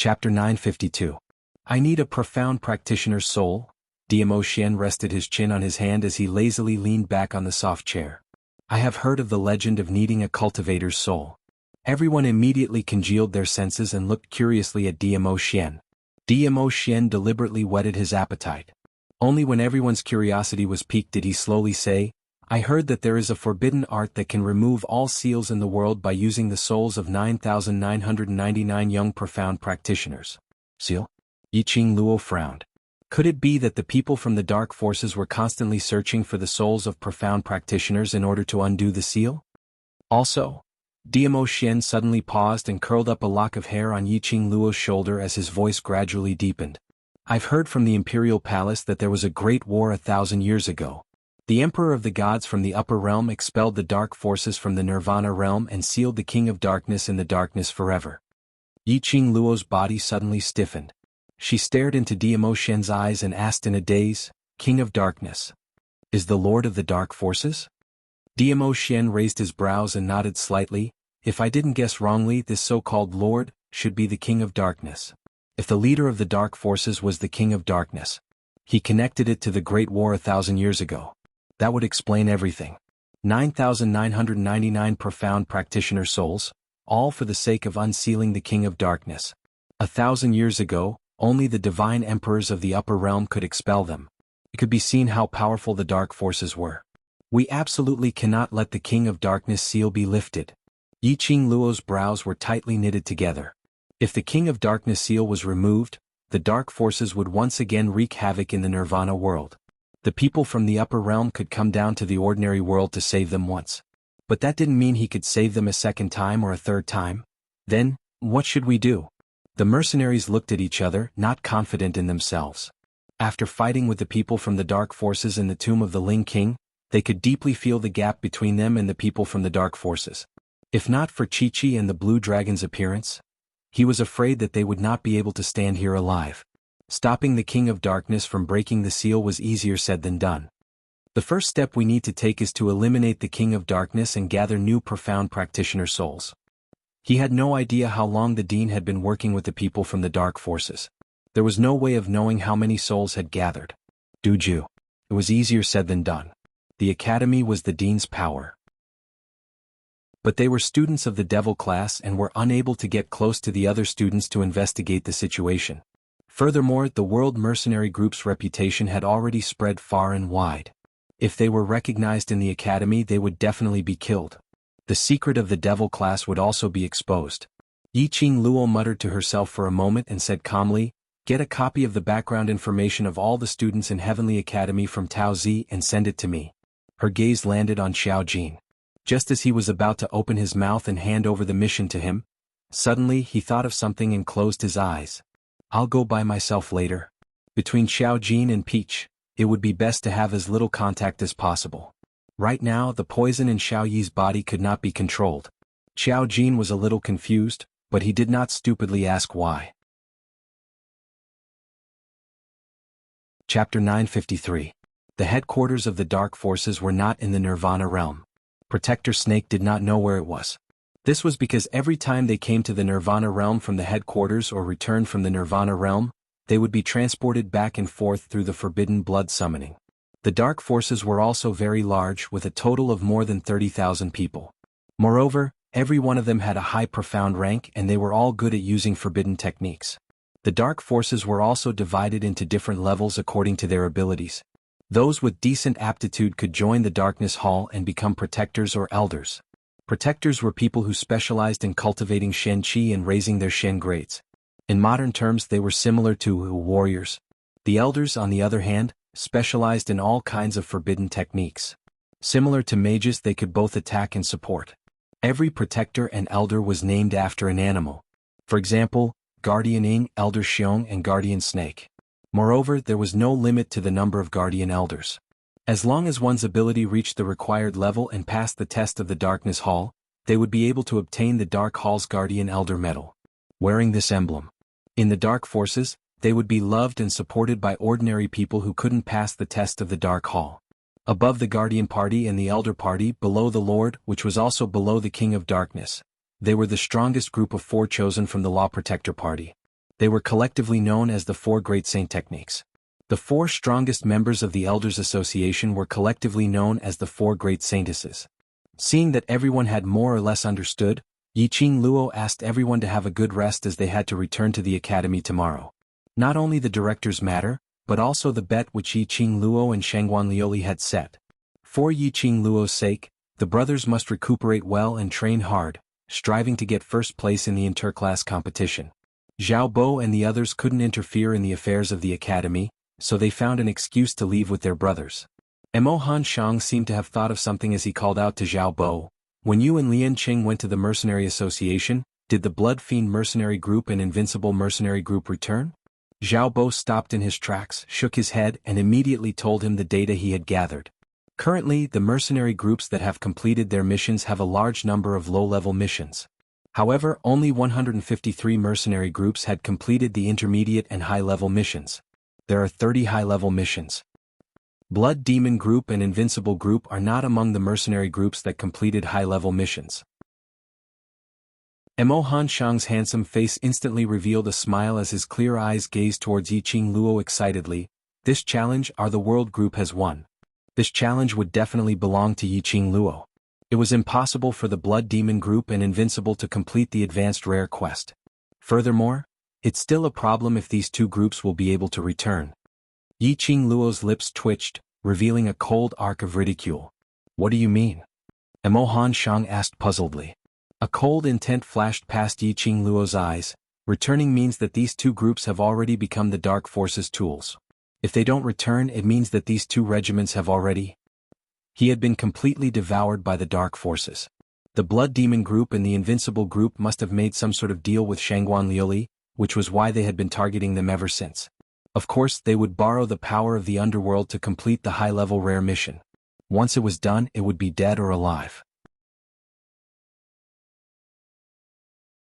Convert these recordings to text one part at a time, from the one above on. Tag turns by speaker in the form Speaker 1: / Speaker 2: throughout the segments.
Speaker 1: Chapter 952. I need a profound practitioner's soul. Dmo Xian rested his chin on his hand as he lazily leaned back on the soft chair. I have heard of the legend of needing a cultivator's soul. Everyone immediately congealed their senses and looked curiously at Dmo Xian. Dmo Xian deliberately whetted his appetite. Only when everyone's curiosity was piqued did he slowly say, I heard that there is a forbidden art that can remove all seals in the world by using the souls of 9,999 young profound practitioners. Seal? Yiqing Luo frowned. Could it be that the people from the dark forces were constantly searching for the souls of profound practitioners in order to undo the seal? Also, Dmo Xian suddenly paused and curled up a lock of hair on Yiqing Luo's shoulder as his voice gradually deepened. I've heard from the imperial palace that there was a great war 1,000 years ago. The Emperor of the Gods from the upper realm expelled the dark forces from the Nirvana realm and sealed the King of Darkness in the darkness forever. Yiqing Luo's body suddenly stiffened. She stared into Dmo Xian's eyes and asked in a daze, King of Darkness. Is the Lord of the Dark Forces? Dmo Xian raised his brows and nodded slightly. If I didn't guess wrongly, this so-called Lord should be the King of Darkness. If the leader of the Dark Forces was the King of Darkness, he connected it to the Great War 1,000 years ago. That would explain everything. 9,999 profound practitioner souls, all for the sake of unsealing the King of Darkness. 1,000 years ago, only the divine emperors of the upper realm could expel them. It could be seen how powerful the dark forces were. We absolutely cannot let the King of Darkness seal be lifted. Yiqing Luo's brows were tightly knitted together. If the King of Darkness seal was removed, the dark forces would once again wreak havoc in the Nirvana world. The people from the upper realm could come down to the ordinary world to save them once. But that didn't mean he could save them a second time or a third time. Then, what should we do? The mercenaries looked at each other, not confident in themselves. After fighting with the people from the dark forces in the tomb of the Ling King, they could deeply feel the gap between them and the people from the dark forces. If not for Chi-Chi and the Blue Dragon's appearance, he was afraid that they would not be able to stand here alive. Stopping the King of Darkness from breaking the seal was easier said than done. The first step we need to take is to eliminate the King of Darkness and gather new profound practitioner souls. He had no idea how long the Dean had been working with the people from the dark forces. There was no way of knowing how many souls had gathered. Duju. It was easier said than done. The academy was the Dean's power. But they were students of the devil class and were unable to get close to the other students to investigate the situation. Furthermore, the World Mercenary Group's reputation had already spread far and wide. If they were recognized in the academy, they would definitely be killed. The secret of the devil class would also be exposed. Yiqing Luo muttered to herself for a moment and said calmly, Get a copy of the background information of all the students in Heavenly Academy from Tao Zi and send it to me. Her gaze landed on Xiao Jin. Just as he was about to open his mouth and hand over the mission to him, suddenly he thought of something and closed his eyes. I'll go by myself later. Between Xiao Jin and Peach, it would be best to have as little contact as possible. Right now, the poison in Xiao Yi's body could not be controlled. Xiao Jin was a little confused, but he did not stupidly ask why. Chapter 953. The headquarters of the Dark Forces were not in the Nirvana realm. Protector Snake did not know where it was. This was because every time they came to the Nirvana realm from the headquarters or returned from the Nirvana realm, they would be transported back and forth through the forbidden blood summoning. The dark forces were also very large, with a total of more than 30,000 people. Moreover, every one of them had a high profound rank and they were all good at using forbidden techniques. The dark forces were also divided into different levels according to their abilities. Those with decent aptitude could join the Darkness Hall and become protectors or elders. Protectors were people who specialized in cultivating Shen Qi and raising their Shen grades. In modern terms, they were similar to warriors. The elders, on the other hand, specialized in all kinds of forbidden techniques. Similar to mages, they could both attack and support. Every protector and elder was named after an animal. For example, Guardian Ing, Elder Xiong, and Guardian Snake. Moreover, there was no limit to the number of guardian elders. As long as one's ability reached the required level and passed the test of the Darkness Hall, they would be able to obtain the Dark Hall's Guardian Elder medal. Wearing this emblem, in the Dark Forces, they would be loved and supported by ordinary people who couldn't pass the test of the Dark Hall. Above the Guardian Party and the Elder Party, below the Lord, which was also below the King of Darkness, they were the strongest group of 4 chosen from the Law Protector Party. They were collectively known as the Four Great Saint Techniques. The four strongest members of the Elders Association were collectively known as the Four Great Saintesses. Seeing that everyone had more or less understood, Yiqing Luo asked everyone to have a good rest as they had to return to the academy tomorrow. Not only the director's matter, but also the bet which Yiqing Luo and Shangguan Lioli had set. For Yiqing Luo's sake, the brothers must recuperate well and train hard, striving to get first place in the interclass competition. Zhao Bo and the others couldn't interfere in the affairs of the academy, so they found an excuse to leave with their brothers. Mo Hanshang seemed to have thought of something as he called out to Zhao Bo, "When you and Lian Qing went to the Mercenary Association, did the Blood Fiend Mercenary Group and Invincible Mercenary Group return?" Zhao Bo stopped in his tracks, shook his head and immediately told him the data he had gathered. Currently, the mercenary groups that have completed their missions have a large number of low-level missions. However, only 153 mercenary groups had completed the intermediate and high-level missions. There are 30 high-level missions. Blood Demon Group and Invincible Group are not among the mercenary groups that completed high-level missions. Mo Hanshang's handsome face instantly revealed a smile as his clear eyes gazed towards Yiqing Luo excitedly. "This challenge the world group has won. This challenge would definitely belong to Yiqing Luo." It was impossible for the Blood Demon Group and Invincible to complete the advanced rare quest. Furthermore, it's still a problem if these two groups will be able to return. Yiqing Luo's lips twitched, revealing a cold arc of ridicule. "What do you mean?" Mo Hanshang asked puzzledly. A cold intent flashed past Yiqing Luo's eyes. Returning means that these two groups have already become the Dark Force's tools. If they don't return, it means that these two regiments have already. He had been completely devoured by the Dark Forces. The Blood Demon Group and the Invincible Group must have made some sort of deal with Shangguan Lioli, which was why they had been targeting them ever since. Of course, they would borrow the power of the underworld to complete the high-level rare mission. Once it was done, it would be dead or alive.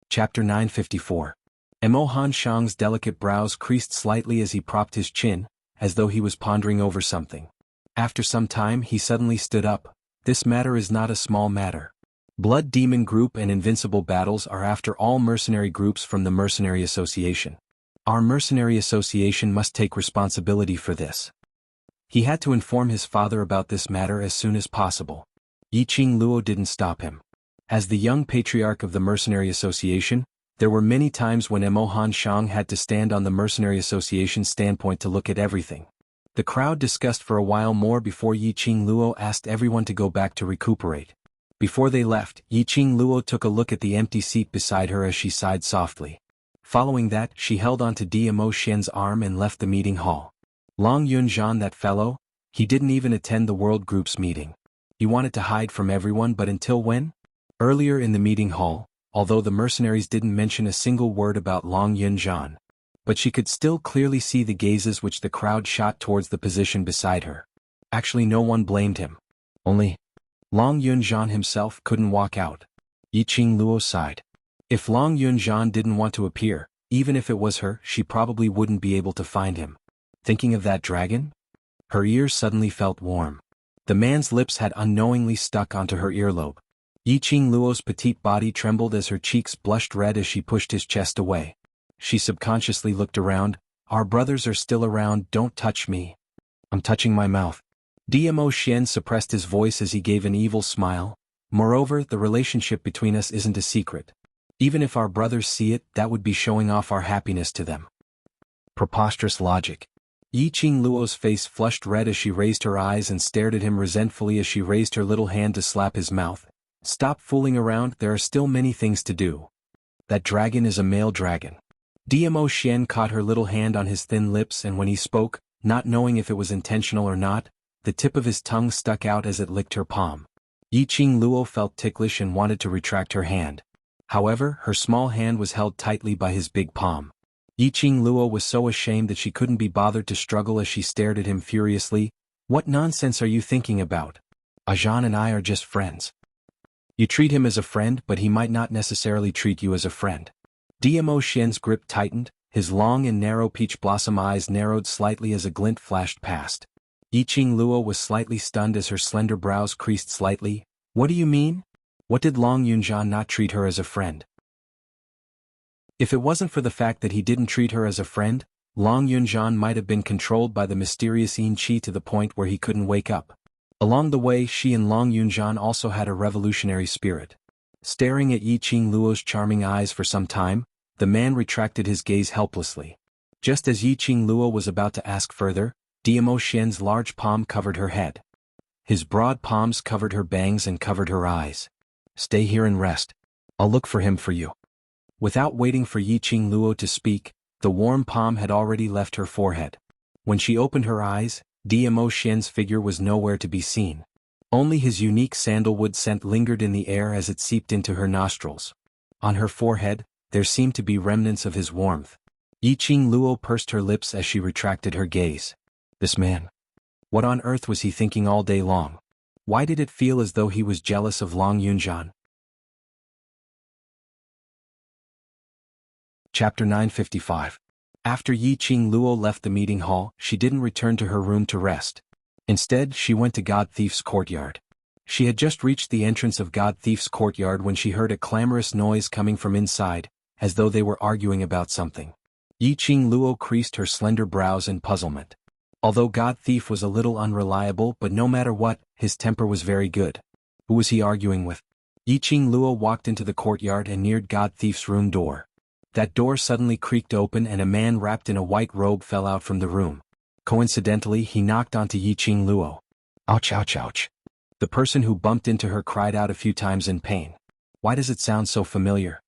Speaker 1: Chapter 954. Mo Hanshang's delicate brows creased slightly as he propped his chin, as though he was pondering over something. After some time he suddenly stood up. "This matter is not a small matter. Blood Demon Group and Invincible battles are after all mercenary groups from the Mercenary Association. Our Mercenary Association must take responsibility for this." He had to inform his father about this matter as soon as possible. Yiqing Luo didn't stop him. As the young patriarch of the Mercenary Association, there were many times when Mo Hanshang had to stand on the Mercenary Association's standpoint to look at everything. The crowd discussed for a while more before Yiqing Luo asked everyone to go back to recuperate. Before they left, Yiqing Luo took a look at the empty seat beside her as she sighed softly. Following that, she held onto Mo Xian's arm and left the meeting hall. Long Yunzhan, that fellow, he didn't even attend the World Group's meeting. He wanted to hide from everyone, but until when? Earlier in the meeting hall, although the mercenaries didn't mention a single word about Long Yunzhan, but she could still clearly see the gazes which the crowd shot towards the position beside her. Actually, no one blamed him. Only Long Yunzhan himself couldn't walk out. Yiqing Luo sighed. If Long Yunzhan didn't want to appear, even if it was her, she probably wouldn't be able to find him. Thinking of that dragon? Her ears suddenly felt warm. The man's lips had unknowingly stuck onto her earlobe. Yiqing Luo's petite body trembled as her cheeks blushed red as she pushed his chest away. She subconsciously looked around. "Our brothers are still around, don't touch me. I'm touching my mouth." Mo Xian suppressed his voice as he gave an evil smile. "Moreover, the relationship between us isn't a secret. Even if our brothers see it, that would be showing off our happiness to them." Preposterous logic. Yiqing Luo's face flushed red as she raised her eyes and stared at him resentfully as she raised her little hand to slap his mouth. "Stop fooling around, there are still many things to do. That dragon is a male dragon." Mo Xian caught her little hand on his thin lips, and when he spoke, not knowing if it was intentional or not, the tip of his tongue stuck out as it licked her palm. Yiqing Luo felt ticklish and wanted to retract her hand. However, her small hand was held tightly by his big palm. Yiqing Luo was so ashamed that she couldn't be bothered to struggle as she stared at him furiously. "What nonsense are you thinking about? Ajan and I are just friends. You treat him as a friend, but he might not necessarily treat you as a friend." Mo Xian's grip tightened, his long and narrow peach blossom eyes narrowed slightly as a glint flashed past. Yiqing Luo was slightly stunned as her slender brows creased slightly. "What do you mean? What did Long Yunzhan not treat her as a friend?" If it wasn't for the fact that he didn't treat her as a friend, Long Yunjian might have been controlled by the mysterious Yin Qi to the point where he couldn't wake up. Along the way, she and Long Yunjian also had a revolutionary spirit. Staring at Yi Qing Luo's charming eyes for some time, the man retracted his gaze helplessly. Just as Yi Qing Luo was about to ask further, Diamo Xian's large palm covered her head. His broad palms covered her bangs and covered her eyes. "Stay here and rest. I'll look for him for you." Without waiting for Yi Qing Luo to speak, the warm palm had already left her forehead. When she opened her eyes, Diamo Xian's figure was nowhere to be seen. Only his unique sandalwood scent lingered in the air as it seeped into her nostrils. On her forehead, there seemed to be remnants of his warmth. Yi Qing Luo pursed her lips as she retracted her gaze. This man. What on earth was he thinking all day long? Why did it feel as though he was jealous of Long Yunjian? Chapter 955. After Yi Qing Luo left the meeting hall, she didn't return to her room to rest. Instead, she went to God Thief's courtyard. She had just reached the entrance of God Thief's courtyard when she heard a clamorous noise coming from inside, as though they were arguing about something. Yi Qing Luo creased her slender brows in puzzlement. Although God Thief was a little unreliable, but no matter what, his temper was very good. Who was he arguing with? Yi Qing Luo walked into the courtyard and neared God Thief's room door. That door suddenly creaked open and a man wrapped in a white robe fell out from the room. Coincidentally, he knocked onto Yi Qing Luo. Ouch, ouch, ouch. The person who bumped into her cried out a few times in pain. Why does it sound so familiar?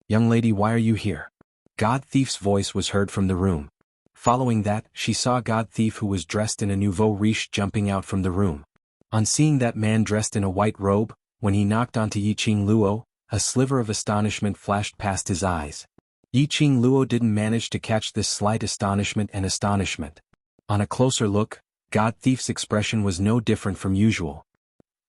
Speaker 1: Young lady, why are you here? God Thief's voice was heard from the room. Following that, she saw God Thief, who was dressed in a nouveau riche, jumping out from the room. On seeing that man dressed in a white robe, when he knocked onto Yi Qing Luo, a sliver of astonishment flashed past his eyes. Yi Qing Luo didn't manage to catch this slight astonishment. On a closer look, God Thief's expression was no different from usual.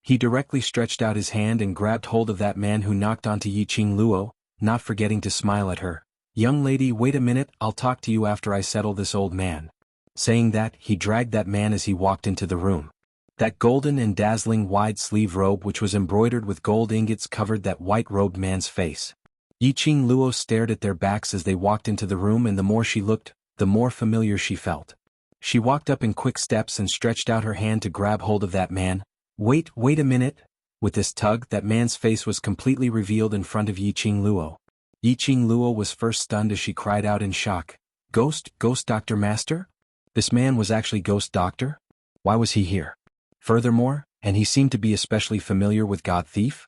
Speaker 1: He directly stretched out his hand and grabbed hold of that man who knocked onto Yi Qing Luo, not forgetting to smile at her. Young lady, wait a minute, I'll talk to you after I settle this old man. Saying that, he dragged that man as he walked into the room. That golden and dazzling wide-sleeve robe which was embroidered with gold ingots covered that white-robed man's face. Yi Qing Luo stared at their backs as they walked into the room, and the more she looked, the more familiar she felt. She walked up in quick steps and stretched out her hand to grab hold of that man. Wait a minute. With this tug, that man's face was completely revealed in front of Yi Qing Luo. Yi Qing Luo was first stunned as she cried out in shock. Ghost Doctor Master? This man was actually Ghost Doctor? Why was he here? Furthermore, and he seemed to be especially familiar with God Thief?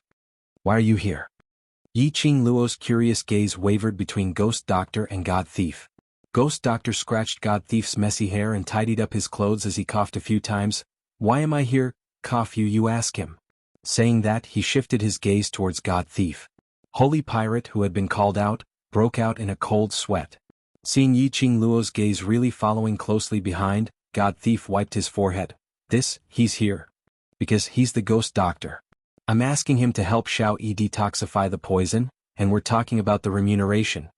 Speaker 1: Why are you here? Yi Qing Luo's curious gaze wavered between Ghost Doctor and God Thief. Ghost Doctor scratched God Thief's messy hair and tidied up his clothes as he coughed a few times. Why am I here? Cough you ask him. Saying that, he shifted his gaze towards God Thief. Holy Pirate, who had been called out, broke out in a cold sweat. Seeing Yi Qing Luo's gaze really following closely behind, God Thief wiped his forehead. He's here. Because he's the Ghost Doctor. I'm asking him to help Xiao Yi detoxify the poison, and we're talking about the remuneration.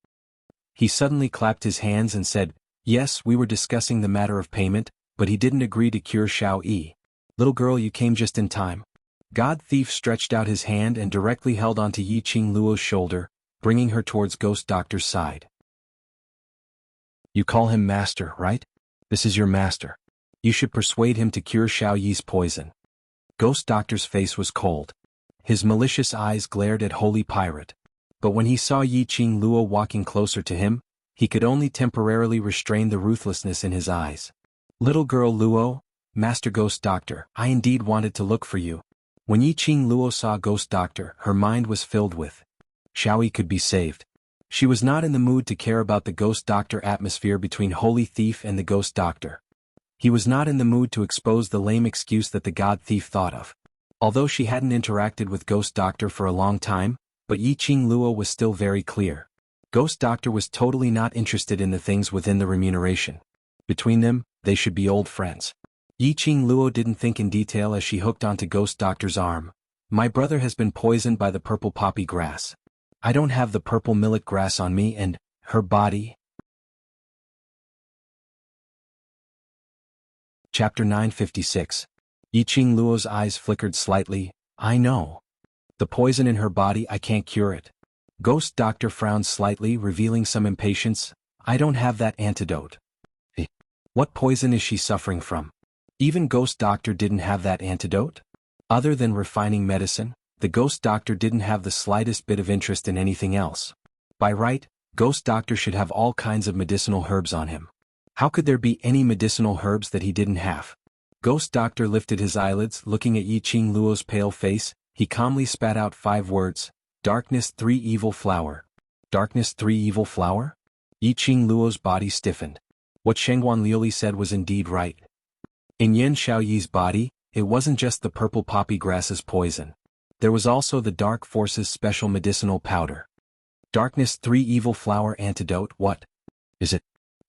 Speaker 1: He suddenly clapped his hands and said, yes, we were discussing the matter of payment, but he didn't agree to cure Xiao Yi. Little girl, you came just in time. God Thief stretched out his hand and directly held onto Yi Qing Luo's shoulder, bringing her towards Ghost Doctor's side. You call him master, right? This is your master. You should persuade him to cure Xiao Yi's poison. Ghost Doctor's face was cold. His malicious eyes glared at Holy Pirate. But when he saw Yi Qing Luo walking closer to him, he could only temporarily restrain the ruthlessness in his eyes. Little girl Luo, Master Ghost Doctor, I indeed wanted to look for you. When Yi Qing Luo saw Ghost Doctor, her mind was filled with Xiao Yi could be saved. She was not in the mood to care about the Ghost Doctor atmosphere between Holy Thief and the Ghost Doctor. He was not in the mood to expose the lame excuse that the God Thief thought of. Although she hadn't interacted with Ghost Doctor for a long time, but Yi Qing Luo was still very clear. Ghost Doctor was totally not interested in the things within the remuneration. Between them, they should be old friends. Yi Qing Luo didn't think in detail as she hooked onto Ghost Doctor's arm. My brother has been poisoned by the purple poppy grass. I don't have the purple millet grass on me, and her body. Chapter 956. Yi Qing Luo's eyes flickered slightly. I know. The poison in her body, I can't cure it. Ghost Doctor frowned slightly, revealing some impatience. I don't have that antidote. What poison is she suffering from? Even Ghost Doctor didn't have that antidote? Other than refining medicine, the Ghost Doctor didn't have the slightest bit of interest in anything else. By right, Ghost Doctor should have all kinds of medicinal herbs on him. How could there be any medicinal herbs that he didn't have? Ghost Doctor lifted his eyelids, looking at Yiqing Luo's pale face. He calmly spat out 5 words. Darkness 3 evil flower. Darkness 3 evil flower? Yiqing Luo's body stiffened. What Shengguan Liuli said was indeed right. In Yin Xiaoyi's body, it wasn't just the purple poppy grass's poison. There was also the Dark Force's special medicinal powder. Darkness 3 evil flower antidote, what is it?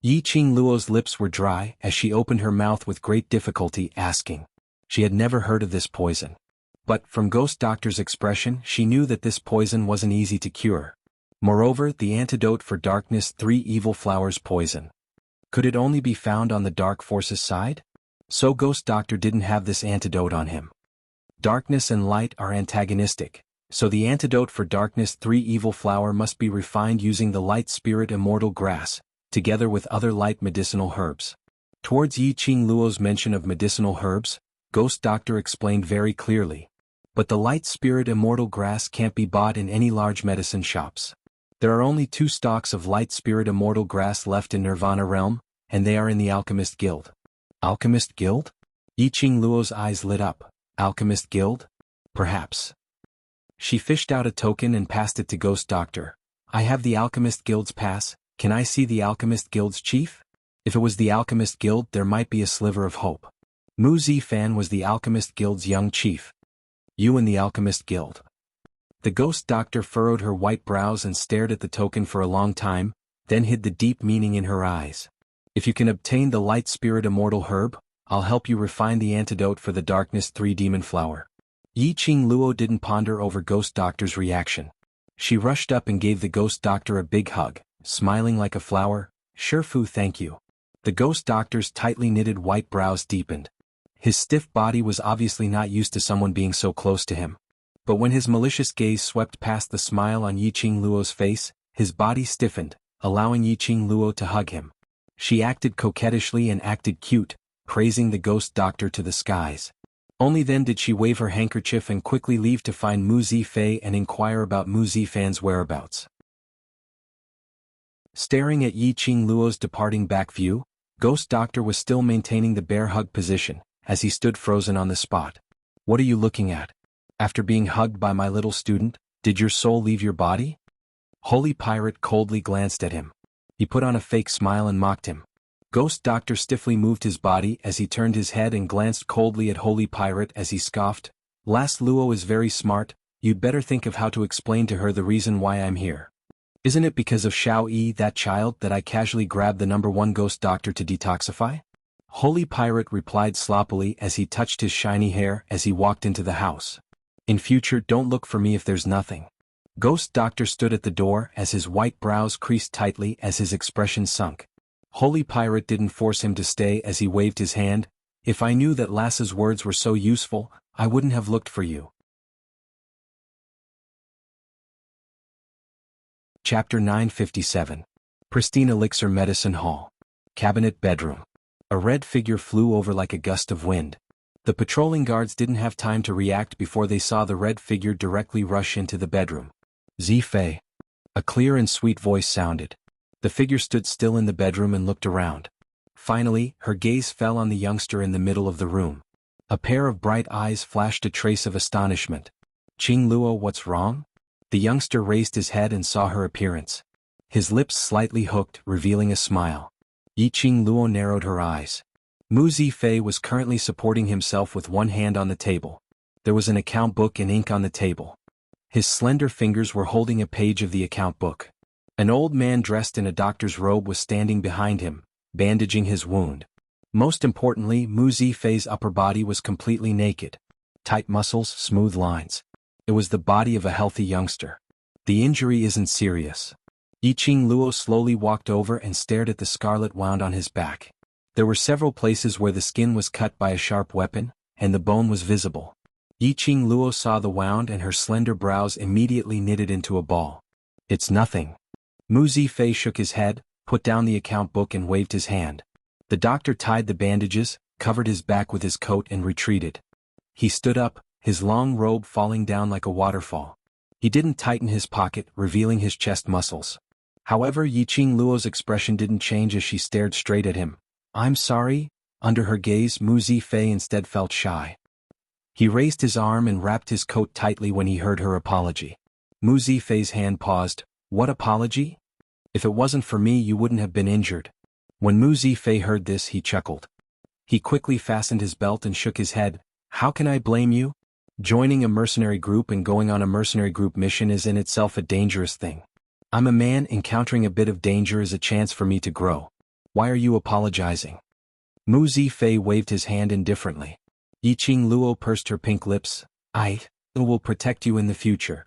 Speaker 1: Yiqing Luo's lips were dry as she opened her mouth with great difficulty, asking. She had never heard of this poison. But, from Ghost Doctor's expression, she knew that this poison wasn't easy to cure. Moreover, the antidote for Darkness 3 evil flower's poison. Could it only be found on the Dark Force's side? So Ghost Doctor didn't have this antidote on him. Darkness and light are antagonistic, so the antidote for Darkness 3 evil flower must be refined using the light spirit immortal grass, together with other light medicinal herbs. Towards Yiqing Luo's mention of medicinal herbs, Ghost Doctor explained very clearly. But the light spirit immortal grass can't be bought in any large medicine shops. There are only 2 stalks of light spirit immortal grass left in Nirvana realm, and they are in the Alchemist Guild. Alchemist Guild? Yiqing Luo's eyes lit up. Alchemist Guild? Perhaps. She fished out a token and passed it to Ghost Doctor. I have the Alchemist Guild's pass. Can I see the Alchemist Guild's chief? If it was the Alchemist Guild, there might be a sliver of hope. Mu Zifan was the Alchemist Guild's young chief. You and the Alchemist Guild. The Ghost Doctor furrowed her white brows and stared at the token for a long time, then hid the deep meaning in her eyes. If you can obtain the light spirit immortal herb, I'll help you refine the antidote for the Darkness 3 demon flower. Yiqing Luo didn't ponder over Ghost Doctor's reaction. She rushed up and gave the Ghost Doctor a big hug, smiling like a flower. Shifu, thank you. The Ghost Doctor's tightly knitted white brows deepened. His stiff body was obviously not used to someone being so close to him. But when his malicious gaze swept past the smile on Yiqing Luo's face, his body stiffened, allowing Yiqing Luo to hug him. She acted coquettishly and acted cute, praising the Ghost Doctor to the skies. Only then did she wave her handkerchief and quickly leave to find Mu Zifei and inquire about Mu Zifan's whereabouts. Staring at Yiqing Luo's departing back view, Ghost Doctor was still maintaining the bear hug position, as he stood frozen on the spot. What are you looking at? After being hugged by my little student, did your soul leave your body? Holy Pirate coldly glanced at him. He put on a fake smile and mocked him. Ghost Doctor stiffly moved his body as he turned his head and glanced coldly at Holy Pirate as he scoffed. Last Luo is very smart, you'd better think of how to explain to her the reason why I'm here. Isn't it because of Xiao Yi, that child, that I casually grabbed the #1 Ghost Doctor to detoxify? Holy Pirate replied sloppily as he touched his shiny hair as he walked into the house. In future, don't look for me if there's nothing. Ghost Doctor stood at the door as his white brows creased tightly as his expression sunk. Holy Pirate didn't force him to stay as he waved his hand. If I knew that Lass's words were so useful, I wouldn't have looked for you. Chapter 957. Pristine Elixir Medicine Hall. Cabinet Bedroom. A red figure flew over like a gust of wind. The patrolling guards didn't have time to react before they saw the red figure directly rush into the bedroom. Zifei. A clear and sweet voice sounded. The figure stood still in the bedroom and looked around. Finally, her gaze fell on the youngster in the middle of the room. A pair of bright eyes flashed a trace of astonishment. Qing Luo, what's wrong? The youngster raised his head and saw her appearance. His lips slightly hooked, revealing a smile. Yiqing Luo narrowed her eyes. Mu Zifei was currently supporting himself with one hand on the table. There was an account book and ink on the table. His slender fingers were holding a page of the account book. An old man dressed in a doctor's robe was standing behind him, bandaging his wound. Most importantly, Mu Zifei's upper body was completely naked. Tight muscles, smooth lines. It was the body of a healthy youngster. The injury isn't serious. Yiqing Luo slowly walked over and stared at the scarlet wound on his back. There were several places where the skin was cut by a sharp weapon, and the bone was visible. Yiqing Luo saw the wound and her slender brows immediately knitted into a ball. It's nothing. Mu Zifei shook his head, put down the account book and waved his hand. The doctor tied the bandages, covered his back with his coat and retreated. He stood up, his long robe falling down like a waterfall. He didn't tighten his pocket, revealing his chest muscles. However, Yiqing Luo's expression didn't change as she stared straight at him. I'm sorry? Under her gaze, Mu Zifei instead felt shy. He raised his arm and wrapped his coat tightly when he heard her apology. Mu Zifei's hand paused. What apology? If it wasn't for me you wouldn't have been injured. When Mu Zifei heard this he chuckled. He quickly fastened his belt and shook his head. How can I blame you? Joining a mercenary group and going on a mercenary group mission is in itself a dangerous thing. I'm a man, encountering a bit of danger is a chance for me to grow. Why are you apologizing? Mu Zifei waved his hand indifferently. Yiqing Luo pursed her pink lips. I will protect you in the future.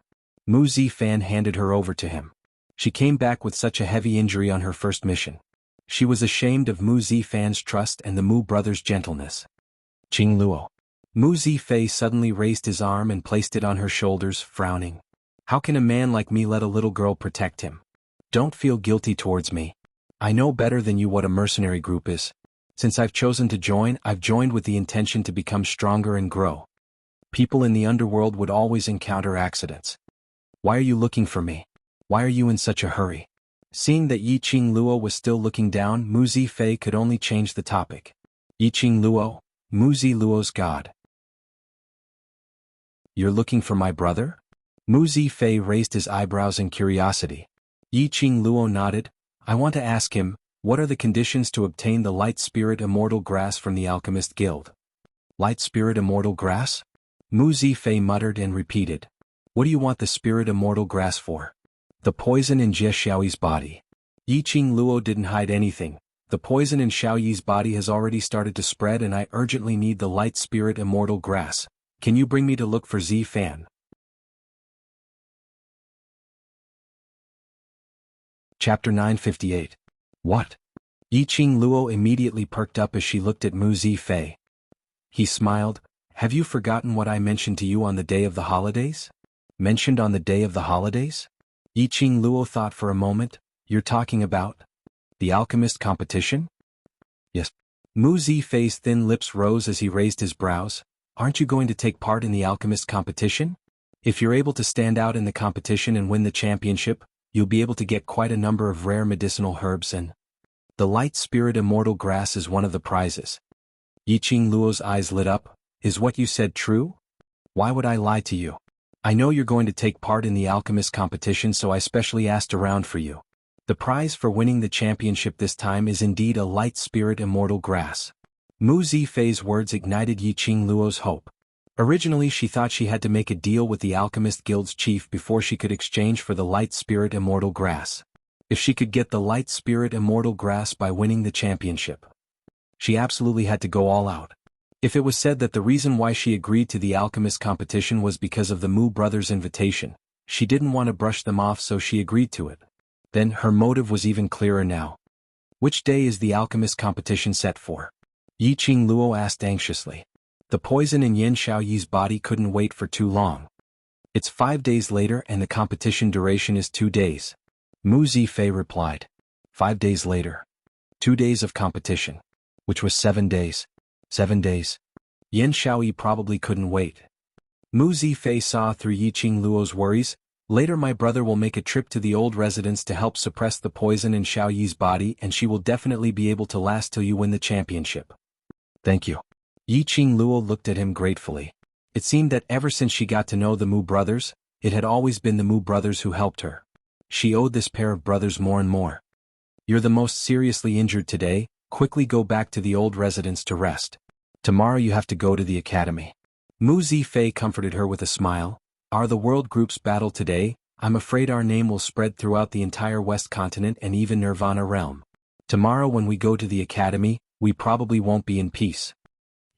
Speaker 1: Mu Zifan handed her over to him. She came back with such a heavy injury on her first mission. She was ashamed of Mu Zifan's trust and the Mu brothers' gentleness. Qing Luo. Mu Zifei suddenly raised his arm and placed it on her shoulders, frowning. How can a man like me let a little girl protect him? Don't feel guilty towards me. I know better than you what a mercenary group is. Since I've chosen to join, I've joined with the intention to become stronger and grow. People in the underworld would always encounter accidents. Why are you looking for me? Why are you in such a hurry? Seeing that Yiqing Luo was still looking down, Mu Zifei could only change the topic. Yiqing Luo, Mu Zi Luo's god. You're looking for my brother? Mu Zifei raised his eyebrows in curiosity. Yiqing Luo nodded. I want to ask him, what are the conditions to obtain the Light Spirit Immortal Grass from the Alchemist Guild? Light Spirit Immortal Grass? Mu Zifei muttered and repeated. What do you want the Spirit Immortal Grass for? The poison in Jie Xiaoyi's body. Yiqing Luo didn't hide anything. The poison in Xiaoyi's body has already started to spread and I urgently need the Light Spirit Immortal Grass. Can you bring me to look for Zifan? Chapter 958. What? Yiqing Luo immediately perked up as she looked at Mu Zifei. He smiled. Have you forgotten what I mentioned to you on the day of the holidays? Mentioned on the day of the holidays? Yiqing Luo thought for a moment. You're talking about the alchemist competition? Yes. Mu Zifei's thin lips rose as he raised his brows. Aren't you going to take part in the alchemist competition? If you're able to stand out in the competition and win the championship, you'll be able to get quite a number of rare medicinal herbs and the Light Spirit Immortal Grass is one of the prizes. Yiqing Luo's eyes lit up. Is what you said true? Why would I lie to you? I know you're going to take part in the alchemist competition, so I specially asked around for you. The prize for winning the championship this time is indeed a Light Spirit Immortal Grass. Mu Zifei's words ignited Yiqing Luo's hope. Originally she thought she had to make a deal with the Alchemist Guild's chief before she could exchange for the Light Spirit Immortal Grass. If she could get the Light Spirit Immortal Grass by winning the championship, she absolutely had to go all out. If it was said that the reason why she agreed to the alchemist competition was because of the Mu brothers' invitation, she didn't want to brush them off, so she agreed to it. Then her motive was even clearer now. Which day is the alchemist competition set for? Yiqing Luo asked anxiously. The poison in Yen Xiaoyi's body couldn't wait for too long. It's 5 days later and the competition duration is 2 days. Mu Zifei replied. 5 days later. 2 days of competition. Which was 7 days. 7 days. Yen Xiaoyi probably couldn't wait. Mu Zifei saw through Yiqing Luo's worries. Later my brother will make a trip to the old residence to help suppress the poison in Xiaoyi's body and she will definitely be able to last till you win the championship. Thank you. Yiqing Luo looked at him gratefully. It seemed that ever since she got to know the Mu brothers, it had always been the Mu brothers who helped her. She owed this pair of brothers more and more. You're the most seriously injured today, quickly go back to the old residence to rest. Tomorrow you have to go to the academy. Mu Zifei comforted her with a smile. Are the world groups battle today? I'm afraid our name will spread throughout the entire West continent and even Nirvana realm. Tomorrow when we go to the academy, we probably won't be in peace.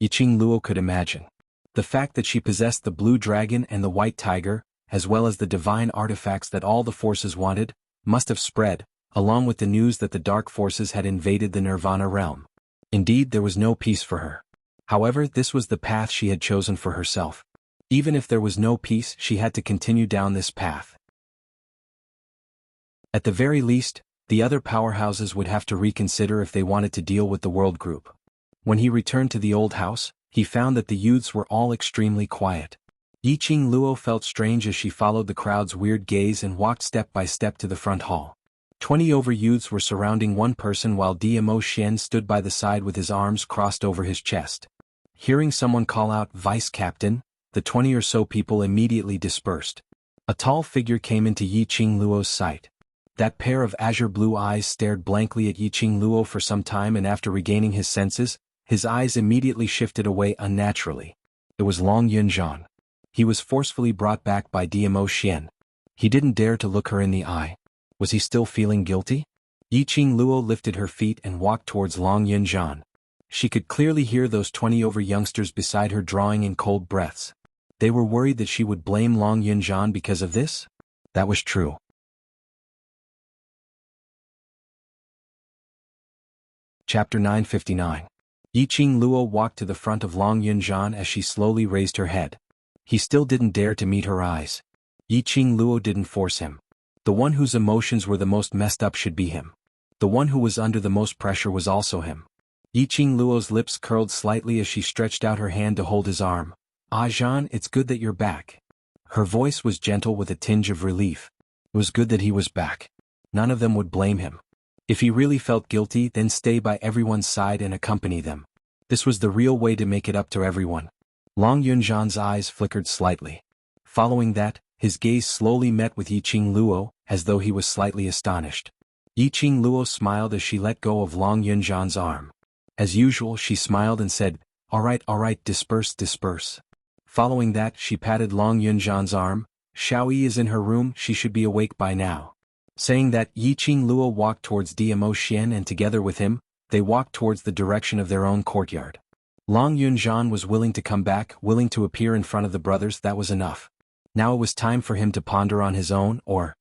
Speaker 1: Yiqing Luo could imagine. The fact that she possessed the blue dragon and the white tiger, as well as the divine artifacts that all the forces wanted, must have spread, along with the news that the dark forces had invaded the Nirvana realm. Indeed, there was no peace for her. However, this was the path she had chosen for herself. Even if there was no peace, she had to continue down this path. At the very least, the other powerhouses would have to reconsider if they wanted to deal with the world group. When he returned to the old house, he found that the youths were all extremely quiet. Yiqing Luo felt strange as she followed the crowd's weird gaze and walked step by step to the front hall. 20 over youths were surrounding one person while Dmo Xian stood by the side with his arms crossed over his chest. Hearing someone call out "Vice Captain," the 20 or so people immediately dispersed. A tall figure came into Yiqing Luo's sight. That pair of azure blue eyes stared blankly at Yiqing Luo for some time, and after regaining his senses, his eyes immediately shifted away unnaturally. It was Long Yunzhan. He was forcefully brought back by Dmo Xian. He didn't dare to look her in the eye. Was he still feeling guilty? Yiqing Luo lifted her feet and walked towards Long Yunzhan. She could clearly hear those 20 over youngsters beside her drawing in cold breaths. They were worried that she would blame Long Yunzhan because of this? That was true. Chapter 959. Yiqing Luo walked to the front of Long Yunzhan as she slowly raised her head. He still didn't dare to meet her eyes. Yiqing Luo didn't force him. The one whose emotions were the most messed up should be him. The one who was under the most pressure was also him. Yiqing Luo's lips curled slightly as she stretched out her hand to hold his arm. "Ah Zhan, it's good that you're back." Her voice was gentle with a tinge of relief. It was good that he was back. None of them would blame him. If he really felt guilty, then stay by everyone's side and accompany them. This was the real way to make it up to everyone. Long Yunzhan's eyes flickered slightly. Following that, his gaze slowly met with Yiqing Luo, as though he was slightly astonished. Yiqing Luo smiled as she let go of Long Yunzhan's arm. As usual, she smiled and said, all right, disperse, disperse." Following that, she patted Long Yunzhan's arm. "Xiaoyi is in her room, she should be awake by now." Saying that, Yiqing Luo walked towards Dmo Xian, and together with him, they walked towards the direction of their own courtyard. Long Yunzhan was willing to come back, willing to appear in front of the brothers. That was enough. Now it was time for him to ponder on his own, or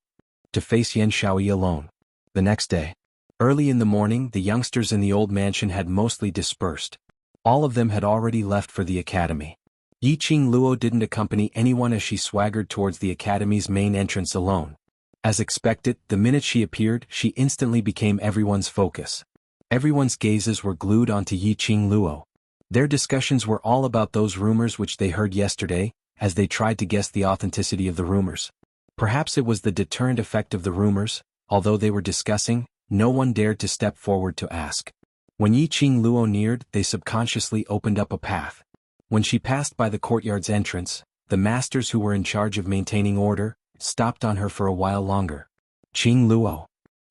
Speaker 1: to face Yan Xiaoyi alone. The next day, early in the morning, the youngsters in the old mansion had mostly dispersed. All of them had already left for the academy. Yiqing Luo didn't accompany anyone as she swaggered towards the academy's main entrance alone. As expected, the minute she appeared, she instantly became everyone's focus. Everyone's gazes were glued onto Yiqing Luo. Their discussions were all about those rumors which they heard yesterday, as they tried to guess the authenticity of the rumors. Perhaps it was the deterrent effect of the rumors. Although they were discussing, no one dared to step forward to ask. When Yiqing Luo neared, they subconsciously opened up a path. When she passed by the courtyard's entrance, the masters who were in charge of maintaining order stopped on her for a while longer. "Qing Luo."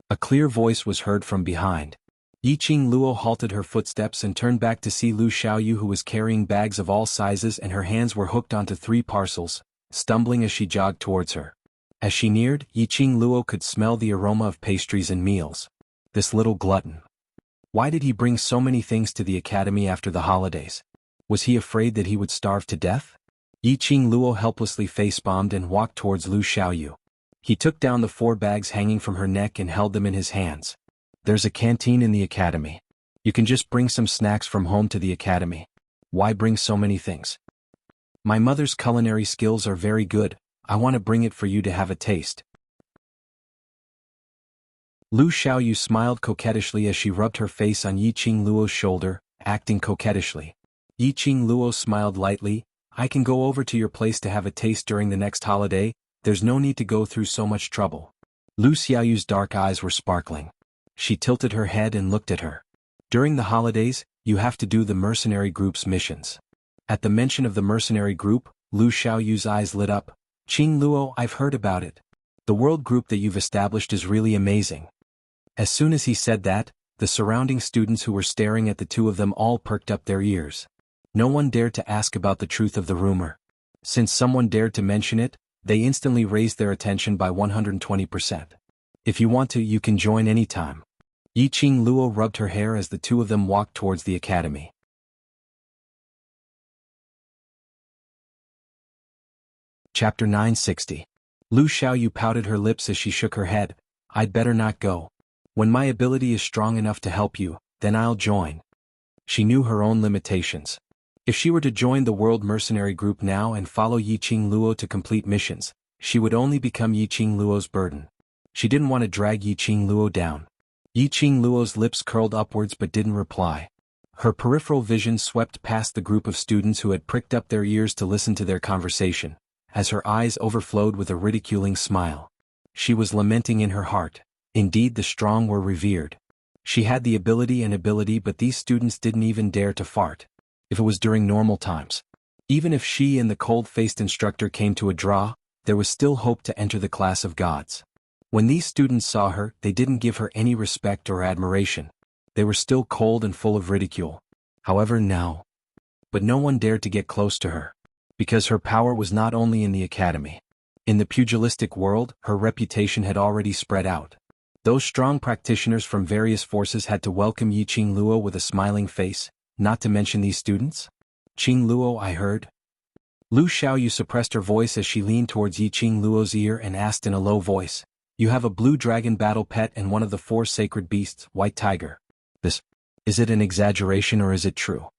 Speaker 1: A clear voice was heard from behind. Yiqing Luo halted her footsteps and turned back to see Lu Xiaoyu, who was carrying bags of all sizes, and her hands were hooked onto 3 parcels, stumbling as she jogged towards her. As she neared, Yiqing Luo could smell the aroma of pastries and meals. This little glutton. Why did he bring so many things to the academy after the holidays? Was he afraid that he would starve to death? Yiqing Luo helplessly face-bombed and walked towards Lu Xiaoyu. He took down the 4 bags hanging from her neck and held them in his hands. "There's a canteen in the academy. You can just bring some snacks from home to the academy. Why bring so many things? My mother's culinary skills are very good. I want to bring it for you to have a taste." Lu Xiaoyu smiled coquettishly as she rubbed her face on Yiqing Luo's shoulder, acting coquettishly. Yiqing Luo smiled lightly. "I can go over to your place to have a taste during the next holiday. There's no need to go through so much trouble." Lu Xiaoyu's dark eyes were sparkling. She tilted her head and looked at her. "During the holidays, you have to do the mercenary group's missions." At the mention of the mercenary group, Lu Xiaoyu's eyes lit up. "Qing Luo, I've heard about it. The world group that you've established is really amazing." As soon as he said that, the surrounding students who were staring at the two of them all perked up their ears. No one dared to ask about the truth of the rumor. Since someone dared to mention it, they instantly raised their attention by 120%. "If you want to, you can join anytime." Yiqing Luo rubbed her hair as the two of them walked towards the academy. Chapter 960. Lu Xiaoyu pouted her lips as she shook her head. "I'd better not go. When my ability is strong enough to help you, then I'll join." She knew her own limitations. If she were to join the World Mercenary Group now and follow Yiqing Luo to complete missions, she would only become Yiqing Luo's burden. She didn't want to drag Yiqing Luo down. Yiqing Luo's lips curled upwards but didn't reply. Her peripheral vision swept past the group of students who had pricked up their ears to listen to their conversation, as her eyes overflowed with a ridiculing smile. She was lamenting in her heart. Indeed, the strong were revered. She had the ability, but these students didn't even dare to fart. If it was during normal times. Even if she and the cold-faced instructor came to a draw, there was still hope to enter the class of gods. When these students saw her, they didn't give her any respect or admiration. They were still cold and full of ridicule. However, now. But no one dared to get close to her. Because her power was not only in the academy. In the pugilistic world, her reputation had already spread out. Those strong practitioners from various forces had to welcome Yiqing Luo with a smiling face, not to mention these students. "Qing Luo, I heard." Lu Xiaoyu suppressed her voice as she leaned towards Yiqing Luo's ear and asked in a low voice, "You have a blue dragon battle pet and one of the 4 sacred beasts, White Tiger. Is it an exaggeration or is it true?"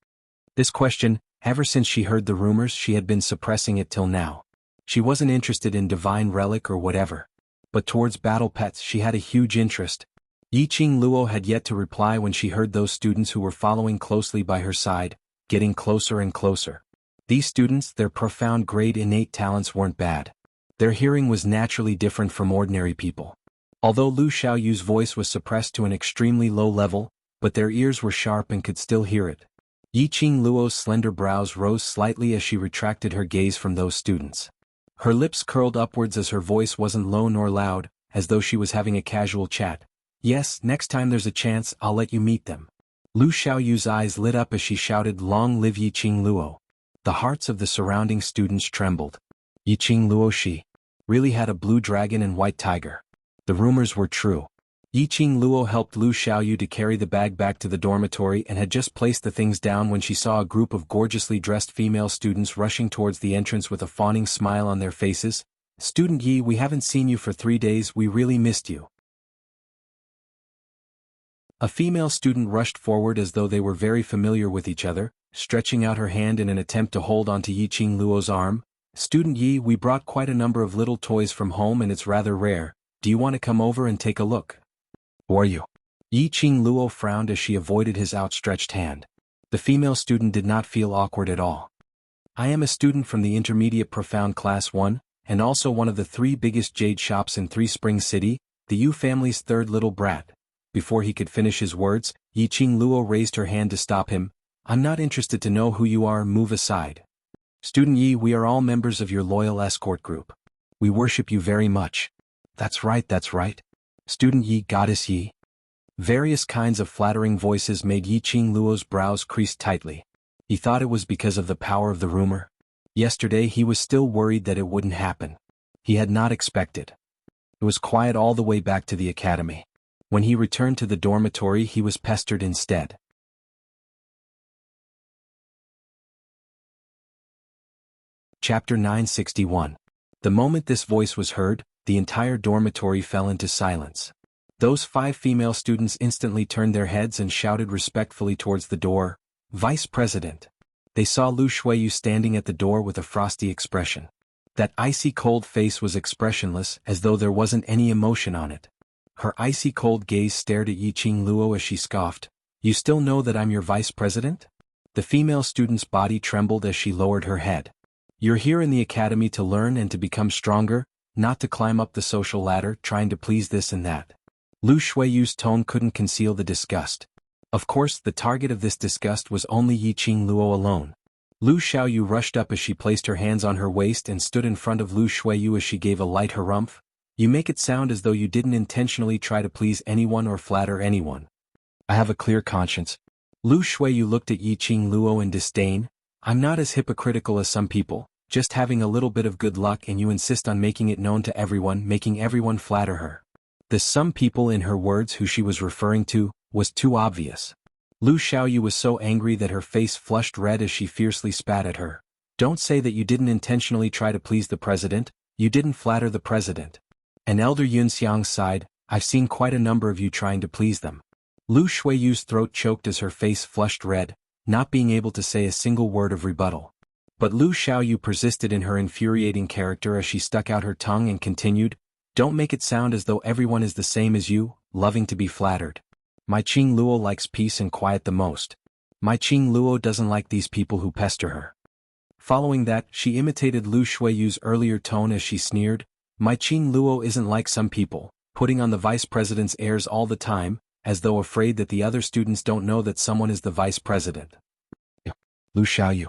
Speaker 1: This question, ever since she heard the rumors, she had been suppressing it till now. She wasn't interested in divine relic or whatever. But towards battle pets she had a huge interest. Yiqing Luo had yet to reply when she heard those students who were following closely by her side, getting closer and closer. These students, their profound grade innate talents weren't bad. Their hearing was naturally different from ordinary people. Although Lu Xiaoyu's voice was suppressed to an extremely low level, but their ears were sharp and could still hear it. Yiqing Luo's slender brows rose slightly as she retracted her gaze from those students. Her lips curled upwards as her voice wasn't low nor loud, as though she was having a casual chat. "Yes, next time there's a chance, I'll let you meet them." Lu Xiaoyu's eyes lit up as she shouted, "Long live Yiqing Luo." The hearts of the surrounding students trembled. Yiqing Luo, she really had a blue dragon and white tiger. The rumors were true. Yiqing Luo helped Lu Xiaoyu to carry the bag back to the dormitory and had just placed the things down when she saw a group of gorgeously dressed female students rushing towards the entrance with a fawning smile on their faces. "Student Yi, we haven't seen you for 3 days, we really missed you." A female student rushed forward as though they were very familiar with each other, stretching out her hand in an attempt to hold onto Yiqing Luo's arm. "Student Yi, we brought quite a number of little toys from home and it's rather rare. Do you want to come over and take a look?" "Who are you?" Yiqing Luo frowned as she avoided his outstretched hand. The female student did not feel awkward at all. "I am a student from the intermediate profound class 1, and also one of the 3 biggest jade shops in Three Springs City, the Yu family's 3rd little brat." Before he could finish his words, Yiqing Luo raised her hand to stop him. "I'm not interested to know who you are, move aside." "Student Yi, we are all members of your loyal escort group. We worship you very much." That's right. "Student Yi, Goddess Yi." Various kinds of flattering voices made Yiqing Luo's brows crease tightly. He thought it was because of the power of the rumor. Yesterday he was still worried that it wouldn't happen. He had not expected. It was quiet all the way back to the academy. When he returned to the dormitory he was pestered instead. Chapter 961. The moment this voice was heard, the entire dormitory fell into silence. Those 5 female students instantly turned their heads and shouted respectfully towards the door, "Vice President." They saw Lu Shuiyu standing at the door with a frosty expression. That icy cold face was expressionless, as though there wasn't any emotion on it. Her icy cold gaze stared at Yiqing Luo as she scoffed, "You still know that I'm your vice president?" The female student's body trembled as she lowered her head. "You're here in the academy to learn and to become stronger, not to climb up the social ladder trying to please this and that." Lu Shuiyu's tone couldn't conceal the disgust. Of course, the target of this disgust was only Yiqing Luo alone. Lu Xiaoyu rushed up as she placed her hands on her waist and stood in front of Lu Shuiyu as she gave a light harumph. "You make it sound as though you didn't intentionally try to please anyone or flatter anyone." "I have a clear conscience." Lu Shuiyu looked at Yiqing Luo in disdain. "I'm not as hypocritical as some people, just having a little bit of good luck and you insist on making it known to everyone, making everyone flatter her." The "some people" in her words who she was referring to, was too obvious. Lu Xiaoyu was so angry that her face flushed red as she fiercely spat at her. "Don't say that you didn't intentionally try to please the president, you didn't flatter the president." An elder Yunxiang sighed, "I've seen quite a number of you trying to please them." Lu Shuiyu's throat choked as her face flushed red, not being able to say a single word of rebuttal. But Lu Xiaoyu persisted in her infuriating character as she stuck out her tongue and continued, Don't make it sound as though everyone is the same as you, loving to be flattered. My Qing Luo likes peace and quiet the most. My Qing Luo doesn't like these people who pester her. Following that, she imitated Lu Shuiyu's earlier tone as she sneered, My Qing Luo isn't like some people, putting on the vice president's airs all the time, as though afraid that the other students don't know that someone is the vice president. Lu Xiaoyu.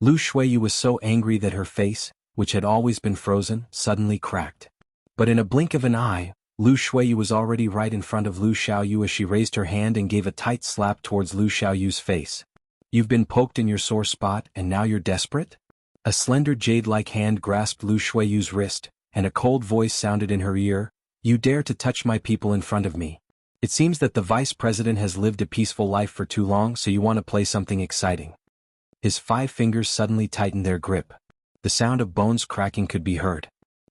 Speaker 1: Lu Shuiyu was so angry that her face, which had always been frozen, suddenly cracked. But in a blink of an eye, Lu Shuiyu was already right in front of Lu Xiaoyu as she raised her hand and gave a tight slap towards Lu Xiaoyu's face. You've been poked in your sore spot and now you're desperate? A slender jade-like hand grasped Lu Shuiyu's wrist, and a cold voice sounded in her ear, You dare to touch my people in front of me. It seems that the vice president has lived a peaceful life for too long, so you want to play something exciting. His 5 fingers suddenly tightened their grip. The sound of bones cracking could be heard.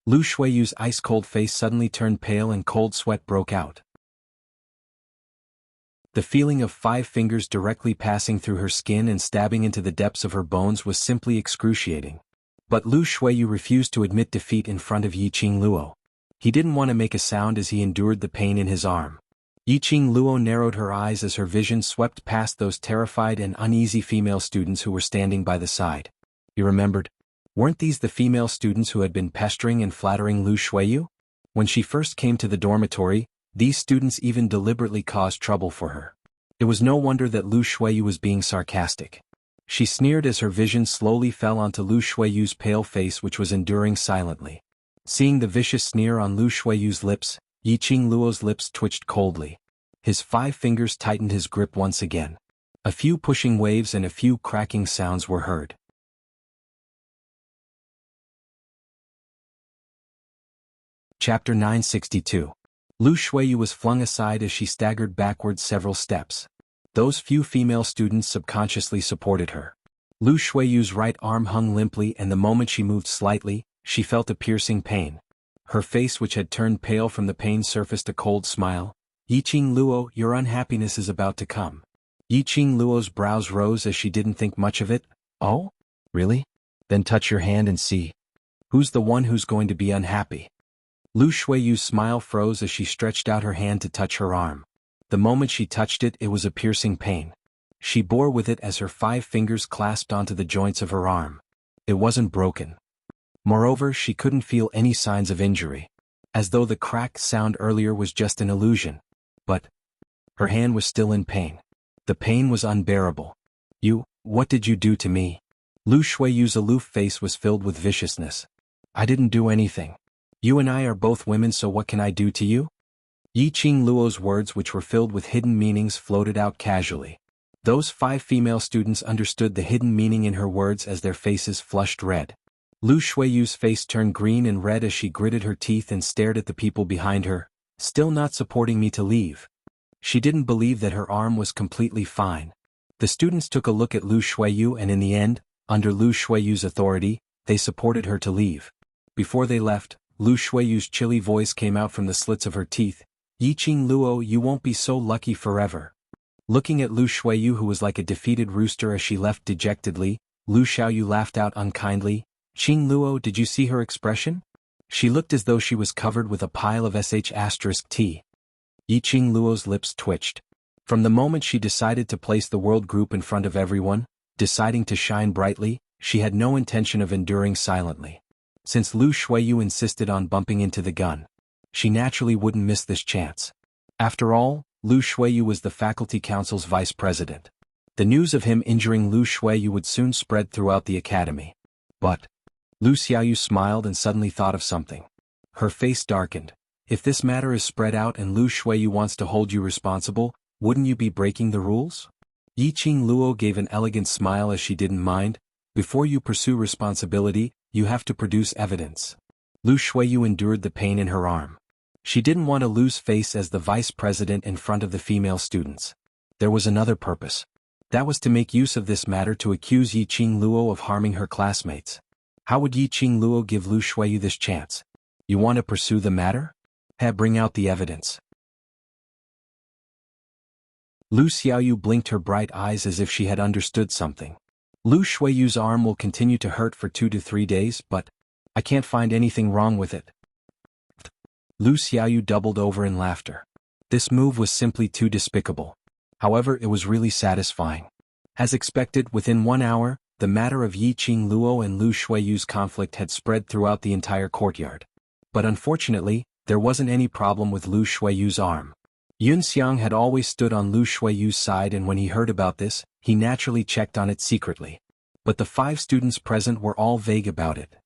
Speaker 1: Lu Shuiyu's ice-cold face suddenly turned pale and cold sweat broke out. The feeling of 5 fingers directly passing through her skin and stabbing into the depths of her bones was simply excruciating. But Lu Shuiyu refused to admit defeat in front of Yi Qing Luo. He didn't want to make a sound as he endured the pain in his arm. Yi Qing Luo narrowed her eyes as her vision swept past those terrified and uneasy female students who were standing by the side. You remembered? Weren't these the female students who had been pestering and flattering Lu Shuiyu? When she first came to the dormitory, these students even deliberately caused trouble for her. It was no wonder that Lu Shuiyu was being sarcastic. She sneered as her vision slowly fell onto Lu Shuiyu's pale face, which was enduring silently. Seeing the vicious sneer on Lu Shuiyu's lips, Yi Qing Luo's lips twitched coldly. His 5 fingers tightened his grip once again. A few pushing waves and a few cracking sounds were heard. Chapter 962. Lu Shuiyu was flung aside as she staggered backwards several steps. Those few female students subconsciously supported her. Lu Shuiyu's right arm hung limply, and the moment she moved slightly, she felt a piercing pain. Her face, which had turned pale from the pain, surfaced a cold smile. Yi Qing Luo, your unhappiness is about to come. Yi Qing Luo's brows rose as she didn't think much of it. Oh? Really? Then touch your hand and see. Who's the one who's going to be unhappy? Lu Shuiyu's smile froze as she stretched out her hand to touch her arm. The moment she touched it, it was a piercing pain. She bore with it as her 5 fingers clasped onto the joints of her arm. It wasn't broken. Moreover, she couldn't feel any signs of injury, as though the cracked sound earlier was just an illusion. But her hand was still in pain. The pain was unbearable. What did you do to me? Lu Shuiyu's aloof face was filled with viciousness. I didn't do anything. You and I are both women, so what can I do to you? Yi Qing Luo's words, which were filled with hidden meanings, floated out casually. Those 5 female students understood the hidden meaning in her words as their faces flushed red. Lu Shuiyu's face turned green and red as she gritted her teeth and stared at the people behind her, still not supporting me to leave. She didn't believe that her arm was completely fine. The students took a look at Lu Shuiyu, and in the end, under Lu Shuiyu's authority, they supported her to leave. Before they left, Lu Shuiyu's chilly voice came out from the slits of her teeth. Yi Qing Luo, you won't be so lucky forever. Looking at Lu Shuiyu, who was like a defeated rooster as she left dejectedly, Lu Xiaoyu laughed out unkindly. Qing Luo, did you see her expression? She looked as though she was covered with a pile of sh*t. Yi Qing Luo's lips twitched. From the moment she decided to place the world group in front of everyone, deciding to shine brightly, she had no intention of enduring silently. Since Lu Shuiyu insisted on bumping into the gun, she naturally wouldn't miss this chance. After all, Lu Shuiyu was the faculty council's vice president. The news of him injuring Lu Shuiyu would soon spread throughout the academy. But Lu Xiaoyu smiled and suddenly thought of something. Her face darkened. If this matter is spread out and Lu Shuiyu wants to hold you responsible, wouldn't you be breaking the rules? Yi Qing Luo gave an elegant smile as she didn't mind. Before you pursue responsibility, you have to produce evidence. Lu Shuiyu endured the pain in her arm. She didn't want to lose face as the vice president in front of the female students. There was another purpose. That was to make use of this matter to accuse Yi Qing Luo of harming her classmates. How would Yi Qing Luo give Lu Shuiyu this chance? You want to pursue the matter? Bring out the evidence. Lu Xiaoyu blinked her bright eyes as if she had understood something. Lu Shuiyu's arm will continue to hurt for 2 to 3 days, but I can't find anything wrong with it. Lu Xiaoyu doubled over in laughter. This move was simply too despicable. However, it was really satisfying. As expected, within 1 hour, the matter of Yi Qing Luo and Lu Shuiyu's conflict had spread throughout the entire courtyard. But unfortunately, there wasn't any problem with Lu Shuiyu's arm. Yun Xiang had always stood on Lu Shuiyu's side, and when he heard about this, he naturally checked on it secretly. But the 5 students present were all vague about it.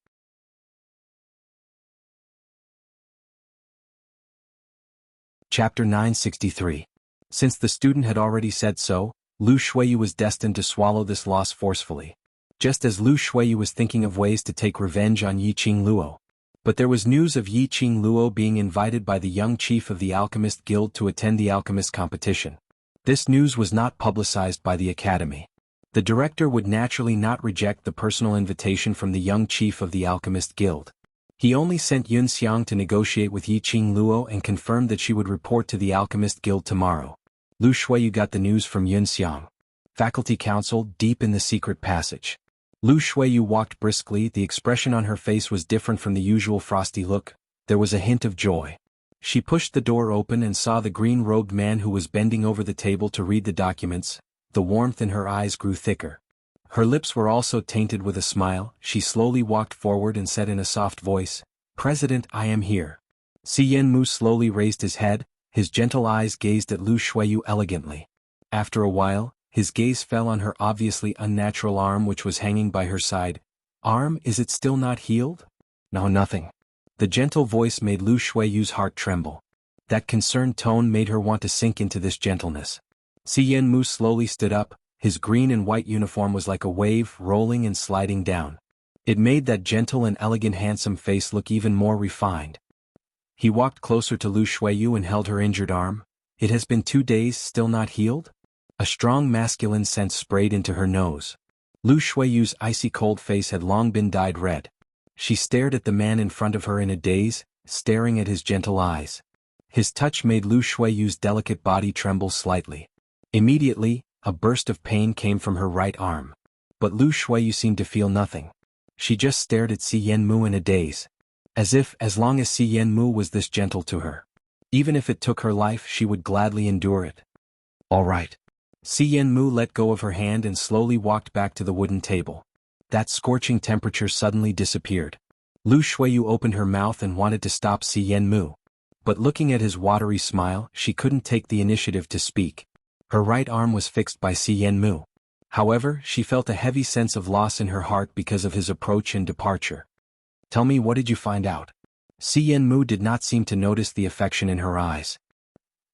Speaker 1: Chapter 963. Since the student had already said so, Lu Shuiyu was destined to swallow this loss forcefully. Just as Lu Shuiyu was thinking of ways to take revenge on Yi Qing Luo. But there was news of Yi Qing Luo being invited by the young chief of the Alchemist Guild to attend the alchemist competition. This news was not publicized by the academy. The director would naturally not reject the personal invitation from the young chief of the Alchemist Guild. He only sent Yun Xiang to negotiate with Yi Qing Luo and confirmed that she would report to the Alchemist Guild tomorrow. Lu Shuiyu got the news from Yun Xiang. Faculty Council, deep in the secret passage. Lu Shuiyu walked briskly. The expression on her face was different from the usual frosty look. There was a hint of joy. She pushed the door open and saw the green-robed man who was bending over the table to read the documents. The warmth in her eyes grew thicker. Her lips were also tainted with a smile. She slowly walked forward and said in a soft voice, "President, I am here." Si Yenmu slowly raised his head. His gentle eyes gazed at Lu Shuiyu elegantly. After a while, his gaze fell on her obviously unnatural arm which was hanging by her side. "Arm, is it still not healed?" "No, nothing." The gentle voice made Lu Shuiyu's heart tremble. That concerned tone made her want to sink into this gentleness. Si Yenmu slowly stood up. His green and white uniform was like a wave, rolling and sliding down. It made that gentle and elegant handsome face look even more refined. He walked closer to Lu Shuiyu and held her injured arm. "It has been 2 days, still not healed?" A strong masculine scent sprayed into her nose. Lu Shuiyu's icy cold face had long been dyed red. She stared at the man in front of her in a daze, staring at his gentle eyes. His touch made Lu Shuiyu's delicate body tremble slightly. Immediately, a burst of pain came from her right arm. But Lu Shuiyu seemed to feel nothing. She just stared at Si Yenmu in a daze. As long as Si Yenmu was this gentle to her. Even if it took her life, she would gladly endure it. "All right." Si Yenmu let go of her hand and slowly walked back to the wooden table. That scorching temperature suddenly disappeared. Lu Shuiyu opened her mouth and wanted to stop Si Yenmu. But looking at his watery smile, she couldn't take the initiative to speak. Her right arm was fixed by Si Yenmu. However, she felt a heavy sense of loss in her heart because of his approach and departure. "Tell me, what did you find out?" Si Yenmu did not seem to notice the affection in her eyes.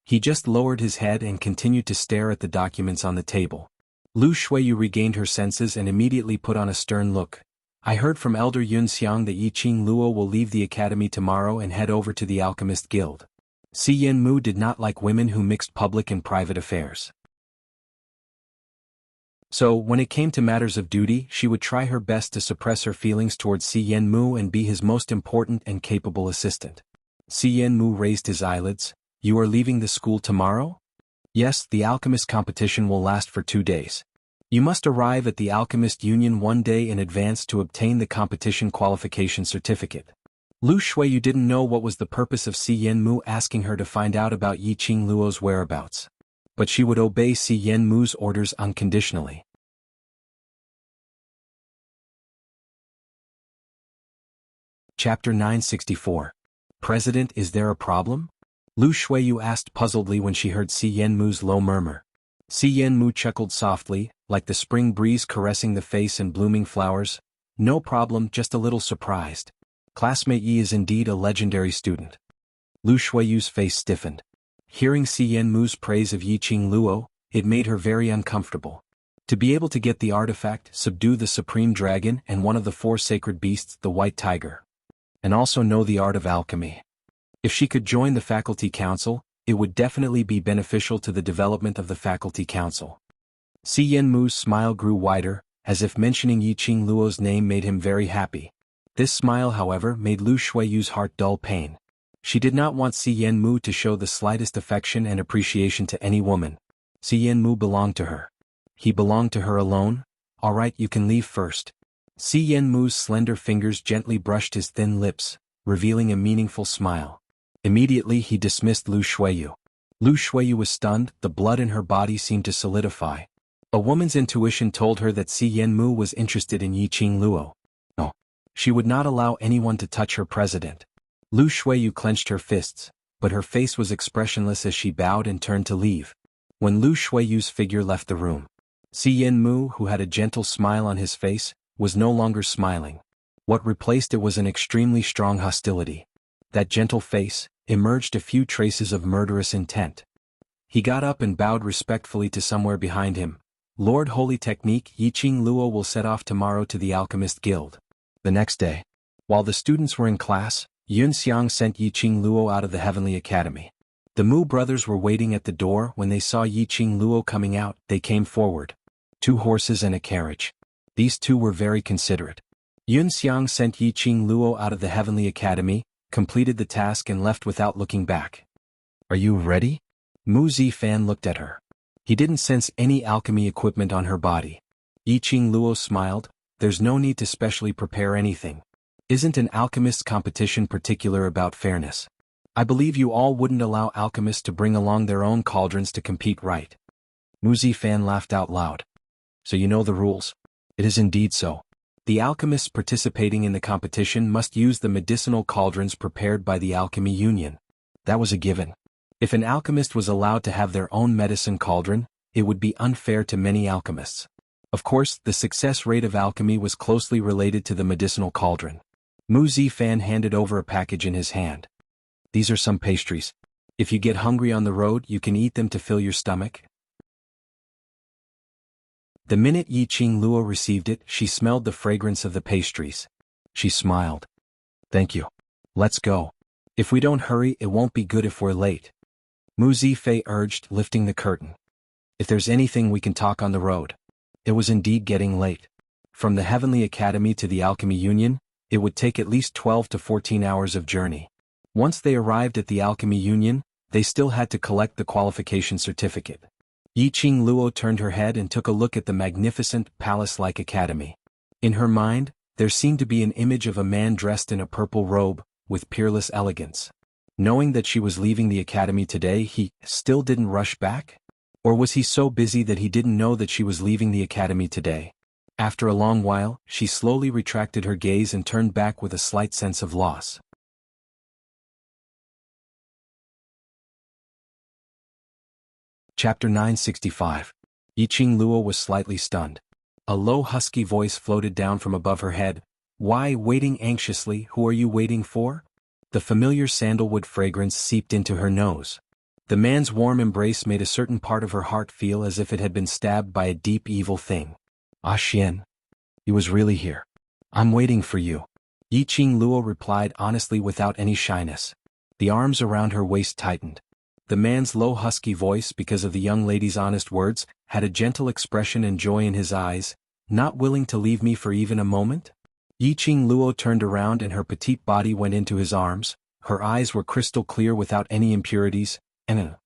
Speaker 1: He just lowered his head and continued to stare at the documents on the table. Lu Shuiyu regained her senses and immediately put on a stern look. "I heard from Elder Yun Xiang that Yi Qing Luo will leave the academy tomorrow and head over to the Alchemist Guild." Si Yenmu did not like women who mixed public and private affairs. So, when it came to matters of duty, she would try her best to suppress her feelings towards Si Yenmu and be his most important and capable assistant. Si Yenmu raised his eyelids. "You are leaving the school tomorrow?" "Yes, the alchemist competition will last for 2 days. You must arrive at the Alchemist Union 1 day in advance to obtain the competition qualification certificate." Lu Shuiyu didn't know what was the purpose of Si Yenmu asking her to find out about Yi Qing Luo's whereabouts. But she would obey Si Yenmu's orders unconditionally. Chapter 964. "President, is there a problem?" Lu Shuiyu asked puzzledly when she heard Si Yenmu's low murmur. Si Yenmu chuckled softly, like the spring breeze caressing the face and blooming flowers. "No problem, just a little surprised. Classmate Yi is indeed a legendary student." Lu Shuiyu's face stiffened. Hearing Si Yenmu's praise of Yi Qing Luo, it made her very uncomfortable. To be able to get the artifact, subdue the supreme dragon and one of the 4 sacred beasts, the white tiger. And also know the art of alchemy. If she could join the faculty council, it would definitely be beneficial to the development of the faculty council. Si Yenmu's smile grew wider, as if mentioning Yi Qing Luo's name made him very happy. This smile, however, made Lu Shuiyu's heart dull pain. She did not want Si Yenmu to show the slightest affection and appreciation to any woman. Si Yenmu belonged to her. He belonged to her alone? "All right, you can leave first." Si Yenmu's slender fingers gently brushed his thin lips, revealing a meaningful smile. Immediately he dismissed Lu Shuiyu. Lu Shuiyu was stunned, the blood in her body seemed to solidify. A woman's intuition told her that Si Yanmu was interested in Yiqing Luo. No. She would not allow anyone to touch her president. Lu Shuiyu clenched her fists, but her face was expressionless as she bowed and turned to leave. When Lu Shuiyu's figure left the room, Si Yanmu, who had a gentle smile on his face, was no longer smiling. What replaced it was an extremely strong hostility. That gentle face emerged a few traces of murderous intent. He got up and bowed respectfully to somewhere behind him. Lord Holy Technique, Yiqing Luo will set off tomorrow to the Alchemist Guild. The next day, while the students were in class, Yun Xiang sent Yiqing Luo out of the Heavenly Academy. The Mu brothers were waiting at the door. When they saw Yiqing Luo coming out, they came forward. 2 horses and a carriage. These two were very considerate. Yun Xiang sent Yiqing Luo out of the Heavenly Academy, completed the task and left without looking back. Are you ready? Mu Zifan looked at her. He didn't sense any alchemy equipment on her body. Yiqing Luo smiled. There's no need to specially prepare anything. Isn't an alchemist's competition particular about fairness? I believe you all wouldn't allow alchemists to bring along their own cauldrons to compete, right? Mu Zifan laughed out loud. So you know the rules? It is indeed so. The alchemists participating in the competition must use the medicinal cauldrons prepared by the Alchemy Union. That was a given. If an alchemist was allowed to have their own medicine cauldron, it would be unfair to many alchemists. Of course, the success rate of alchemy was closely related to the medicinal cauldron. Mu Zifan handed over a package in his hand. These are some pastries. If you get hungry on the road, you can eat them to fill your stomach. The minute Yiqing Luo received it, she smelled the fragrance of the pastries. She smiled. Thank you. Let's go. If we don't hurry, it won't be good if we're late. Mu Zifei urged, lifting the curtain. If there's anything we can talk on the road. It was indeed getting late. From the Heavenly Academy to the Alchemy Union, it would take at least 12 to 14 hours of journey. Once they arrived at the Alchemy Union, they still had to collect the qualification certificate. Yiqing Luo turned her head and took a look at the magnificent, palace-like academy. In her mind, there seemed to be an image of a man dressed in a purple robe, with peerless elegance. Knowing that she was leaving the academy today, he still didn't rush back? Or was he so busy that he didn't know that she was leaving the academy today? After a long while, she slowly retracted her gaze and turned back with a slight sense of loss. Chapter 965. Yiqing Luo was slightly stunned. A low husky voice floated down from above her head. Why, waiting anxiously, who are you waiting for? The familiar sandalwood fragrance seeped into her nose. The man's warm embrace made a certain part of her heart feel as if it had been stabbed by a deep evil thing. Ah Xian. He was really here. I'm waiting for you. Yiqing Luo replied honestly without any shyness. The arms around her waist tightened. The man's low husky voice, because of the young lady's honest words, had a gentle expression and joy in his eyes. Not willing to leave me for even a moment? Yiqing Luo turned around and her petite body went into his arms. Her eyes were crystal clear without any impurities, and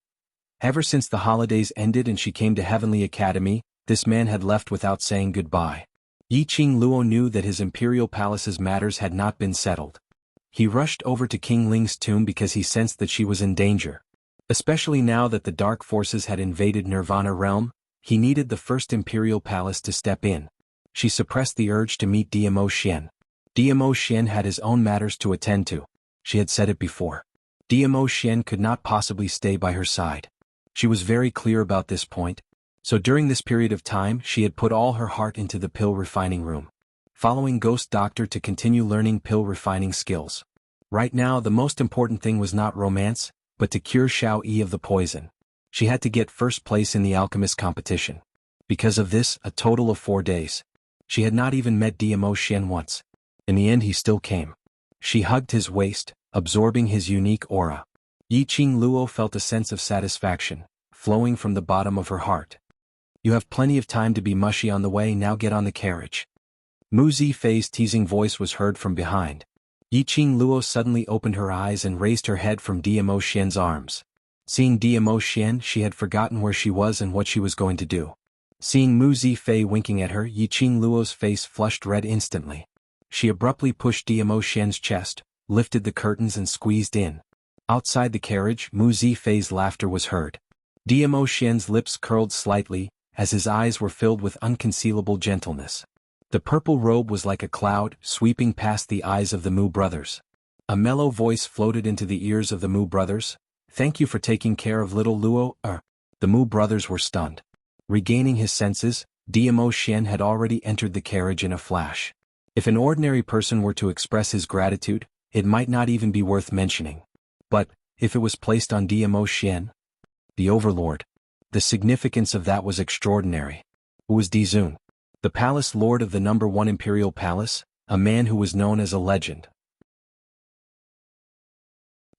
Speaker 1: ever since the holidays ended and she came to Heavenly Academy, this man had left without saying goodbye. Yiqing Luo knew that his imperial palace's matters had not been settled. He rushed over to King Ling's tomb because he sensed that she was in danger. Especially now that the dark forces had invaded Nirvana realm, he needed the first imperial palace to step in. She suppressed the urge to meet Diamo Xian. Diamo Xian had his own matters to attend to. She had said it before. Diamo Xian could not possibly stay by her side. She was very clear about this point. So during this period of time, she had put all her heart into the pill refining room, following Ghost Doctor to continue learning pill refining skills. Right now, the most important thing was not romance, but to cure Xiao Yi of the poison. She had to get first place in the alchemist competition. Because of this, a total of 4 days. She had not even met Diamo Xian once. In the end he still came. She hugged his waist, absorbing his unique aura. Yiqing Luo felt a sense of satisfaction, flowing from the bottom of her heart. You have plenty of time to be mushy on the way, now get on the carriage. Mu Zifei's teasing voice was heard from behind. Yiqing Luo suddenly opened her eyes and raised her head from Diamo Xian's arms. Seeing Diamo Xian, she had forgotten where she was and what she was going to do. Seeing Mu Zifei winking at her, Yiqing Luo's face flushed red instantly. She abruptly pushed Diamo Xian's chest, lifted the curtains and squeezed in. Outside the carriage, Mu Zifei's laughter was heard. Diamo Xian's lips curled slightly, as his eyes were filled with unconcealable gentleness. The purple robe was like a cloud, sweeping past the eyes of the Mu brothers. A mellow voice floated into the ears of the Mu brothers. "Thank you for taking care of little Luo." The Mu brothers were stunned. Regaining his senses, Diamo Xian had already entered the carriage in a flash. If an ordinary person were to express his gratitude, it might not even be worth mentioning. But, if it was placed on Diamo Xian, the overlord, the significance of that was extraordinary. Who was Dizun? The palace lord of the #1 imperial palace, a man who was known as a legend.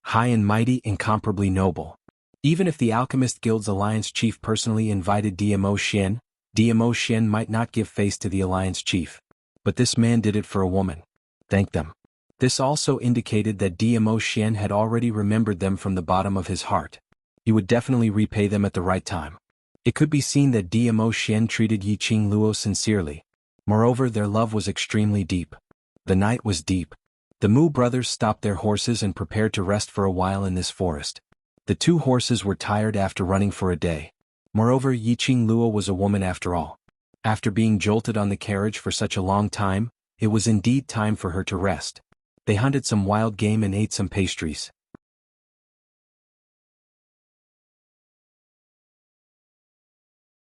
Speaker 1: High and mighty, incomparably noble. Even if the Alchemist Guild's alliance chief personally invited Diamo Xian might not give face to the alliance chief. But this man did it for a woman. Thank them. This also indicated that Diamo Xian had already remembered them from the bottom of his heart. He would definitely repay them at the right time. It could be seen that Diamo Xian treated Yiqing Luo sincerely. Moreover, their love was extremely deep. The night was deep. The Mu brothers stopped their horses and prepared to rest for a while in this forest. The two horses were tired after running for a day. Moreover, Yiqing Luo was a woman after all. After being jolted on the carriage for such a long time, it was indeed time for her to rest. They hunted some wild game and ate some pastries.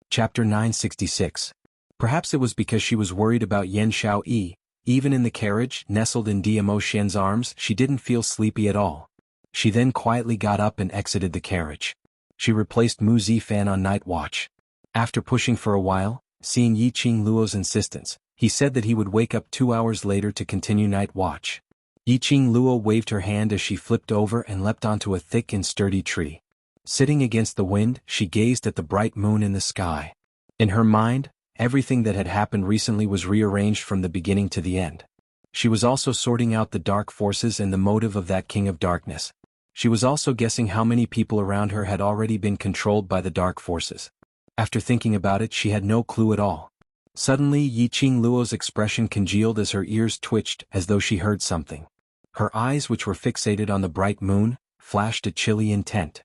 Speaker 1: Chapter 966. Perhaps it was because she was worried about Yan Xiaoyi. Even in the carriage, nestled in Diamo Xian's arms, she didn't feel sleepy at all. She then quietly got up and exited the carriage. She replaced Mu Zifan on night watch. After pushing for a while, seeing Yiqing Luo's insistence, he said that he would wake up 2 hours later to continue night watch. Yiqing Luo waved her hand as she flipped over and leapt onto a thick and sturdy tree. Sitting against the wind, she gazed at the bright moon in the sky. In her mind, everything that had happened recently was rearranged from the beginning to the end. She was also sorting out the dark forces and the motive of that King of Darkness. She was also guessing how many people around her had already been controlled by the dark forces. After thinking about it, she had no clue at all. Suddenly, Yiqing Luo's expression congealed as her ears twitched as though she heard something. Her eyes, which were fixated on the bright moon, flashed a chilly intent.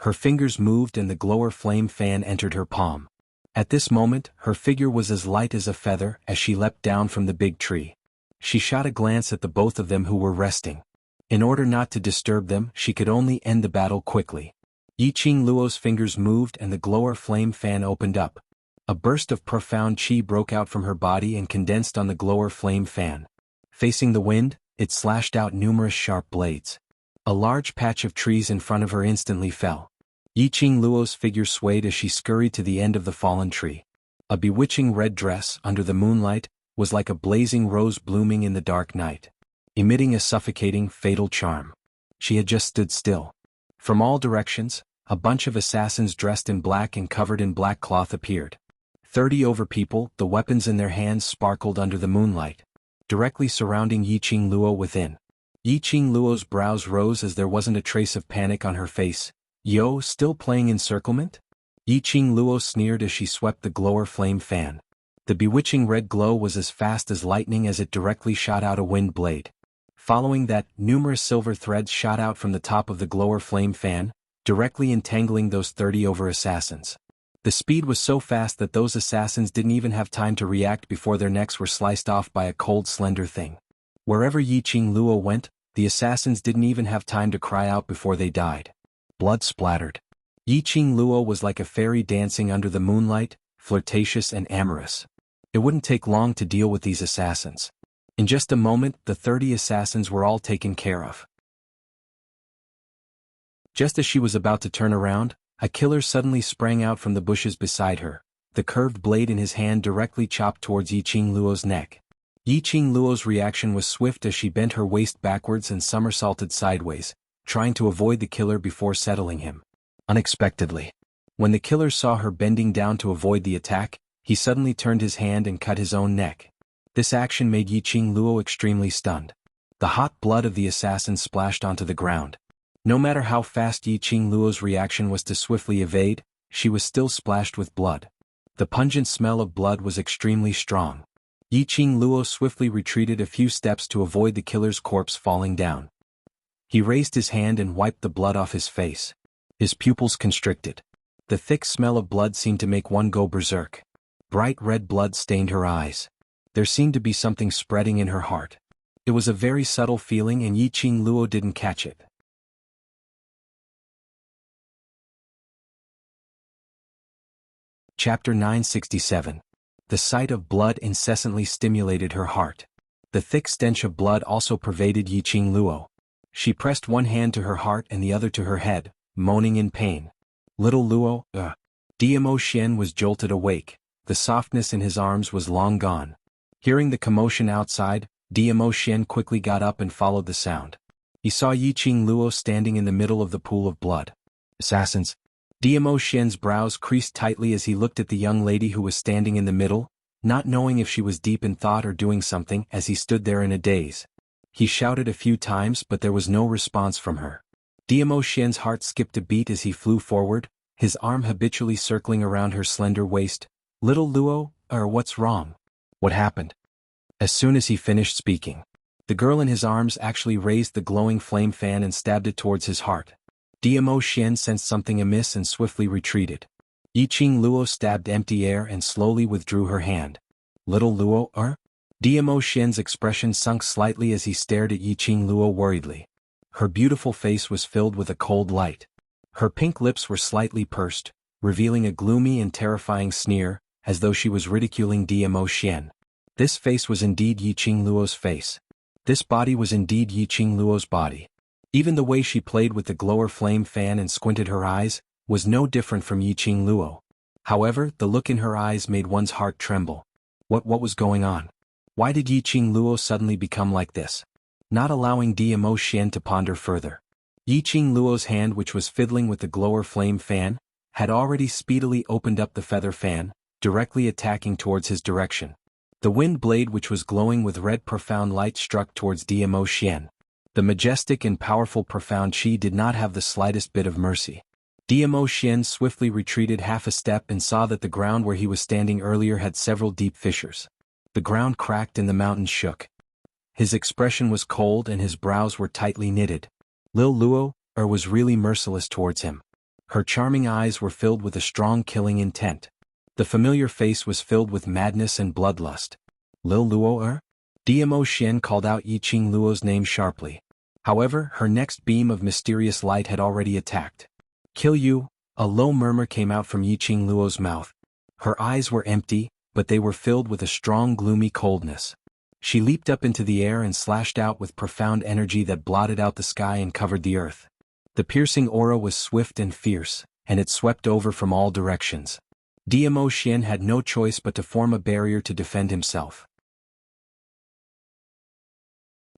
Speaker 1: Her fingers moved and the glower flame fan entered her palm. At this moment, her figure was as light as a feather as she leapt down from the big tree. She shot a glance at the both of them who were resting. In order not to disturb them, she could only end the battle quickly. Yiqing Luo's fingers moved and the glower flame fan opened up. A burst of profound qi broke out from her body and condensed on the glower flame fan. Facing the wind, it slashed out numerous sharp blades. A large patch of trees in front of her instantly fell. Yiqing Luo's figure swayed as she scurried to the end of the fallen tree. A bewitching red dress, under the moonlight, was like a blazing rose blooming in the dark night, emitting a suffocating, fatal charm. She had just stood still. From all directions, a bunch of assassins dressed in black and covered in black cloth appeared. 30 over people, the weapons in their hands sparkled under the moonlight, directly surrounding Yiqing Luo within. Yiqing Luo's brows rose as there wasn't a trace of panic on her face. "Yo, still playing encirclement?" Yiqing Luo sneered as she swept the glower flame fan. The bewitching red glow was as fast as lightning as it directly shot out a wind blade. Following that, numerous silver threads shot out from the top of the glower flame fan, directly entangling those 30 over assassins. The speed was so fast that those assassins didn't even have time to react before their necks were sliced off by a cold, slender thing. Wherever Yiqing Luo went, the assassins didn't even have time to cry out before they died. Blood splattered. Yiqing Luo was like a fairy dancing under the moonlight, flirtatious and amorous. It wouldn't take long to deal with these assassins. In just a moment, the 30 assassins were all taken care of. Just as she was about to turn around, a killer suddenly sprang out from the bushes beside her. The curved blade in his hand directly chopped towards Yiqing Luo's neck. Yiqing Luo's reaction was swift as she bent her waist backwards and somersaulted sideways, trying to avoid the killer before settling him. Unexpectedly, when the killer saw her bending down to avoid the attack, he suddenly turned his hand and cut his own neck. This action made Yiqing Luo extremely stunned. The hot blood of the assassin splashed onto the ground. No matter how fast Yiqing Luo's reaction was to swiftly evade, she was still splashed with blood. The pungent smell of blood was extremely strong. Yiqing Luo swiftly retreated a few steps to avoid the killer's corpse falling down. He raised his hand and wiped the blood off his face. His pupils constricted. The thick smell of blood seemed to make one go berserk. Bright red blood stained her eyes. There seemed to be something spreading in her heart. It was a very subtle feeling and Yiqing Luo didn't catch it. Chapter 967. The sight of blood incessantly stimulated her heart. The thick stench of blood also pervaded Yiqing Luo. She pressed one hand to her heart and the other to her head, moaning in pain. Little Luo, Diamo Xian was jolted awake. The softness in his arms was long gone. Hearing the commotion outside, Diamo Xian quickly got up and followed the sound. He saw Yiqing Luo standing in the middle of the pool of blood. Assassins. Diamo Xian's brows creased tightly as he looked at the young lady who was standing in the middle, not knowing if she was deep in thought or doing something as he stood there in a daze. He shouted a few times but there was no response from her. Diamo Xian's heart skipped a beat as he flew forward, his arm habitually circling around her slender waist. Little Luo, what's wrong? What happened? As soon as he finished speaking, the girl in his arms actually raised the glowing flame fan and stabbed it towards his heart. Diamo Xian sensed something amiss and swiftly retreated. Yiqing Luo stabbed empty air and slowly withdrew her hand. Little Luo, Diamo Xian's expression sunk slightly as he stared at Yiqing Luo worriedly. Her beautiful face was filled with a cold light. Her pink lips were slightly pursed, revealing a gloomy and terrifying sneer, as though she was ridiculing Diamo Xian. This face was indeed Yiqing Luo's face. This body was indeed Yiqing Luo's body. Even the way she played with the glower flame fan and squinted her eyes was no different from Yiqing Luo. However, the look in her eyes made one's heart tremble. What was going on? Why did Yiqing Luo suddenly become like this? Not allowing Diamo Xian to ponder further, Yiqing Luo's hand, which was fiddling with the glower flame fan, had already speedily opened up the feather fan, directly attacking towards his direction. The wind blade, which was glowing with red profound light, struck towards Diamo Xian. The majestic and powerful profound qi did not have the slightest bit of mercy. Diamo Xian swiftly retreated half a step and saw that the ground where he was standing earlier had several deep fissures. The ground cracked and the mountains shook. His expression was cold and his brows were tightly knitted. Lil Luo, was really merciless towards him. Her charming eyes were filled with a strong killing intent. The familiar face was filled with madness and bloodlust. Lil Luo, Diamo Xian called out Yiqing Luo's name sharply. However, her next beam of mysterious light had already attacked. Kill you? A low murmur came out from Yiqing Luo's mouth. Her eyes were empty, but they were filled with a strong gloomy coldness. She leaped up into the air and slashed out with profound energy that blotted out the sky and covered the earth. The piercing aura was swift and fierce, and it swept over from all directions. Diamo Xian had no choice but to form a barrier to defend himself.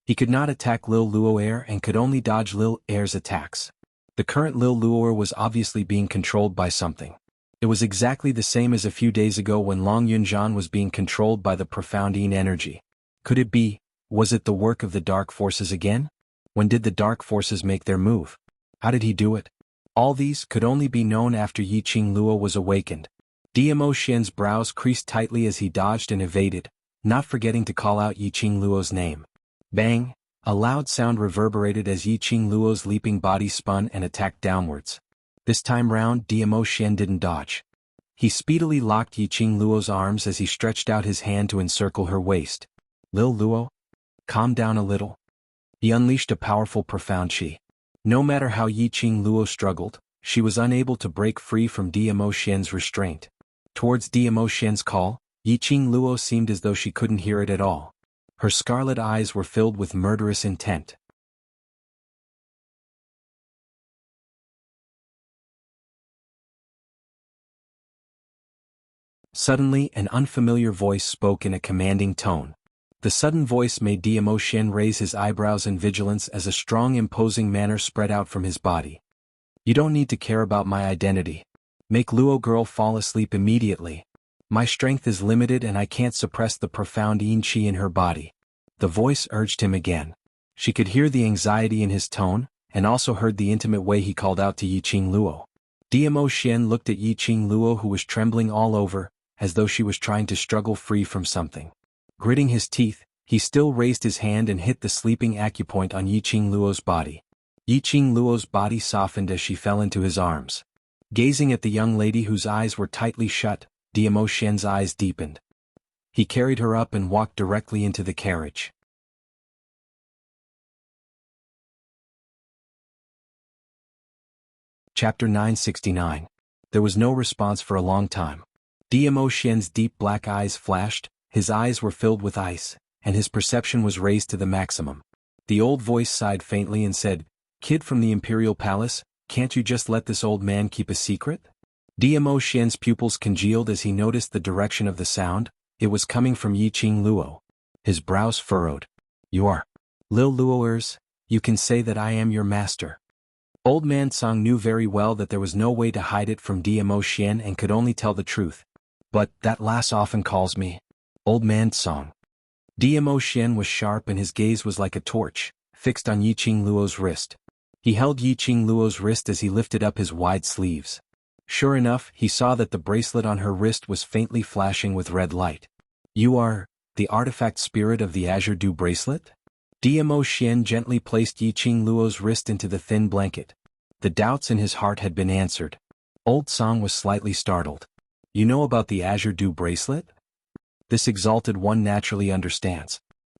Speaker 1: He could not attack Lil Luo and could only dodge Lil Air's attacks. The current Lil Luo was obviously being controlled by something. It was exactly the same as a few days ago when Long Yunzhan was being controlled by the profound Yin energy. Could it be, was it the work of the dark forces again? When did the dark forces make their move? How did he do it? All these could only be known after Yiqing Luo was awakened. Diamo Xian's brows creased tightly as he dodged and evaded, not forgetting to call out Yiqing Luo's name. Bang! A loud sound reverberated as Yiqing Luo's leaping body spun and attacked downwards. This time round, Diamo Xian didn't dodge. He speedily locked Yiqing Luo's arms as he stretched out his hand to encircle her waist. Lil Luo? Calm down a little. He unleashed a powerful profound qi. No matter how Yiqing Luo struggled, she was unable to break free from Diamo Xian's restraint. Towards Diamo Xian's call, Yiqing Luo seemed as though she couldn't hear it at all. Her scarlet eyes were filled with murderous intent. Suddenly, an unfamiliar voice spoke in a commanding tone. The sudden voice made Diamo Xian raise his eyebrows in vigilance as a strong imposing manner spread out from his body. You don't need to care about my identity. Make Luo girl fall asleep immediately. My strength is limited and I can't suppress the profound yin qi in her body. The voice urged him again. She could hear the anxiety in his tone, and also heard the intimate way he called out to Yiqing Luo. Diamo Xian looked at Yiqing Luo, who was trembling all over, as though she was trying to struggle free from something. Gritting his teeth, he still raised his hand and hit the sleeping acupoint on Yiqing Luo's body. Yiqing Luo's body softened as she fell into his arms. Gazing at the young lady whose eyes were tightly shut, Diamo Xian's eyes deepened. He carried her up and walked directly into the carriage. Chapter 969. There was no response for a long time. Diamo Xian's deep black eyes flashed, his eyes were filled with ice, and his perception was raised to the maximum. The old voice sighed faintly and said, "Kid from the Imperial Palace, can't you just let this old man keep a secret?" Diamo Xian's pupils congealed as he noticed the direction of the sound. It was coming from Yiqing Luo. His brows furrowed. "You are Lil Luoers, you can say that I am your master." Old Man Song knew very well that there was no way to hide it from Diamo Xian and could only tell the truth. "But that lass often calls me Old Man Song." Diamo Xian was sharp and his gaze was like a torch, fixed on Yiqing Luo's wrist. He held Yiqing Luo's wrist as he lifted up his wide sleeves. Sure enough, he saw that the bracelet on her wrist was faintly flashing with red light. "You are the artifact spirit of the Azure Dew bracelet?" Diamo Xian gently placed Yiqing Luo's wrist into the thin blanket. The doubts in his heart had been answered. Old Song was slightly startled. "You know about the Azure Dew bracelet?" "This exalted one naturally understands."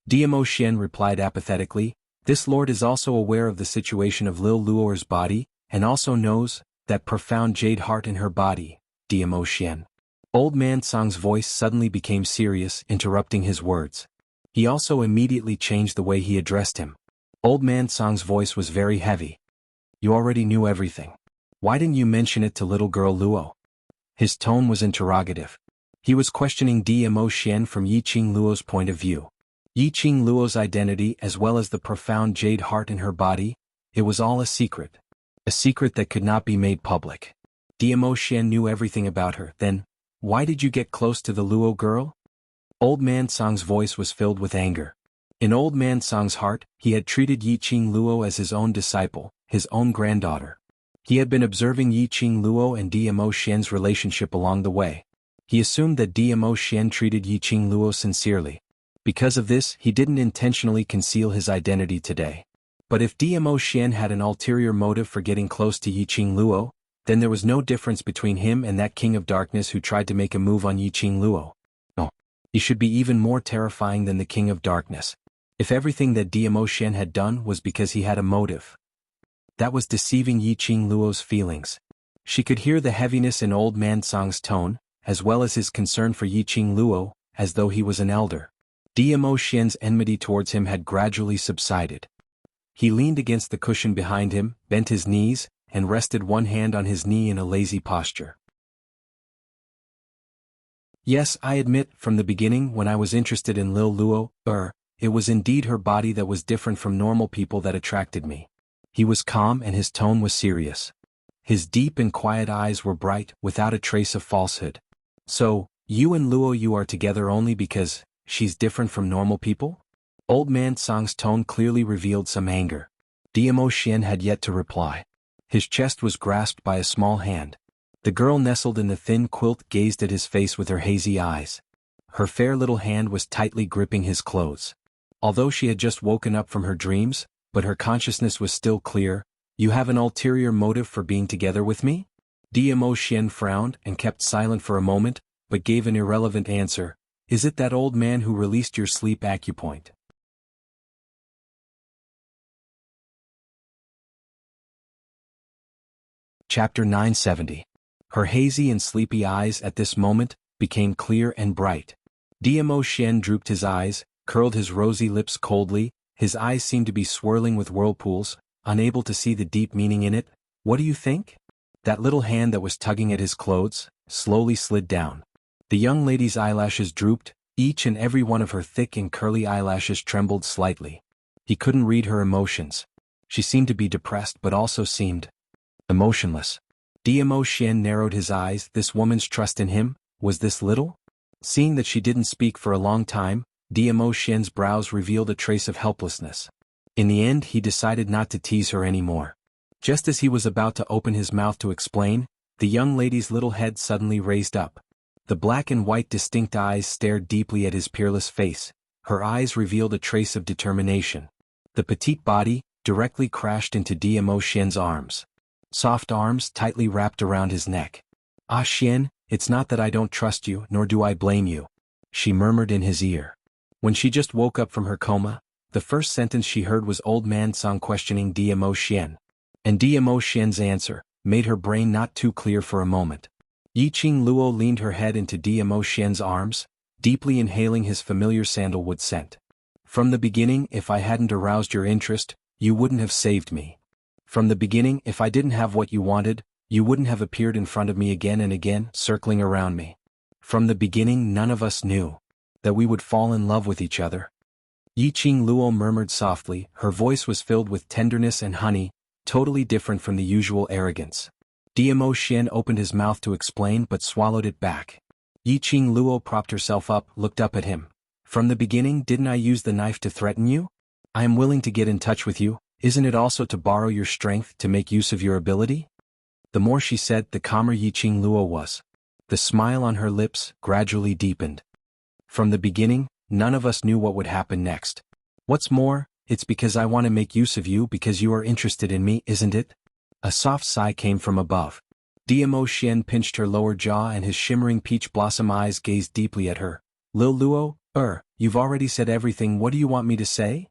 Speaker 1: Diamo Xian replied apathetically. "This lord is also aware of the situation of Lil Luoer's body, and also knows that profound jade heart in her body, Diamo Xian." Old Man Song's voice suddenly became serious, interrupting his words. He also immediately changed the way he addressed him. Old Man Song's voice was very heavy. "You already knew everything. Why didn't you mention it to little girl Luo?" His tone was interrogative. He was questioning Diamo Xian from Yiqing Luo's point of view. Yiqing Luo's identity as well as the profound jade heart in her body, it was all a secret. A secret that could not be made public. Diamo Xian knew everything about her. "Then, why did you get close to the Luo girl?" Old Man Song's voice was filled with anger. In Old Man Song's heart, he had treated Yiqing Luo as his own disciple, his own granddaughter. He had been observing Yiqing Luo and Diamo Xian's relationship along the way. He assumed that Diamo Xian treated Yiqing Luo sincerely. Because of this, he didn't intentionally conceal his identity today. But if Diamo Xian had an ulterior motive for getting close to Yiqing Luo, then there was no difference between him and that King of Darkness who tried to make a move on Yiqing Luo. No. He should be even more terrifying than the King of Darkness. If everything that Diamo Xian had done was because he had a motive, that was deceiving Yiqing Luo's feelings. She could hear the heaviness in Old Man Song's tone, as well as his concern for Yiqing Luo, as though he was an elder. Diamo Xian's enmity towards him had gradually subsided. He leaned against the cushion behind him, bent his knees, and rested one hand on his knee in a lazy posture. "Yes, I admit, from the beginning when I was interested in Lil Luo, it was indeed her body that was different from normal people that attracted me." He was calm and his tone was serious. His deep and quiet eyes were bright, without a trace of falsehood. "So, you and Luo you are together only because she's different from normal people?" Old Man Song's tone clearly revealed some anger. Diamo Xian had yet to reply. His chest was grasped by a small hand. The girl nestled in the thin quilt gazed at his face with her hazy eyes. Her fair little hand was tightly gripping his clothes. Although she had just woken up from her dreams, but her consciousness was still clear. "You have an ulterior motive for being together with me?" Diamo Xian frowned and kept silent for a moment, but gave an irrelevant answer. "Is it that old man who released your sleep acupoint?" Chapter 970. Her hazy and sleepy eyes at this moment became clear and bright. Diamo Xian drooped his eyes, curled his rosy lips coldly, his eyes seemed to be swirling with whirlpools, unable to see the deep meaning in it. "What do you think?" That little hand that was tugging at his clothes slowly slid down. The young lady's eyelashes drooped, each and every one of her thick and curly eyelashes trembled slightly. He couldn't read her emotions. She seemed to be depressed but also seemed emotionless. Diamo Xian narrowed his eyes. This woman's trust in him, was this little? Seeing that she didn't speak for a long time, Diamo Xian's brows revealed a trace of helplessness. In the end he decided not to tease her anymore. Just as he was about to open his mouth to explain, the young lady's little head suddenly raised up. The black and white distinct eyes stared deeply at his peerless face. Her eyes revealed a trace of determination. The petite body, directly crashed into Diamo Xian's arms. Soft arms tightly wrapped around his neck. "Ah Xian, it's not that I don't trust you, nor do I blame you," she murmured in his ear. When she just woke up from her coma, the first sentence she heard was Old Man Song questioning Diamo Xian. And Diamo Xian's answer made her brain not too clear for a moment. Yiqing Luo leaned her head into Diamo Xian's arms, deeply inhaling his familiar sandalwood scent. "From the beginning, if I hadn't aroused your interest, you wouldn't have saved me. From the beginning, if I didn't have what you wanted, you wouldn't have appeared in front of me again and again, circling around me. From the beginning, none of us knew that we would fall in love with each other." Yiqing Luo murmured softly, her voice was filled with tenderness and honey, totally different from the usual arrogance. Diamo Xian opened his mouth to explain but swallowed it back. Yiqing Luo propped herself up, looked up at him. "From the beginning, didn't I use the knife to threaten you? I am willing to get in touch with you, isn't it also to borrow your strength to make use of your ability?" The more she said, the calmer Yiqing Luo was. The smile on her lips gradually deepened. "From the beginning, none of us knew what would happen next. What's more, it's because I want to make use of you because you are interested in me, isn't it?" A soft sigh came from above. Diamo Xian pinched her lower jaw and his shimmering peach blossom eyes gazed deeply at her. "Lil Luo, you've already said everything, what do you want me to say?"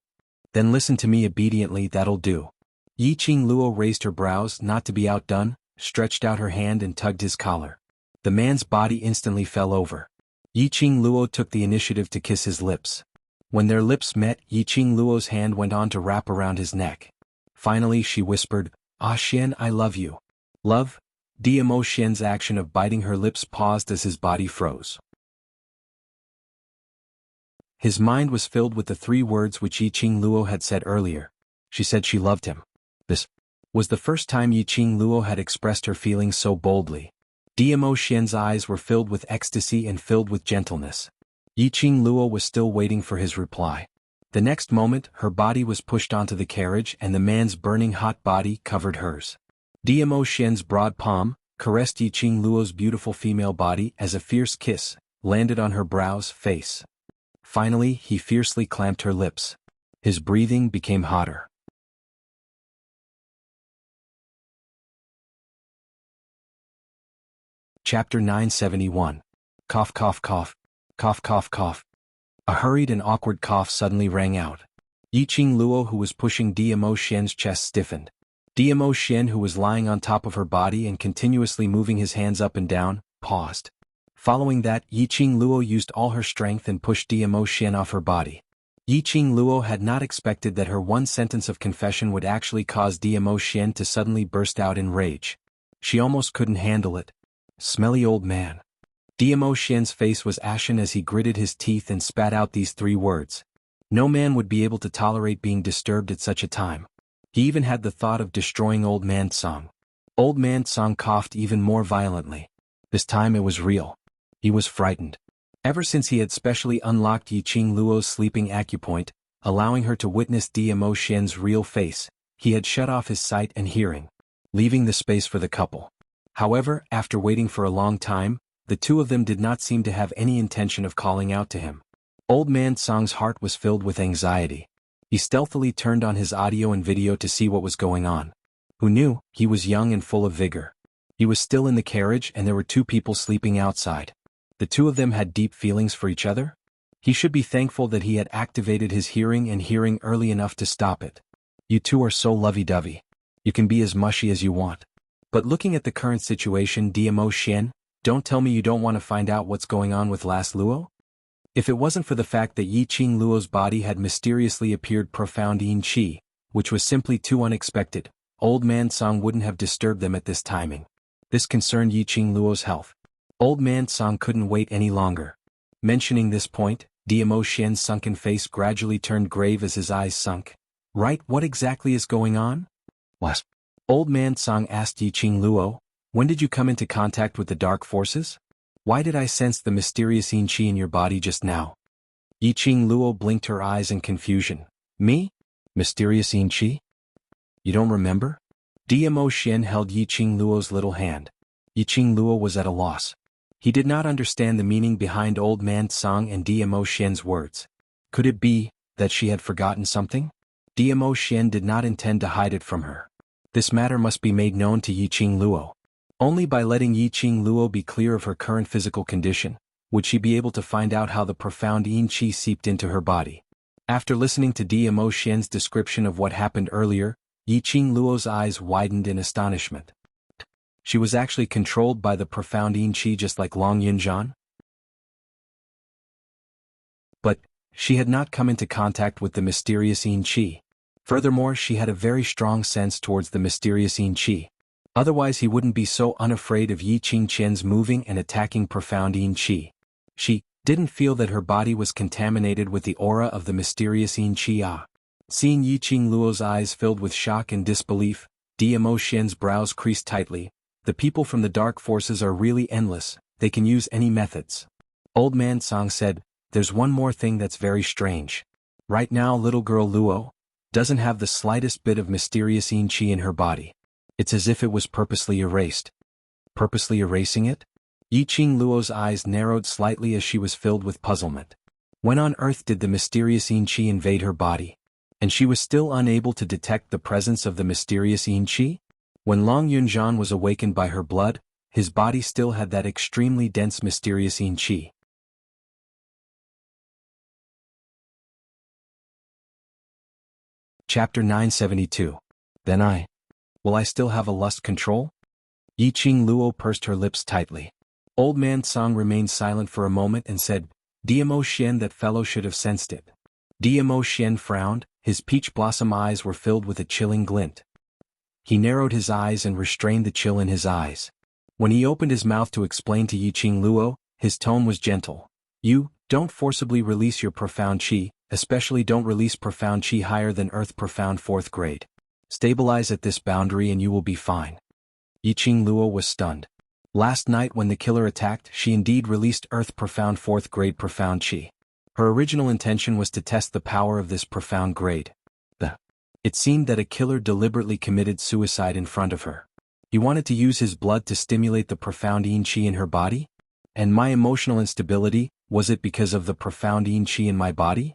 Speaker 1: "Then listen to me obediently, that'll do." Yiqing Luo raised her brows, not to be outdone, stretched out her hand and tugged his collar. The man's body instantly fell over. Yiqing Luo took the initiative to kiss his lips. When their lips met, Yiqing Luo's hand went on to wrap around his neck. Finally she whispered, "Ah Xian, I love you." "Love?" Diamo Xian's action of biting her lips paused as his body froze. His mind was filled with the three words which Yiqing Luo had said earlier. She said she loved him. This was the first time Yiqing Luo had expressed her feelings so boldly. Diamo Xian's eyes were filled with ecstasy and filled with gentleness. Yiqing Luo was still waiting for his reply. The next moment, her body was pushed onto the carriage and the man's burning hot body covered hers. Diamo Xian's broad palm caressed Yiqing Luo's beautiful female body as a fierce kiss landed on her brows, face. Finally, he fiercely clamped her lips. His breathing became hotter. Chapter 971. Cough cough cough. Cough cough cough. A hurried and awkward cough suddenly rang out. Yiqing Luo, who was pushing Diamo Xian's chest, stiffened. Diamo Xian, who was lying on top of her body and continuously moving his hands up and down, paused. Following that, Yiqing Luo used all her strength and pushed Diamo Xian off her body. Yiqing Luo had not expected that her one sentence of confession would actually cause Diamo Xian to suddenly burst out in rage. She almost couldn't handle it. "Smelly old man." Diamo Xian's face was ashen as he gritted his teeth and spat out these three words. No man would be able to tolerate being disturbed at such a time. He even had the thought of destroying Old Man Song. Old Man Song coughed even more violently. This time it was real. He was frightened. Ever since he had specially unlocked Yiqing Luo's sleeping acupoint, allowing her to witness Diamo Xian's real face, he had shut off his sight and hearing, leaving the space for the couple. However, after waiting for a long time, the two of them did not seem to have any intention of calling out to him. Old Man Song's heart was filled with anxiety. He stealthily turned on his audio and video to see what was going on. Who knew, he was young and full of vigor. He was still in the carriage and there were two people sleeping outside. The two of them had deep feelings for each other? He should be thankful that he had activated his hearing and hearing early enough to stop it. You two are so lovey-dovey. You can be as mushy as you want. But looking at the current situation, Diamo Xian, don't tell me you don't want to find out what's going on with last Luo? If it wasn't for the fact that Yiqing Luo's body had mysteriously appeared profound in qi, which was simply too unexpected, Old Man Song wouldn't have disturbed them at this timing. This concerned Yiqing Luo's health. Old Man Song couldn't wait any longer. Mentioning this point, Diamo Xian's sunken face gradually turned grave as his eyes sunk. Right, what exactly is going on? What? Old Man Song asked Yiqing Luo, when did you come into contact with the dark forces? Why did I sense the mysterious yin qi in your body just now? Yiqing Luo blinked her eyes in confusion. Me? Mysterious yin qi? You don't remember? Diamo Xian held Yiqing Luo's little hand. Yiqing Luo was at a loss. He did not understand the meaning behind Old Man Song and Diamo Xian's words. Could it be that she had forgotten something? Diamo Xian did not intend to hide it from her. This matter must be made known to Yiqing Luo. Only by letting Yiqing Luo be clear of her current physical condition would she be able to find out how the profound Yin Qi seeped into her body. After listening to Diamo Xian's description of what happened earlier, Yiqing Luo's eyes widened in astonishment. She was actually controlled by the profound Yin Qi just like Long Yunzhan? But she had not come into contact with the mysterious Yin Qi. Furthermore, she had a very strong sense towards the mysterious Yin Qi. Otherwise he wouldn't be so unafraid of Yiqing Qian's moving and attacking profound Yin Qi. She didn't feel that her body was contaminated with the aura of the mysterious Yin Qi. Seeing Yiqing Luo's eyes filled with shock and disbelief, Diamo Xian's brows creased tightly. The people from the dark forces are really endless, they can use any methods. Old Man Song said, there's one more thing that's very strange. Right now little girl Luo doesn't have the slightest bit of mysterious Yin Qi in her body. It's as if it was purposely erased. Purposely erasing it? Yiqing Luo's eyes narrowed slightly as she was filled with puzzlement. When on earth did the mysterious Yin Qi invade her body? And she was still unable to detect the presence of the mysterious Yin Qi? When Long Yunzhan was awakened by her blood, his body still had that extremely dense mysterious Yin Qi. Chapter 972. Then will I still have a lust control? Yiqing Luo pursed her lips tightly. Old Man Song remained silent for a moment and said, Diamo Xian, that fellow should have sensed it. Diamo Xian frowned, his peach blossom eyes were filled with a chilling glint. He narrowed his eyes and restrained the chill in his eyes. When he opened his mouth to explain to Yiqing Luo, his tone was gentle. You don't forcibly release your profound qi, especially don't release profound qi higher than Earth Profound 4th grade. Stabilize at this boundary and you will be fine. Yiqing Luo was stunned. Last night when the killer attacked, she indeed released Earth Profound 4th grade profound qi. Her original intention was to test the power of this profound grade. It seemed that a killer deliberately committed suicide in front of her. He wanted to use his blood to stimulate the profound Yin Qi in her body? And my emotional instability, was it because of the profound Yin Qi in my body?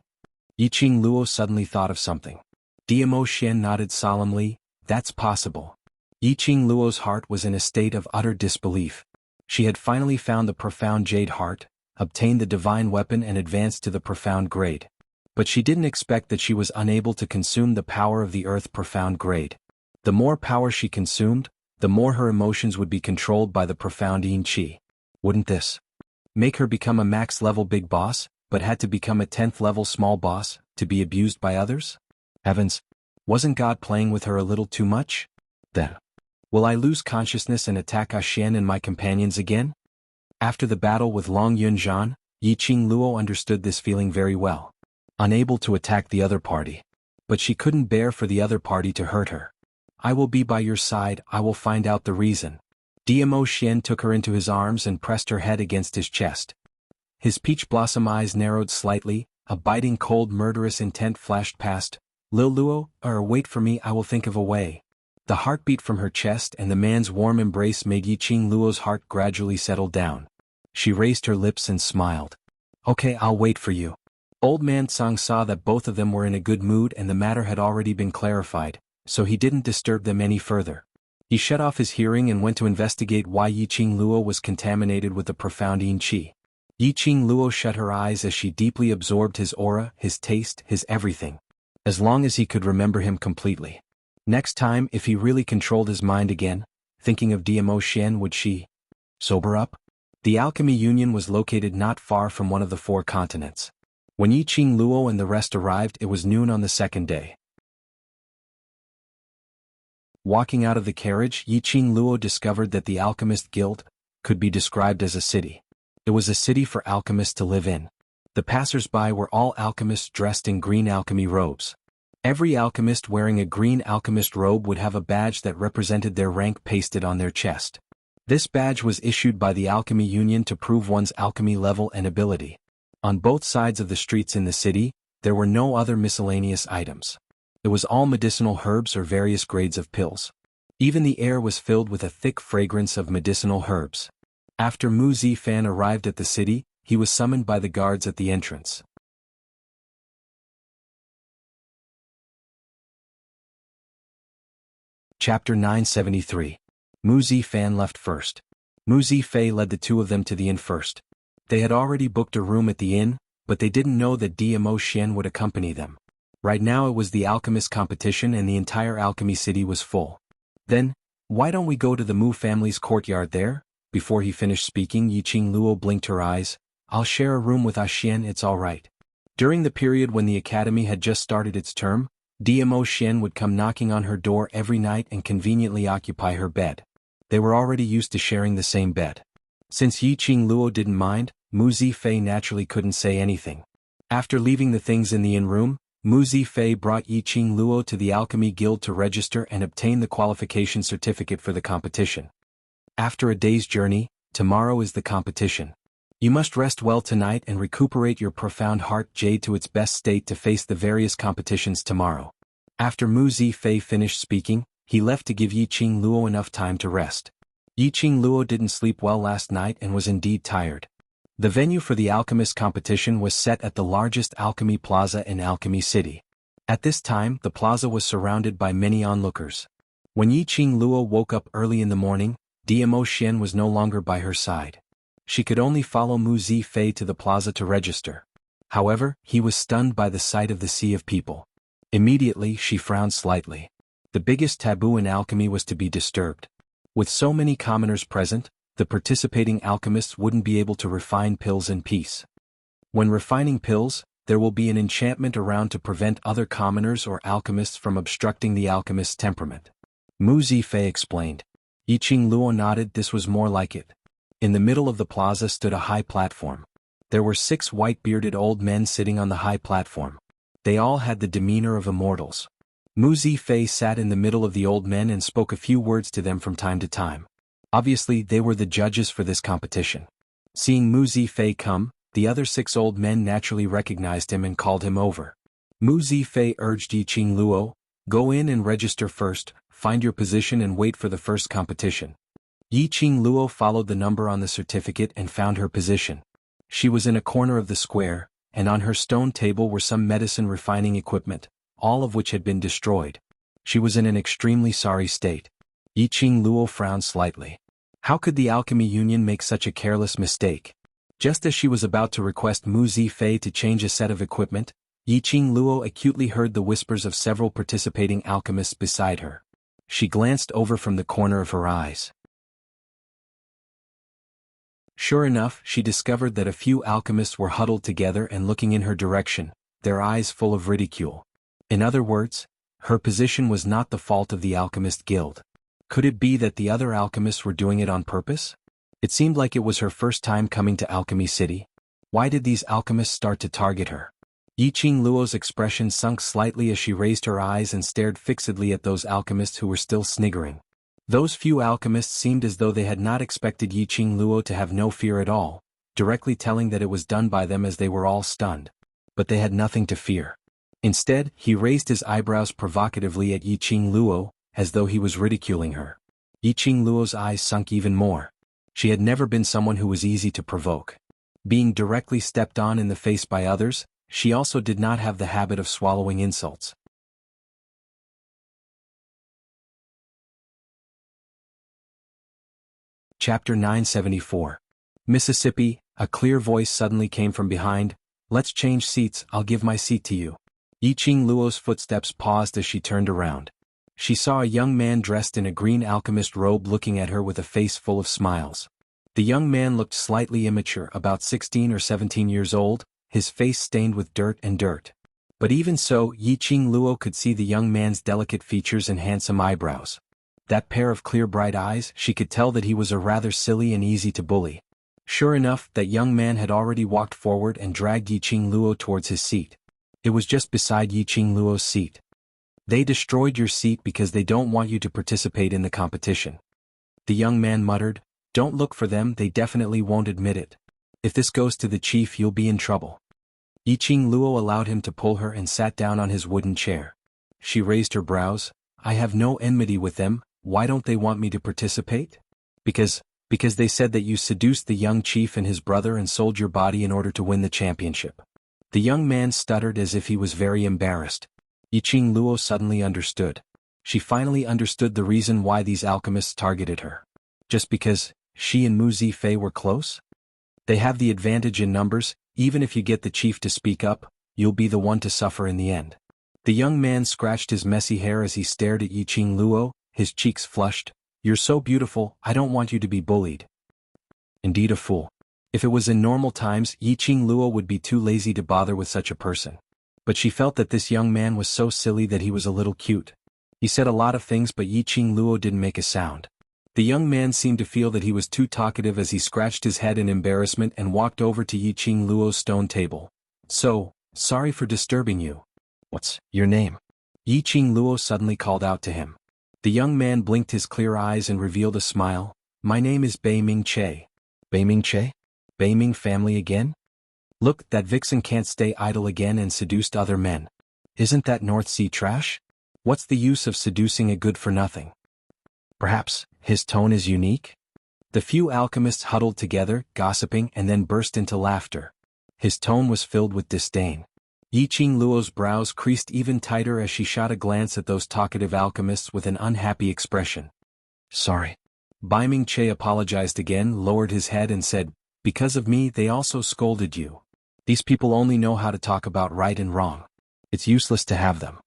Speaker 1: Yiqing Luo suddenly thought of something. Diamo Xian nodded solemnly, that's possible. Yiqing Luo's heart was in a state of utter disbelief. She had finally found the profound jade heart, obtained the divine weapon and advanced to the profound grade. But she didn't expect that she was unable to consume the power of the Earth Profound grade. The more power she consumed, the more her emotions would be controlled by the profound Yin Qi. Wouldn't this make her become a max-level big boss, but had to become a 10th-level small boss, to be abused by others? Heavens, wasn't God playing with her a little too much? Then, will I lose consciousness and attack Xian and my companions again? After the battle with Long Yunzhan, Yiqing Luo understood this feeling very well. Unable to attack the other party. But she couldn't bear for the other party to hurt her. I will be by your side, I will find out the reason. Diamo Xian took her into his arms and pressed her head against his chest. His peach blossom eyes narrowed slightly, a biting cold murderous intent flashed past. Lil Luo, wait for me, I will think of a way. The heartbeat from her chest and the man's warm embrace made Yiqing Luo's heart gradually settle down. She raised her lips and smiled. Okay, I'll wait for you. Old Man Song saw that both of them were in a good mood and the matter had already been clarified, so he didn't disturb them any further. He shut off his hearing and went to investigate why Yiqing Luo was contaminated with the profound Yin Qi. Yiqing Luo shut her eyes as she deeply absorbed his aura, his taste, his everything. As long as he could remember him completely. Next time, if he really controlled his mind again, thinking of Diamo Xian, would she sober up? The Alchemy Union was located not far from one of the 4 continents. When Yiqing Luo and the rest arrived, it was noon on the 2nd day. Walking out of the carriage, Yiqing Luo discovered that the Alchemist Guild could be described as a city. It was a city for alchemists to live in. The passers-by were all alchemists dressed in green alchemy robes. Every alchemist wearing a green alchemist robe would have a badge that represented their rank pasted on their chest. This badge was issued by the Alchemy Union to prove one's alchemy level and ability. On both sides of the streets in the city, there were no other miscellaneous items. It was all medicinal herbs or various grades of pills. Even the air was filled with a thick fragrance of medicinal herbs. After Mu Zifan arrived at the city, he was summoned by the guards at the entrance. Chapter 973. Mu Zifan left first. Mu Zifei led the two of them to the inn first. They had already booked a room at the inn, but they didn't know that Dmo Xian would accompany them. Right now it was the alchemist competition and the entire alchemy city was full. Then, why don't we go to the Mu family's courtyard there? Before he finished speaking, Yiqing Luo blinked her eyes. I'll share a room with Xian, it's alright. During the period when the academy had just started its term, Dmo Xian would come knocking on her door every night and conveniently occupy her bed. They were already used to sharing the same bed. Since Yiqing Luo didn't mind, Mu Zifei naturally couldn't say anything. After leaving the things in the inn room, Mu Zifei brought Yiqing Luo to the Alchemy Guild to register and obtain the qualification certificate for the competition. After a day's journey, tomorrow is the competition. You must rest well tonight and recuperate your profound heart jade to its best state to face the various competitions tomorrow. After Mu Zifei finished speaking, he left to give Yiqing Luo enough time to rest. Yiqing Luo didn't sleep well last night and was indeed tired. The venue for the alchemist competition was set at the largest alchemy plaza in Alchemy City. At this time, the plaza was surrounded by many onlookers. When Yiqing Luo woke up early in the morning, Dmo Xian was no longer by her side. She could only follow Mu Zifei to the plaza to register. However, he was stunned by the sight of the sea of people. Immediately, she frowned slightly. The biggest taboo in alchemy was to be disturbed. With so many commoners present, the participating alchemists wouldn't be able to refine pills in peace. When refining pills, there will be an enchantment around to prevent other commoners or alchemists from obstructing the alchemist's temperament. Mu Zifei explained. Yiqing Luo nodded. This was more like it. In the middle of the plaza stood a high platform. There were 6 white-bearded old men sitting on the high platform. They all had the demeanor of immortals. Mu Zifei sat in the middle of the old men and spoke a few words to them from time to time. Obviously, they were the judges for this competition. Seeing Mu Zifei come, the other 6 old men naturally recognized him and called him over. Mu Zifei urged Yiqing Luo, go in and register first, find your position and wait for the first competition. Yiqing Luo followed the number on the certificate and found her position. She was in a corner of the square, and on her stone table were some medicine refining equipment, all of which had been destroyed. She was in an extremely sorry state. Yiqing Luo frowned slightly. How could the Alchemy Union make such a careless mistake? Just as she was about to request Mu Zifei to change a set of equipment, Yiqing Luo acutely heard the whispers of several participating alchemists beside her. She glanced over from the corner of her eyes. Sure enough, she discovered that a few alchemists were huddled together and looking in her direction, their eyes full of ridicule. In other words, her position was not the fault of the Alchemist Guild. Could it be that the other alchemists were doing it on purpose? It seemed like it was her first time coming to Alchemy City. Why did these alchemists start to target her? Yiqing Luo's expression sunk slightly as she raised her eyes and stared fixedly at those alchemists who were still sniggering. Those few alchemists seemed as though they had not expected Yiqing Luo to have no fear at all, directly telling that it was done by them as they were all stunned. But they had nothing to fear. Instead, he raised his eyebrows provocatively at Yiqing Luo, as though he was ridiculing her. Yiqing Luo's eyes sunk even more. She had never been someone who was easy to provoke. Being directly stepped on in the face by others, she also did not have the habit of swallowing insults. Chapter 974. Mississippi, a clear voice suddenly came from behind. Let's change seats, I'll give my seat to you. Yiqing Luo's footsteps paused as she turned around. She saw a young man dressed in a green alchemist robe looking at her with a face full of smiles. The young man looked slightly immature, about 16 or 17 years old, his face stained with dirt. But even so, Yiqing Luo could see the young man's delicate features and handsome eyebrows. That pair of clear bright eyes, she could tell that he was a rather silly and easy to bully. Sure enough, that young man had already walked forward and dragged Yiqing Luo towards his seat. It was just beside Yiqing Luo's seat. They destroyed your seat because they don't want you to participate in the competition. The young man muttered, don't look for them, they definitely won't admit it. If this goes to the chief, you'll be in trouble. Yiqing Luo allowed him to pull her and sat down on his wooden chair. She raised her brows. I have no enmity with them. Why don't they want me to participate? Because they said that you seduced the young chief and his brother and sold your body in order to win the championship. The young man stuttered as if he was very embarrassed. Yiqing Luo suddenly understood. She finally understood the reason why these alchemists targeted her. Just because she and Mu Zifei were close? They have the advantage in numbers. Even if you get the chief to speak up, you'll be the one to suffer in the end. The young man scratched his messy hair as he stared at Yiqing Luo, his cheeks flushed. You're so beautiful, I don't want you to be bullied. Indeed a fool. If it was in normal times, Yiqing Luo would be too lazy to bother with such a person. But she felt that this young man was so silly that he was a little cute. He said a lot of things but Yiqing Luo didn't make a sound. The young man seemed to feel that he was too talkative as he scratched his head in embarrassment and walked over to Yiqing Luo's stone table. So, sorry for disturbing you. What's your name? Yiqing Luo suddenly called out to him. The young man blinked his clear eyes and revealed a smile. My name is Bei Ming Che. Bei Ming Che? Bei Ming family again? Look, that vixen can't stay idle again and seduced other men. Isn't that North Sea trash? What's the use of seducing a good-for-nothing? Perhaps his tone is unique? The few alchemists huddled together, gossiping, and then burst into laughter. His tone was filled with disdain. Yiqing Luo's brows creased even tighter as she shot a glance at those talkative alchemists with an unhappy expression. Sorry. Bai Ming Che apologized again, lowered his head and said, because of me they also scolded you. These people only know how to talk about right and wrong. It's useless to have them.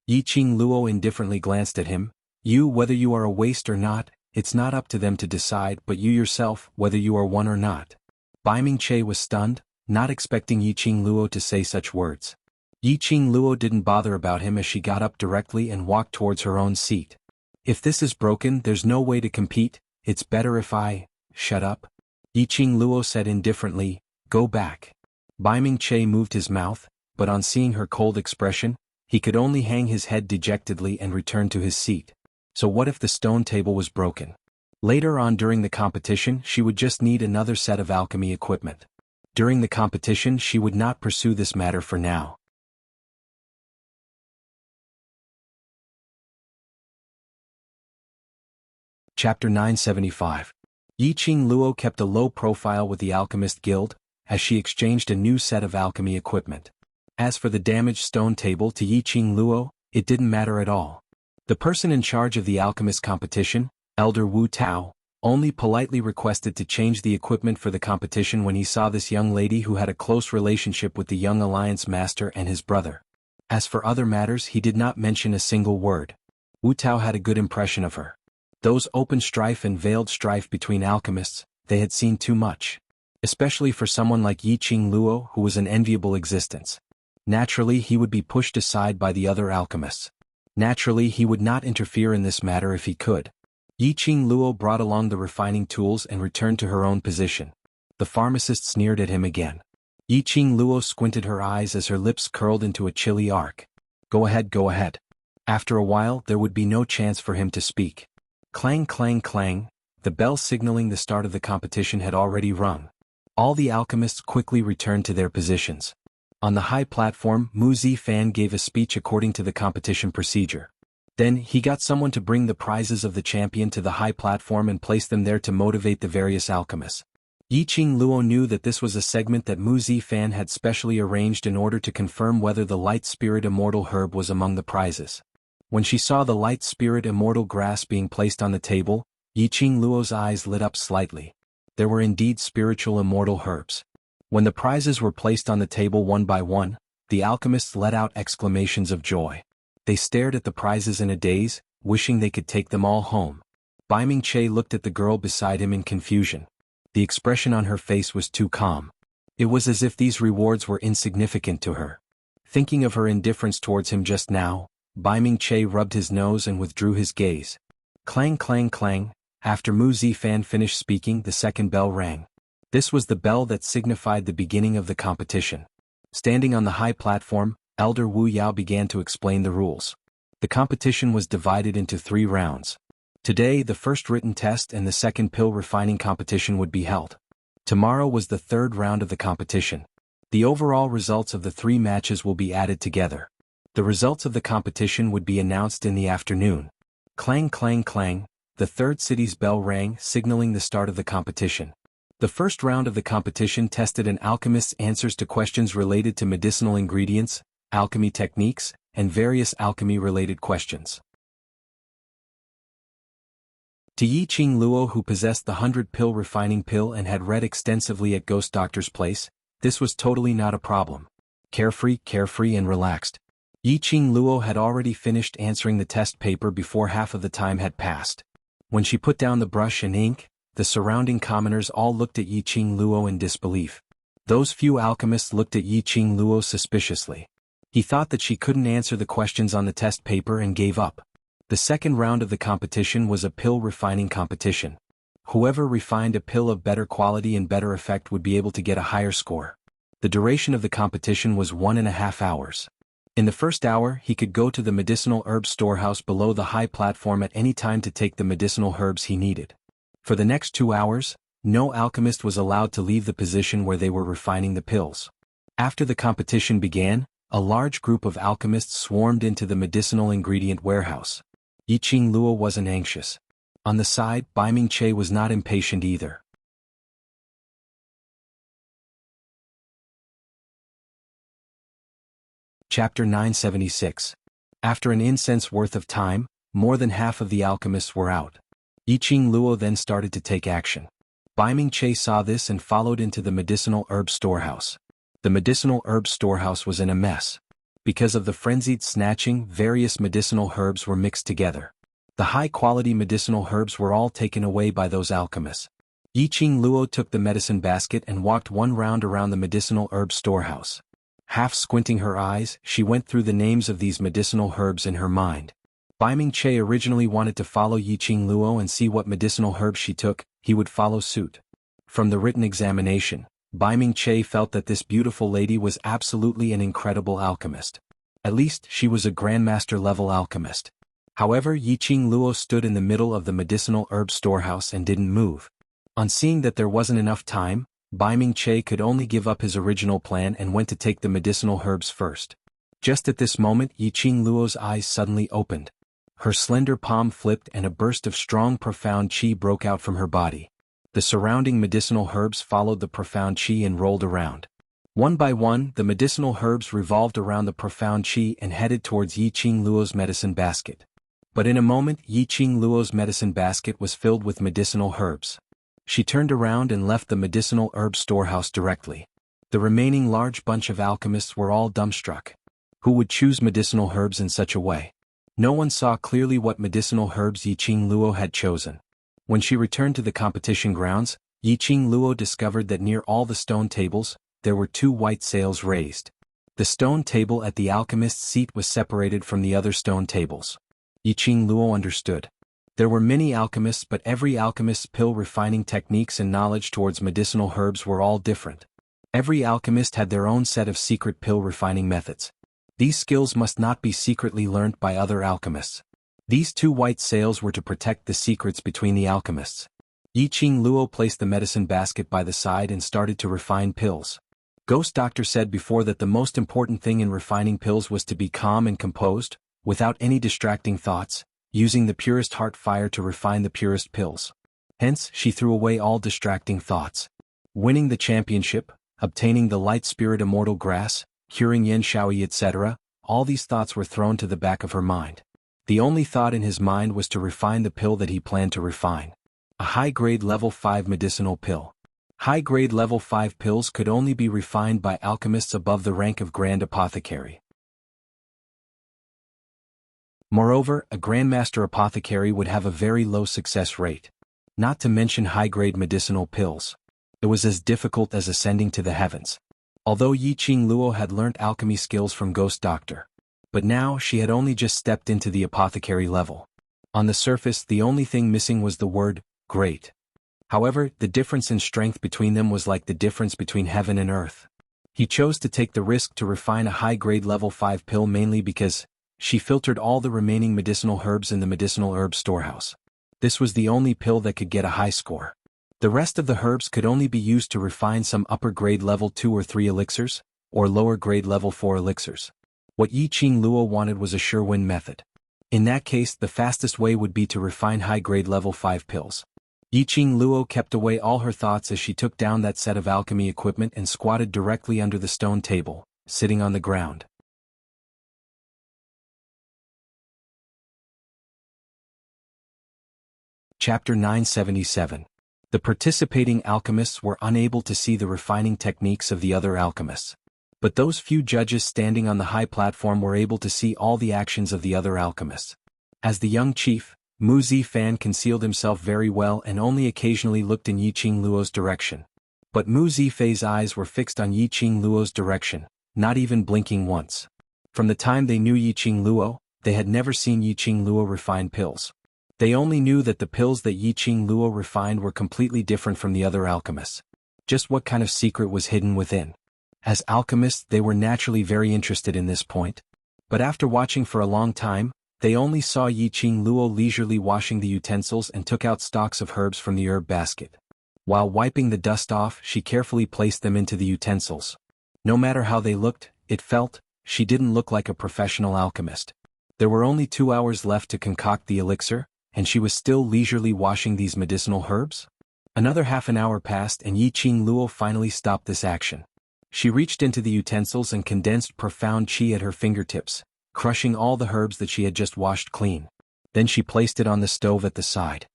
Speaker 1: Yiqing Luo indifferently glanced at him. You, whether you are a waste or not, it's not up to them to decide, but you yourself, whether you are one or not. Bai Ming Che was stunned, not expecting Yiqing Luo to say such words. Yiqing Luo didn't bother about him as she got up directly and walked towards her own seat. If this is broken, there's no way to compete. It's better if I shut up. Yiqing Luo said indifferently, go back. Bai Ming Che moved his mouth, but on seeing her cold expression, he could only hang his head dejectedly and return to his seat. So what if the stone table was broken? Later on during the competition she would just need another set of alchemy equipment. During the competition she would not pursue this matter for now. Chapter 975. Yiqing Luo kept a low profile with the Alchemist Guild, as she exchanged a new set of alchemy equipment. As for the damaged stone table to Yiqing Luo, it didn't matter at all. The person in charge of the alchemist competition, Elder Wu Tao, only politely requested to change the equipment for the competition when he saw this young lady who had a close relationship with the young Alliance Master and his brother. As for other matters he did not mention a single word. Wu Tao had a good impression of her. Those open strife and veiled strife between alchemists, they had seen too much. Especially for someone like Yiqing Luo who was an enviable existence. Naturally he would be pushed aside by the other alchemists. Naturally he would not interfere in this matter if he could. Yiqing Luo brought along the refining tools and returned to her own position. The pharmacist sneered at him again. Yiqing Luo squinted her eyes as her lips curled into a chilly arc. Go ahead, go ahead. After a while there would be no chance for him to speak. Clang clang clang, the bell signaling the start of the competition had already rung. All the alchemists quickly returned to their positions. On the high platform, Mu Zifan gave a speech according to the competition procedure. Then, he got someone to bring the prizes of the champion to the high platform and place them there to motivate the various alchemists. Yiqing Luo knew that this was a segment that Mu Zifan had specially arranged in order to confirm whether the Light Spirit Immortal Herb was among the prizes. When she saw the Light Spirit Immortal Grass being placed on the table, Yiqing Luo's eyes lit up slightly. There were indeed spiritual immortal herbs. When the prizes were placed on the table one by one, the alchemists let out exclamations of joy. They stared at the prizes in a daze, wishing they could take them all home. Bai Ming Che looked at the girl beside him in confusion. The expression on her face was too calm. It was as if these rewards were insignificant to her. Thinking of her indifference towards him just now, Bai Ming Che rubbed his nose and withdrew his gaze. Clang clang clang, after Mu Zifan finished speaking the second bell rang. This was the bell that signified the beginning of the competition. Standing on the high platform, Elder Wu Yao began to explain the rules. The competition was divided into 3 rounds. Today the first written test and the second pill refining competition would be held. Tomorrow was the 3rd round of the competition. The overall results of the 3 matches will be added together. The results of the competition would be announced in the afternoon. Clang clang clang, the 3rd city's bell rang, signaling the start of the competition. The first round of the competition tested an alchemist's answers to questions related to medicinal ingredients, alchemy techniques, and various alchemy-related questions. To Yi Qing Luo, who possessed the 100-pill refining pill and had read extensively at Ghost Doctor's place, this was totally not a problem. Carefree and relaxed. Yi Qing Luo had already finished answering the test paper before half of the time had passed. When she put down the brush and ink, the surrounding commoners all looked at Yi Qing Luo in disbelief. Those few alchemists looked at Yi Qing Luo suspiciously. He thought that she couldn't answer the questions on the test paper and gave up. The second round of the competition was a pill refining competition. Whoever refined a pill of better quality and better effect would be able to get a higher score. The duration of the competition was 1.5 hours. In the first hour, he could go to the medicinal herb storehouse below the high platform at any time to take the medicinal herbs he needed. For the next 2 hours, no alchemist was allowed to leave the position where they were refining the pills. After the competition began, a large group of alchemists swarmed into the medicinal ingredient warehouse. Yi Qing Luo wasn't anxious. On the side, Bai Ming-che was not impatient either. Chapter 976. After an incense worth of time, more than half of the alchemists were out. Yi Qing Luo then started to take action. Bai Ming-che saw this and followed into the medicinal herb storehouse. The medicinal herb storehouse was in a mess. Because of the frenzied snatching, various medicinal herbs were mixed together. The high-quality medicinal herbs were all taken away by those alchemists. Yi Qing Luo took the medicine basket and walked one round around the medicinal herb storehouse. Half squinting her eyes, she went through the names of these medicinal herbs in her mind. Bai Ming-che originally wanted to follow Yi Qing Luo and see what medicinal herbs she took, he would follow suit. From the written examination, Bai Ming-che felt that this beautiful lady was absolutely an incredible alchemist. At least, she was a grandmaster-level alchemist. However, Yi Qing Luo stood in the middle of the medicinal herb storehouse and didn't move. On seeing that there wasn't enough time, Bai Ming-che could only give up his original plan and went to take the medicinal herbs first. Just at this moment, Yi Qing Luo's eyes suddenly opened. Her slender palm flipped and a burst of strong profound qi broke out from her body. The surrounding medicinal herbs followed the profound qi and rolled around. One by one, the medicinal herbs revolved around the profound qi and headed towards Yi Qing Luo's medicine basket. But in a moment, Yi Qing Luo's medicine basket was filled with medicinal herbs. She turned around and left the medicinal herb storehouse directly. The remaining large bunch of alchemists were all dumbstruck. Who would choose medicinal herbs in such a way? No one saw clearly what medicinal herbs Yi Qing Luo had chosen. When she returned to the competition grounds, Yi Qing Luo discovered that near all the stone tables, there were 2 white sails raised. The stone table at the alchemist's seat was separated from the other stone tables. Yi Qing Luo understood. There were many alchemists, but every alchemist's pill refining techniques and knowledge towards medicinal herbs were all different. Every alchemist had their own set of secret pill refining methods. These skills must not be secretly learnt by other alchemists. These 2 white sails were to protect the secrets between the alchemists. Yi Qing Luo placed the medicine basket by the side and started to refine pills. Ghost Doctor said before that the most important thing in refining pills was to be calm and composed, without any distracting thoughts, using the purest heart fire to refine the purest pills. Hence, she threw away all distracting thoughts. Winning the championship, obtaining the light spirit immortal grass, curing Yen Shaoyi, etc., all these thoughts were thrown to the back of her mind. The only thought in his mind was to refine the pill that he planned to refine. A high-grade level 5 medicinal pill. High-grade level 5 pills could only be refined by alchemists above the rank of Grand Apothecary. Moreover, a Grandmaster Apothecary would have a very low success rate. Not to mention high-grade medicinal pills. It was as difficult as ascending to the heavens. Although Yi Qing Luo had learnt alchemy skills from Ghost Doctor. But now she had only just stepped into the apothecary level. On the surface, the only thing missing was the word, great. However, the difference in strength between them was like the difference between heaven and earth. He chose to take the risk to refine a high-grade level 5 pill mainly because she filtered all the remaining medicinal herbs in the medicinal herb storehouse. This was the only pill that could get a high score. The rest of the herbs could only be used to refine some upper-grade level 2 or 3 elixirs, or lower-grade level 4 elixirs. What Yi Qing Luo wanted was a sure-win method. In that case, the fastest way would be to refine high-grade level 5 pills. Yi Qing Luo kept away all her thoughts as she took down that set of alchemy equipment and squatted directly under the stone table, sitting on the ground. Chapter 977. The participating alchemists were unable to see the refining techniques of the other alchemists. But those few judges standing on the high platform were able to see all the actions of the other alchemists. As the young chief, Mu Zifan concealed himself very well and only occasionally looked in Yiqing Luo's direction. But Mu Zifei's eyes were fixed on Yiqing Luo's direction, not even blinking once. From the time they knew Yiqing Luo, they had never seen Yiqing Luo refine pills. They only knew that the pills that Yiqing Luo refined were completely different from the other alchemists. Just what kind of secret was hidden within? As alchemists, they were naturally very interested in this point. But after watching for a long time, they only saw Yiqing Luo leisurely washing the utensils and took out stalks of herbs from the herb basket. While wiping the dust off, she carefully placed them into the utensils. No matter how they looked, it felt, she didn't look like a professional alchemist. There were only 2 hours left to concoct the elixir, and she was still leisurely washing these medicinal herbs? Another half an hour passed and Yiqing Luo finally stopped this action. She reached into the utensils and condensed profound qi at her fingertips, crushing all the herbs that she had just washed clean. Then she placed it on the stove at the side.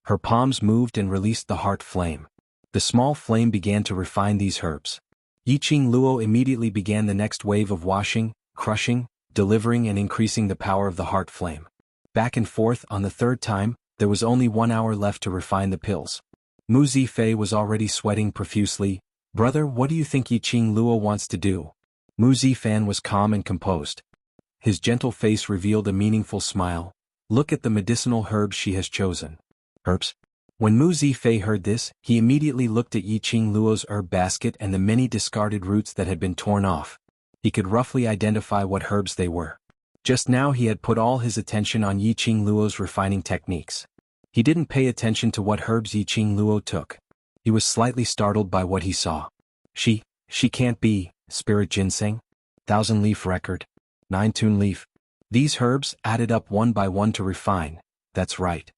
Speaker 1: Her palms moved and released the heart flame. The small flame began to refine these herbs. Yiqing Luo immediately began the next wave of washing, crushing, delivering and increasing the power of the heart flame. Back and forth on the third time, there was only 1 hour left to refine the pills. Mu Zifei was already sweating profusely. "Brother, what do you think Yiqing Luo wants to do?" Mu Zifan was calm and composed. His gentle face revealed a meaningful smile. "Look at the medicinal herbs she has chosen." Herbs? When Mu Zifei heard this, he immediately looked at Yiqing Luo's herb basket and the many discarded roots that had been torn off. He could roughly identify what herbs they were. Just now he had put all his attention on Yiqing Luo's refining techniques. He didn't pay attention to what herbs Yiqing Luo took. He was slightly startled by what he saw. She can't be, spirit ginseng? 1,000-leaf record? 9-tune leaf? These herbs added up one by one to refine, that's right.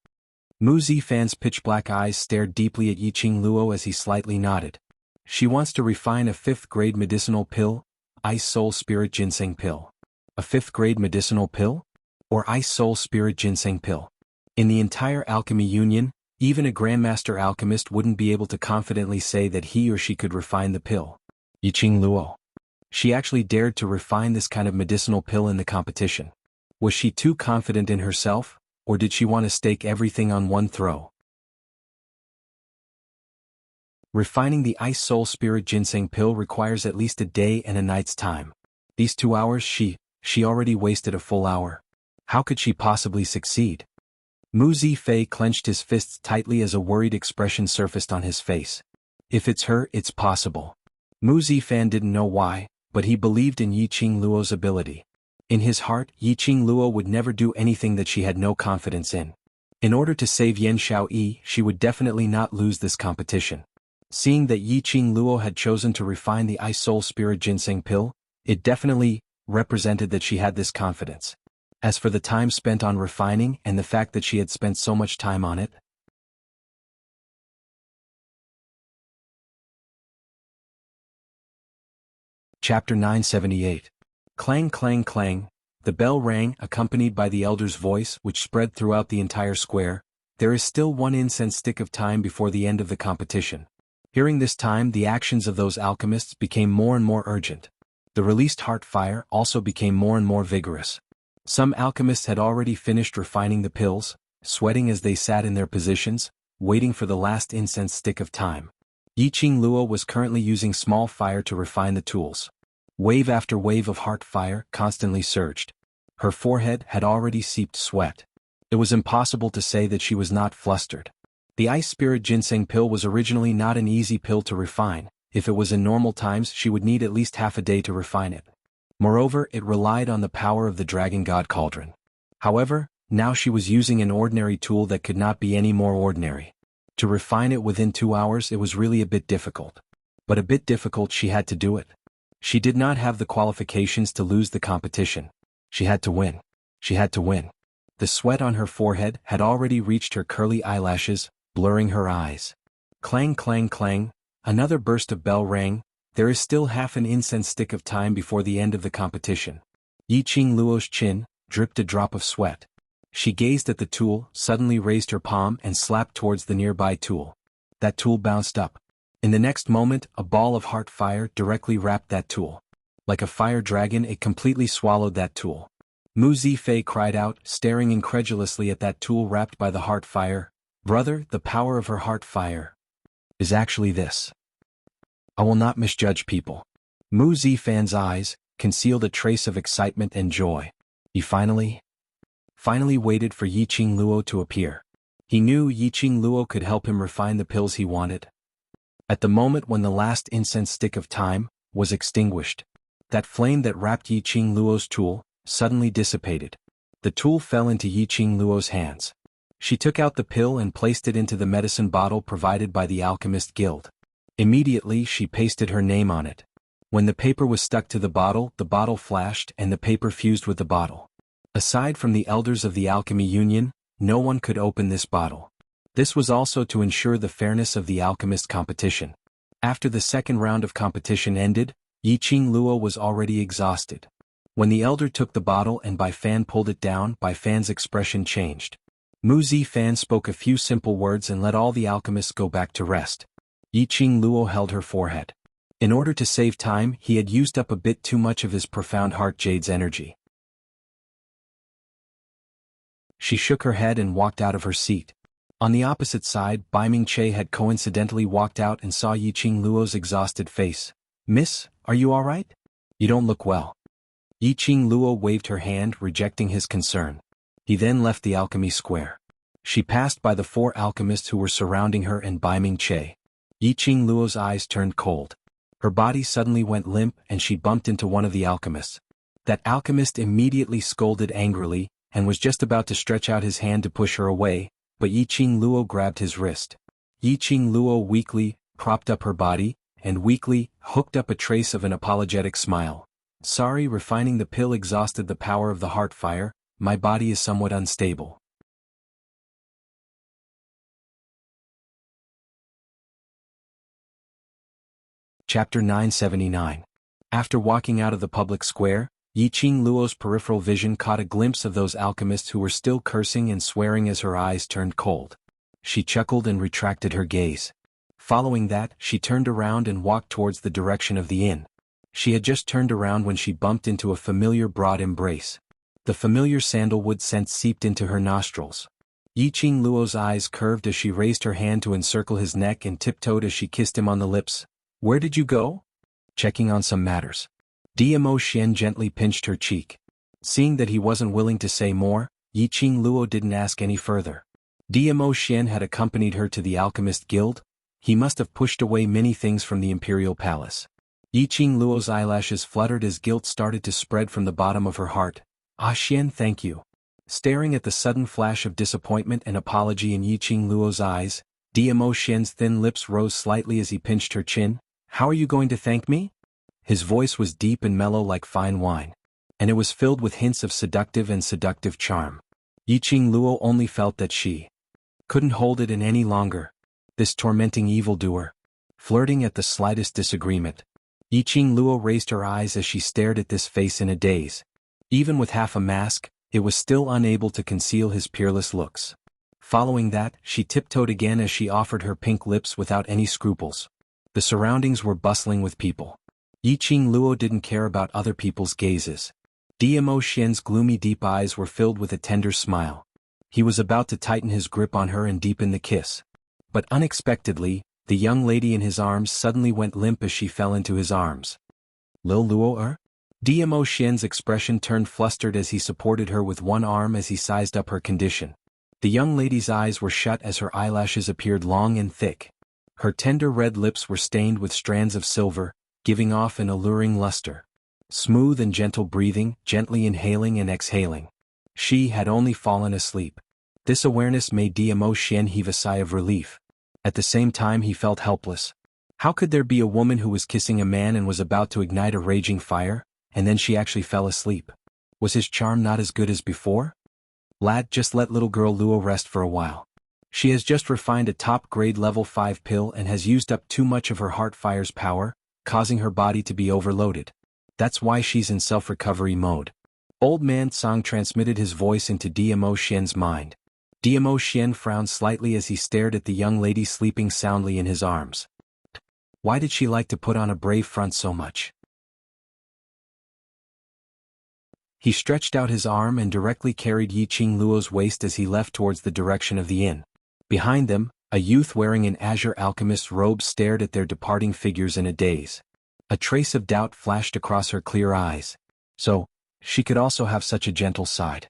Speaker 1: Mu Zifan's pitch-black eyes stared deeply at Yiqing Luo as he slightly nodded. She wants to refine a 5th-grade medicinal pill, Ice Soul Spirit Ginseng Pill. A 5th-grade medicinal pill? Or Ice Soul Spirit Ginseng Pill? In the entire alchemy union, even a grandmaster alchemist wouldn't be able to confidently say that he or she could refine the pill. Yiqing Luo. She actually dared to refine this kind of medicinal pill in the competition. Was she too confident in herself, or did she want to stake everything on one throw? Refining the Ice Soul Spirit Ginseng Pill requires at least a day and a night's time. These 2 hours she already wasted a full hour. How could she possibly succeed? Mu Zifei clenched his fists tightly as a worried expression surfaced on his face. If it's her, it's possible. Mu Zifan didn't know why, but he believed in Yiqing Luo's ability. In his heart, Yiqing Luo would never do anything that she had no confidence in. In order to save Yan Xiaoyi, she would definitely not lose this competition. Seeing that Yiqing Luo had chosen to refine the Ice Soul Spirit Ginseng Pill, it definitely represented that she had this confidence. As for the time spent on refining and the fact that she had spent so much time on it, Chapter 978. Clang clang clang, the bell rang, accompanied by the elder's voice which spread throughout the entire square. There is still 1 incense stick of time before the end of the competition. Hearing this time, the actions of those alchemists became more and more urgent. The released heart fire also became more and more vigorous. Some alchemists had already finished refining the pills, sweating as they sat in their positions, waiting for the last incense stick of time. Yiqing Luo was currently using small fire to refine the tools. Wave after wave of heart fire constantly surged. Her forehead had already seeped sweat. It was impossible to say that she was not flustered. The Ice Spirit Ginseng Pill was originally not an easy pill to refine. If it was in normal times, she would need at least half a day to refine it. Moreover, it relied on the power of the Dragon God Cauldron. However, now she was using an ordinary tool that could not be any more ordinary. To refine it within 2 hours, it was really a bit difficult. But a bit difficult, she had to do it. She did not have the qualifications to lose the competition. She had to win. She had to win. The sweat on her forehead had already reached her curly eyelashes, blurring her eyes. Clang clang clang, another burst of bell rang. There is still half an incense stick of time before the end of the competition. Yiqing Luo's chin dripped a drop of sweat. She gazed at the tool, suddenly raised her palm and slapped towards the nearby tool. That tool bounced up. In the next moment, a ball of heart fire directly wrapped that tool. Like a fire dragon, it completely swallowed that tool. Mu Zifei cried out, staring incredulously at that tool wrapped by the heart fire. Brother, the power of her heart fire is actually this. I will not misjudge people. Mu Zifei's eyes concealed a trace of excitement and joy. He finally waited for Yiqing Luo to appear. He knew Yiqing Luo could help him refine the pills he wanted. At the moment when the last incense stick of time was extinguished, that flame that wrapped Yiqing Luo's tool suddenly dissipated. The tool fell into Yiqing Luo's hands. She took out the pill and placed it into the medicine bottle provided by the Alchemist Guild. Immediately she pasted her name on it. When the paper was stuck to the bottle flashed and the paper fused with the bottle. Aside from the elders of the Alchemy Union, no one could open this bottle. This was also to ensure the fairness of the alchemist competition. After the second round of competition ended, Yiqing Luo was already exhausted. When the elder took the bottle and Bai Fan pulled it down, Bai Fan's expression changed. Mu Zifan spoke a few simple words and let all the alchemists go back to rest. Yiqing Luo held her forehead. In order to save time, he had used up a bit too much of his profound heart jade's energy. She shook her head and walked out of her seat. On the opposite side, Bai Mingche had coincidentally walked out and saw Yiqing Luo's exhausted face. Miss, are you all right? You don't look well. Yiqing Luo waved her hand, rejecting his concern. He then left the alchemy square. She passed by the 4 alchemists who were surrounding her and Bai Mingche. Yiqing Luo's eyes turned cold. Her body suddenly went limp and she bumped into one of the alchemists. That alchemist immediately scolded angrily, and was just about to stretch out his hand to push her away, but Yiqing Luo grabbed his wrist. Yiqing Luo weakly propped up her body, and weakly hooked up a trace of an apologetic smile. Sorry, refining the pill exhausted the power of the heart fire, my body is somewhat unstable. Chapter 979. After walking out of the public square, Yiqing Luo's peripheral vision caught a glimpse of those alchemists who were still cursing and swearing as her eyes turned cold. She chuckled and retracted her gaze. Following that, she turned around and walked towards the direction of the inn. She had just turned around when she bumped into a familiar broad embrace. The familiar sandalwood scent seeped into her nostrils. Yiqing Luo's eyes curved as she raised her hand to encircle his neck and tiptoed as she kissed him on the lips. Where did you go? Checking on some matters. Dmo Xian gently pinched her cheek. Seeing that he wasn't willing to say more, Yiqing Luo didn't ask any further. Dmo Xian had accompanied her to the Alchemist Guild. He must have pushed away many things from the Imperial Palace. Yiqing Luo's eyelashes fluttered as guilt started to spread from the bottom of her heart. Ah Xian, thank you. Staring at the sudden flash of disappointment and apology in Yiqing Luo's eyes, Dmo Xian's thin lips rose slightly as he pinched her chin. How are you going to thank me? His voice was deep and mellow like fine wine, and it was filled with hints of seductive charm. Yiqing Luo only felt that she couldn't hold it in any longer. This tormenting evildoer, flirting at the slightest disagreement. Yiqing Luo raised her eyes as she stared at this face in a daze. Even with half a mask, it was still unable to conceal his peerless looks. Following that, she tiptoed again as she offered her pink lips without any scruples. The surroundings were bustling with people. Yiqing Luo didn't care about other people's gazes. Dmo Xian's gloomy deep eyes were filled with a tender smile. He was about to tighten his grip on her and deepen the kiss. But unexpectedly, the young lady in his arms suddenly went limp as she fell into his arms. Lil Luo? Dmo Xian's expression turned flustered as he supported her with one arm as he sized up her condition. The young lady's eyes were shut as her eyelashes appeared long and thick. Her tender red lips were stained with strands of silver, giving off an alluring luster. Smooth and gentle breathing, gently inhaling and exhaling. She had only fallen asleep. This awareness made Dmo Xian heave a sigh of relief. At the same time he felt helpless. How could there be a woman who was kissing a man and was about to ignite a raging fire, and then she actually fell asleep? Was his charm not as good as before? Lad, just let little girl Luo rest for a while. She has just refined a top-grade level 5 pill and has used up too much of her heart fire's power, causing her body to be overloaded. That's why she's in self-recovery mode. Old Man Song transmitted his voice into Dmo Xian's mind. Dmo Xian frowned slightly as he stared at the young lady sleeping soundly in his arms. Why did she like to put on a brave front so much? He stretched out his arm and directly carried Yiqing Luo's waist as he left towards the direction of the inn. Behind them, a youth wearing an azure alchemist's robe stared at their departing figures in a daze. A trace of doubt flashed across her clear eyes. So, she could also have such a gentle side.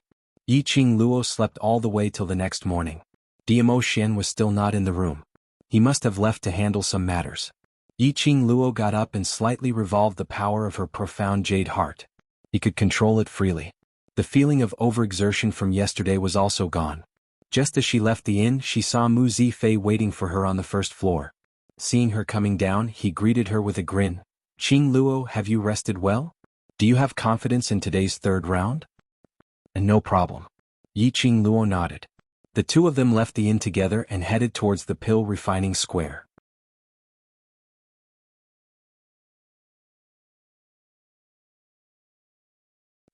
Speaker 1: Yiqing Luo slept all the way till the next morning. Dmo Xian was still not in the room. He must have left to handle some matters. Yiqing Luo got up and slightly revolved the power of her profound jade heart. He could control it freely. The feeling of overexertion from yesterday was also gone. Just as she left the inn, she saw Mu Zifei waiting for her on the first floor. Seeing her coming down, he greeted her with a grin. Qing Luo, have you rested well? Do you have confidence in today's third round? And no problem. Yiqing Luo nodded. The two of them left the inn together and headed towards the pill refining square.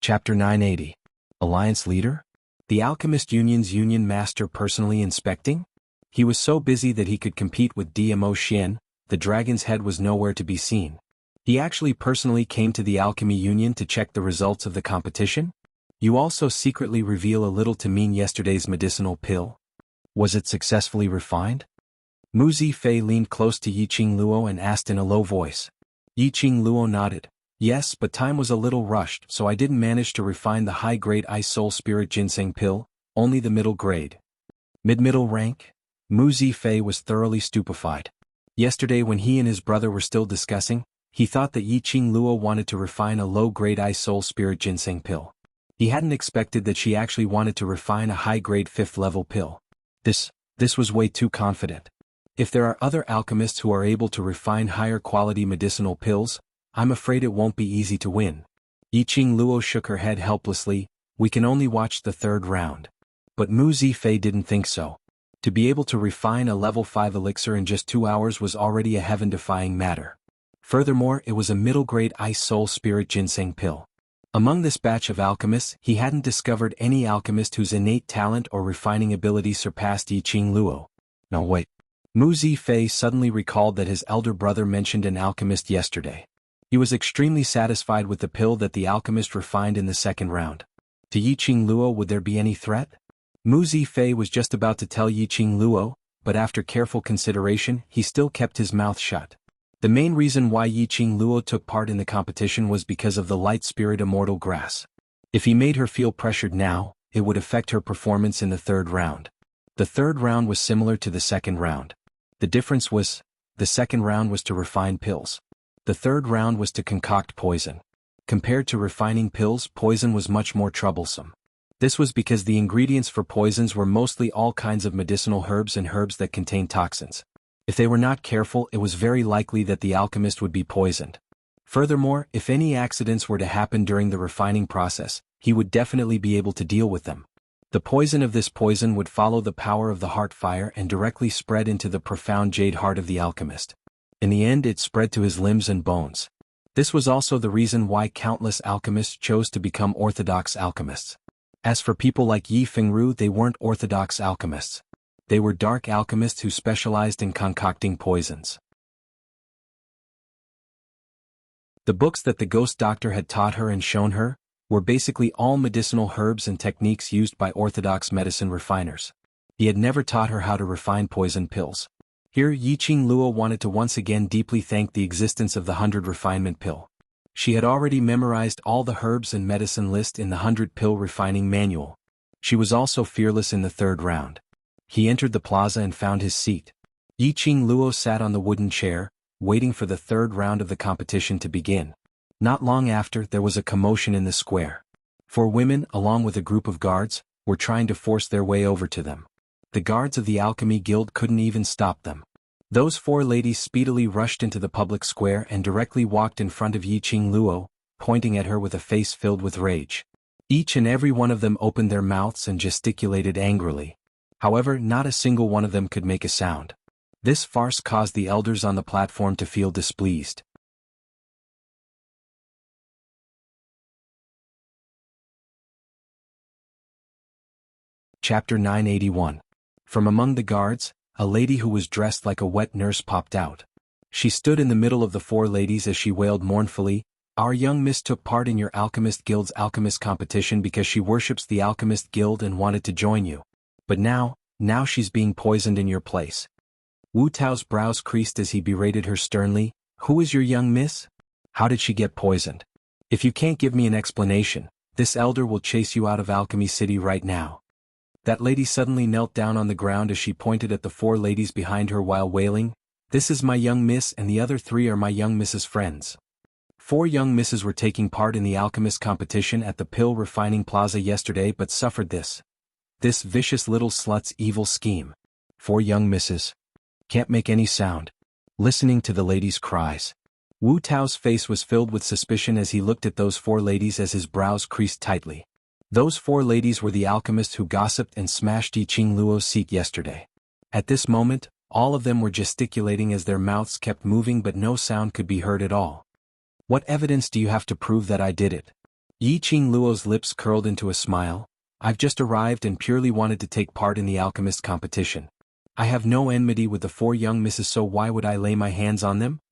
Speaker 1: Chapter 980. Alliance Leader? The Alchemist Union's Union Master personally inspecting? He was so busy that he could compete with Dmo Xian. The dragon's head was nowhere to be seen. He actually personally came to the Alchemy Union to check the results of the competition? You also secretly reveal a little to mean yesterday's medicinal pill? Was it successfully refined? Mu Zifei leaned close to Yiqing Luo and asked in a low voice. Yiqing Luo nodded. Yes, but time was a little rushed, so I didn't manage to refine the high-grade Ice Soul Spirit Ginseng pill, only the middle grade. Mid-middle rank? Mu Zifei was thoroughly stupefied. Yesterday when he and his brother were still discussing, he thought that Yiqing Luo wanted to refine a low-grade Ice Soul Spirit Ginseng pill. He hadn't expected that she actually wanted to refine a high-grade 5th-level pill. This was way too confident. If there are other alchemists who are able to refine higher-quality medicinal pills, I'm afraid it won't be easy to win. Yiqing Luo shook her head helplessly. We can only watch the third round. But Mu Zifei didn't think so. To be able to refine a level 5 elixir in just 2 hours was already a heaven-defying matter. Furthermore, it was a middle-grade Ice Soul Spirit Ginseng pill. Among this batch of alchemists, he hadn't discovered any alchemist whose innate talent or refining ability surpassed Yiqing Luo. No wait. Mu Zifei suddenly recalled that his elder brother mentioned an alchemist yesterday. He was extremely satisfied with the pill that the alchemist refined in the second round. To Yiqing Luo, would there be any threat? Mu Zifei was just about to tell Yiqing Luo, but after careful consideration, he still kept his mouth shut. The main reason why Yiqing Luo took part in the competition was because of the light spirit immortal grass. If he made her feel pressured now, it would affect her performance in the third round. The third round was similar to the second round. The difference was, the second round was to refine pills. The third round was to concoct poison. Compared to refining pills, poison was much more troublesome. This was because the ingredients for poisons were mostly all kinds of medicinal herbs and herbs that contain toxins. If they were not careful, it was very likely that the alchemist would be poisoned. Furthermore, if any accidents were to happen during the refining process, he would definitely be able to deal with them. The poison of this poison would follow the power of the heart fire and directly spread into the profound jade heart of the alchemist. In the end, it spread to his limbs and bones. This was also the reason why countless alchemists chose to become orthodox alchemists. As for people like Yi Fengru, they weren't orthodox alchemists. They were dark alchemists who specialized in concocting poisons. The books that the ghost doctor had taught her and shown her were basically all medicinal herbs and techniques used by orthodox medicine refiners. He had never taught her how to refine poison pills. Here, Yiqing Luo wanted to once again deeply thank the existence of the 100 refinement pill. She had already memorized all the herbs and medicine list in the 100 pill refining manual. She was also fearless in the third round. He entered the plaza and found his seat. Yiqing Luo sat on the wooden chair, waiting for the third round of the competition to begin. Not long after, there was a commotion in the square. 4 women, along with a group of guards, were trying to force their way over to them. The guards of the Alchemy Guild couldn't even stop them. Those 4 ladies speedily rushed into the public square and directly walked in front of Yiqing Luo, pointing at her with a face filled with rage. Each and every one of them opened their mouths and gesticulated angrily. However, not a single one of them could make a sound. This farce caused the elders on the platform to feel displeased. Chapter 981. From among the guards, a lady who was dressed like a wet nurse popped out. She stood in the middle of the four ladies as she wailed mournfully, "Our young miss took part in your Alchemist Guild's alchemist competition because she worships the Alchemist Guild and wanted to join you. But now she's being poisoned in your place." Wu Tao's brows creased as he berated her sternly. "Who is your young miss? How did she get poisoned? If you can't give me an explanation, this elder will chase you out of Alchemy City right now." That lady suddenly knelt down on the ground as she pointed at the four ladies behind her while wailing, "This is my young miss and the other three are my young miss's friends." Four young misses were taking part in the alchemist competition at the Pill Refining Plaza yesterday but suffered this vicious little slut's evil scheme. Four young misses. Can't make any sound. Listening to the ladies' cries. Wu Tao's face was filled with suspicion as he looked at those four ladies as his brows creased tightly. Those four ladies were the alchemists who gossiped and smashed Yi Qing Luo's seat yesterday. At this moment, all of them were gesticulating as their mouths kept moving but no sound could be heard at all. "What evidence do you have to prove that I did it?" Yi Qing Luo's lips curled into a smile. "I've just arrived and purely wanted to take part in the alchemist competition. I have no enmity with the four young misses, so why would I lay my hands on them?"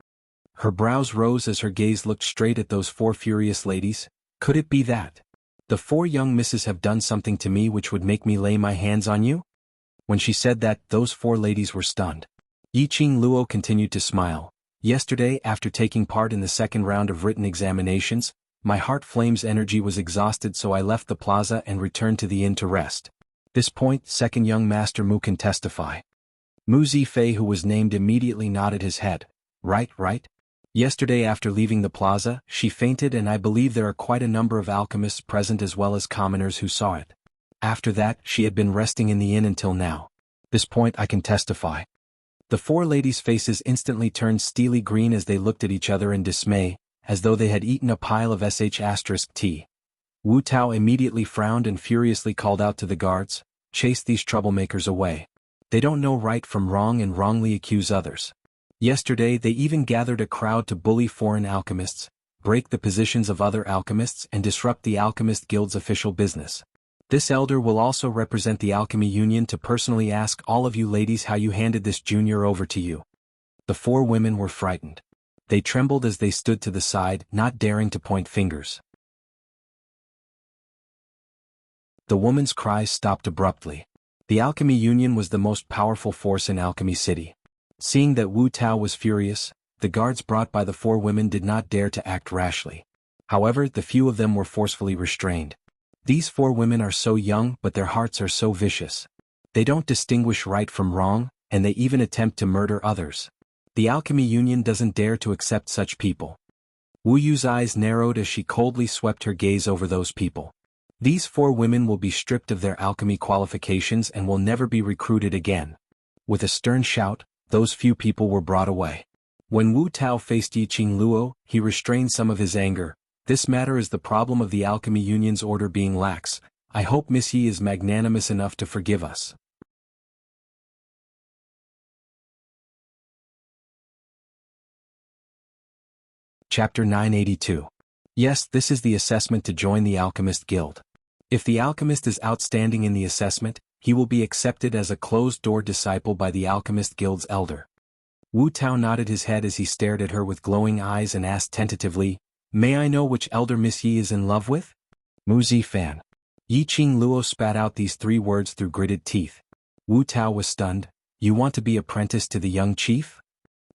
Speaker 1: Her brows rose as her gaze looked straight at those four furious ladies. "Could it be that the four young misses have done something to me which would make me lay my hands on you?" When she said that, those four ladies were stunned. Yi Qing Luo continued to smile. "Yesterday, after taking part in the second round of written examinations, my heart flame's energy was exhausted, so I left the plaza and returned to the inn to rest. This point, second young master Mu can testify." Mu Zifei, who was named, immediately nodded his head. Right. Yesterday after leaving the plaza, she fainted, and I believe there are quite a number of alchemists present as well as commoners who saw it. After that, she had been resting in the inn until now. This point I can testify." The four ladies' faces instantly turned steely green as they looked at each other in dismay, as though they had eaten a pile of sh*T. Wu Tao immediately frowned and furiously called out to the guards, "Chase these troublemakers away. They don't know right from wrong and wrongly accuse others. Yesterday they even gathered a crowd to bully foreign alchemists, break the positions of other alchemists and disrupt the Alchemist Guild's official business. This elder will also represent the Alchemy Union to personally ask all of you ladies how you handed this junior over to you." The four women were frightened. They trembled as they stood to the side, not daring to point fingers. The woman's cries stopped abruptly. The Alchemy Union was the most powerful force in Alchemy City. Seeing that Wu Tao was furious, the guards brought by the four women did not dare to act rashly. However, the few of them were forcefully restrained. These four women are so young, but their hearts are so vicious. They don't distinguish right from wrong, and they even attempt to murder others. The Alchemy Union doesn't dare to accept such people. Wu Yu's eyes narrowed as she coldly swept her gaze over those people. These four women will be stripped of their alchemy qualifications and will never be recruited again. With a stern shout, those few people were brought away. When Wu Tao faced Yi Qing Luo, he restrained some of his anger. "This matter is the problem of the Alchemy Union's order being lax. I hope Miss Yi is magnanimous enough to forgive us." Chapter 982. Yes, this is the assessment to join the Alchemist Guild. If the alchemist is outstanding in the assessment, he will be accepted as a closed-door disciple by the Alchemist Guild's elder. Wu Tao nodded his head as he stared at her with glowing eyes and asked tentatively, "May I know which elder Miss Yi is in love with?" "Mu Zifan." Yi Qing Luo spat out these three words through gritted teeth. Wu Tao was stunned. "You want to be apprenticed to the young chief?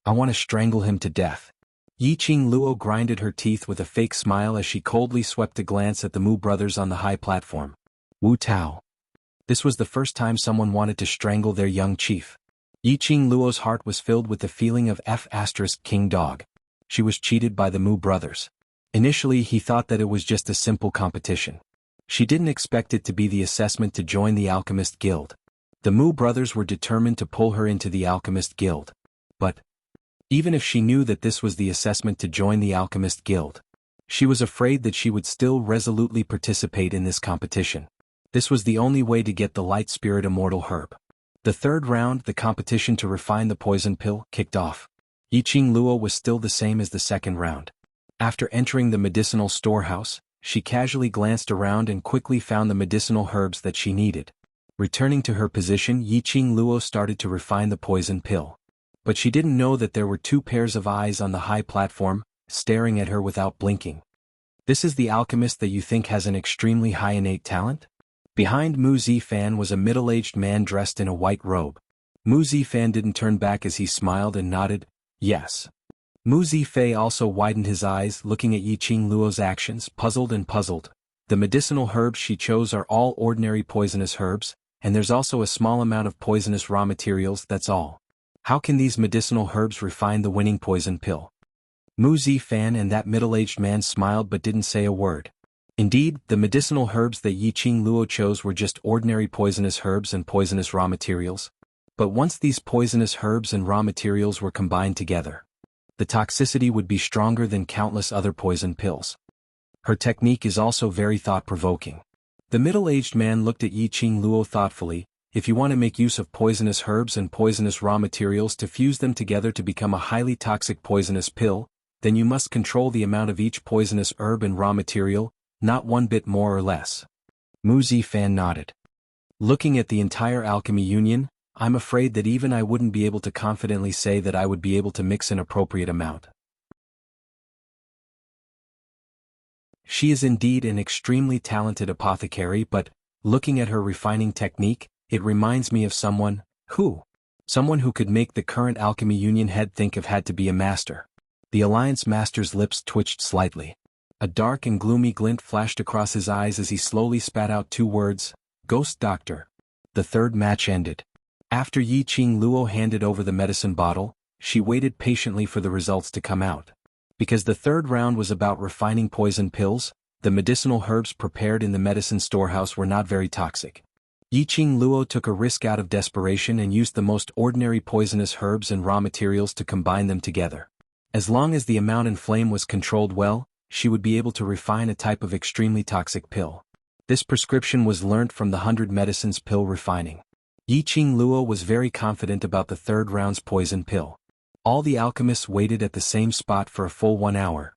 Speaker 1: I want to strangle him to death." Yi Qing Luo grinded her teeth with a fake smile as she coldly swept a glance at the Mu brothers on the high platform. Wu Tao. This was the first time someone wanted to strangle their young chief. Yi Qing Luo's heart was filled with the feeling of King Dog. She was cheated by the Mu brothers. Initially he thought that it was just a simple competition. She didn't expect it to be the assessment to join the Alchemist Guild. The Mu brothers were determined to pull her into the Alchemist Guild. But even if she knew that this was the assessment to join the Alchemist Guild, she was afraid that she would still resolutely participate in this competition. This was the only way to get the Light Spirit Immortal Herb. The third round, the competition to refine the poison pill, kicked off. Yi Qing Luo was still the same as the second round. After entering the medicinal storehouse, she casually glanced around and quickly found the medicinal herbs that she needed. Returning to her position, Yiqing Luo started to refine the poison pill. But she didn't know that there were two pairs of eyes on the high platform, staring at her without blinking. This is the alchemist that you think has an extremely high innate talent? Behind Mu Zifan was a middle-aged man dressed in a white robe. Mu Zifan didn't turn back as he smiled and nodded, yes. Mu Zifei also widened his eyes, looking at Yiqing Luo's actions, puzzled and puzzled. The medicinal herbs she chose are all ordinary poisonous herbs, and there's also a small amount of poisonous raw materials, that's all. How can these medicinal herbs refine the winning poison pill? Mu Zifan and that middle-aged man smiled but didn't say a word. Indeed, the medicinal herbs that Yiqing Luo chose were just ordinary poisonous herbs and poisonous raw materials. But once these poisonous herbs and raw materials were combined together, the toxicity would be stronger than countless other poison pills. Her technique is also very thought-provoking. The middle-aged man looked at Yiqing Luo thoughtfully. If you want to make use of poisonous herbs and poisonous raw materials to fuse them together to become a highly toxic poisonous pill, then you must control the amount of each poisonous herb and raw material, not one bit more or less. Mu Zifan nodded. Looking at the entire alchemy union, I'm afraid that even I wouldn't be able to confidently say that I would be able to mix an appropriate amount. She is indeed an extremely talented apothecary, but, looking at her refining technique, it reminds me of someone who could make the current alchemy union head think of had to be a master. The Alliance Master's lips twitched slightly. A dark and gloomy glint flashed across his eyes as he slowly spat out two words, Ghost Doctor. The third match ended. After Yiqing Luo handed over the medicine bottle, she waited patiently for the results to come out. Because the third round was about refining poison pills, the medicinal herbs prepared in the medicine storehouse were not very toxic. Yiqing Luo took a risk out of desperation and used the most ordinary poisonous herbs and raw materials to combine them together. As long as the amount and flame was controlled well, she would be able to refine a type of extremely toxic pill. This prescription was learnt from the 100 medicines pill refining. Yiqing Luo was very confident about the third round's poison pill. All the alchemists waited at the same spot for a full 1 hour.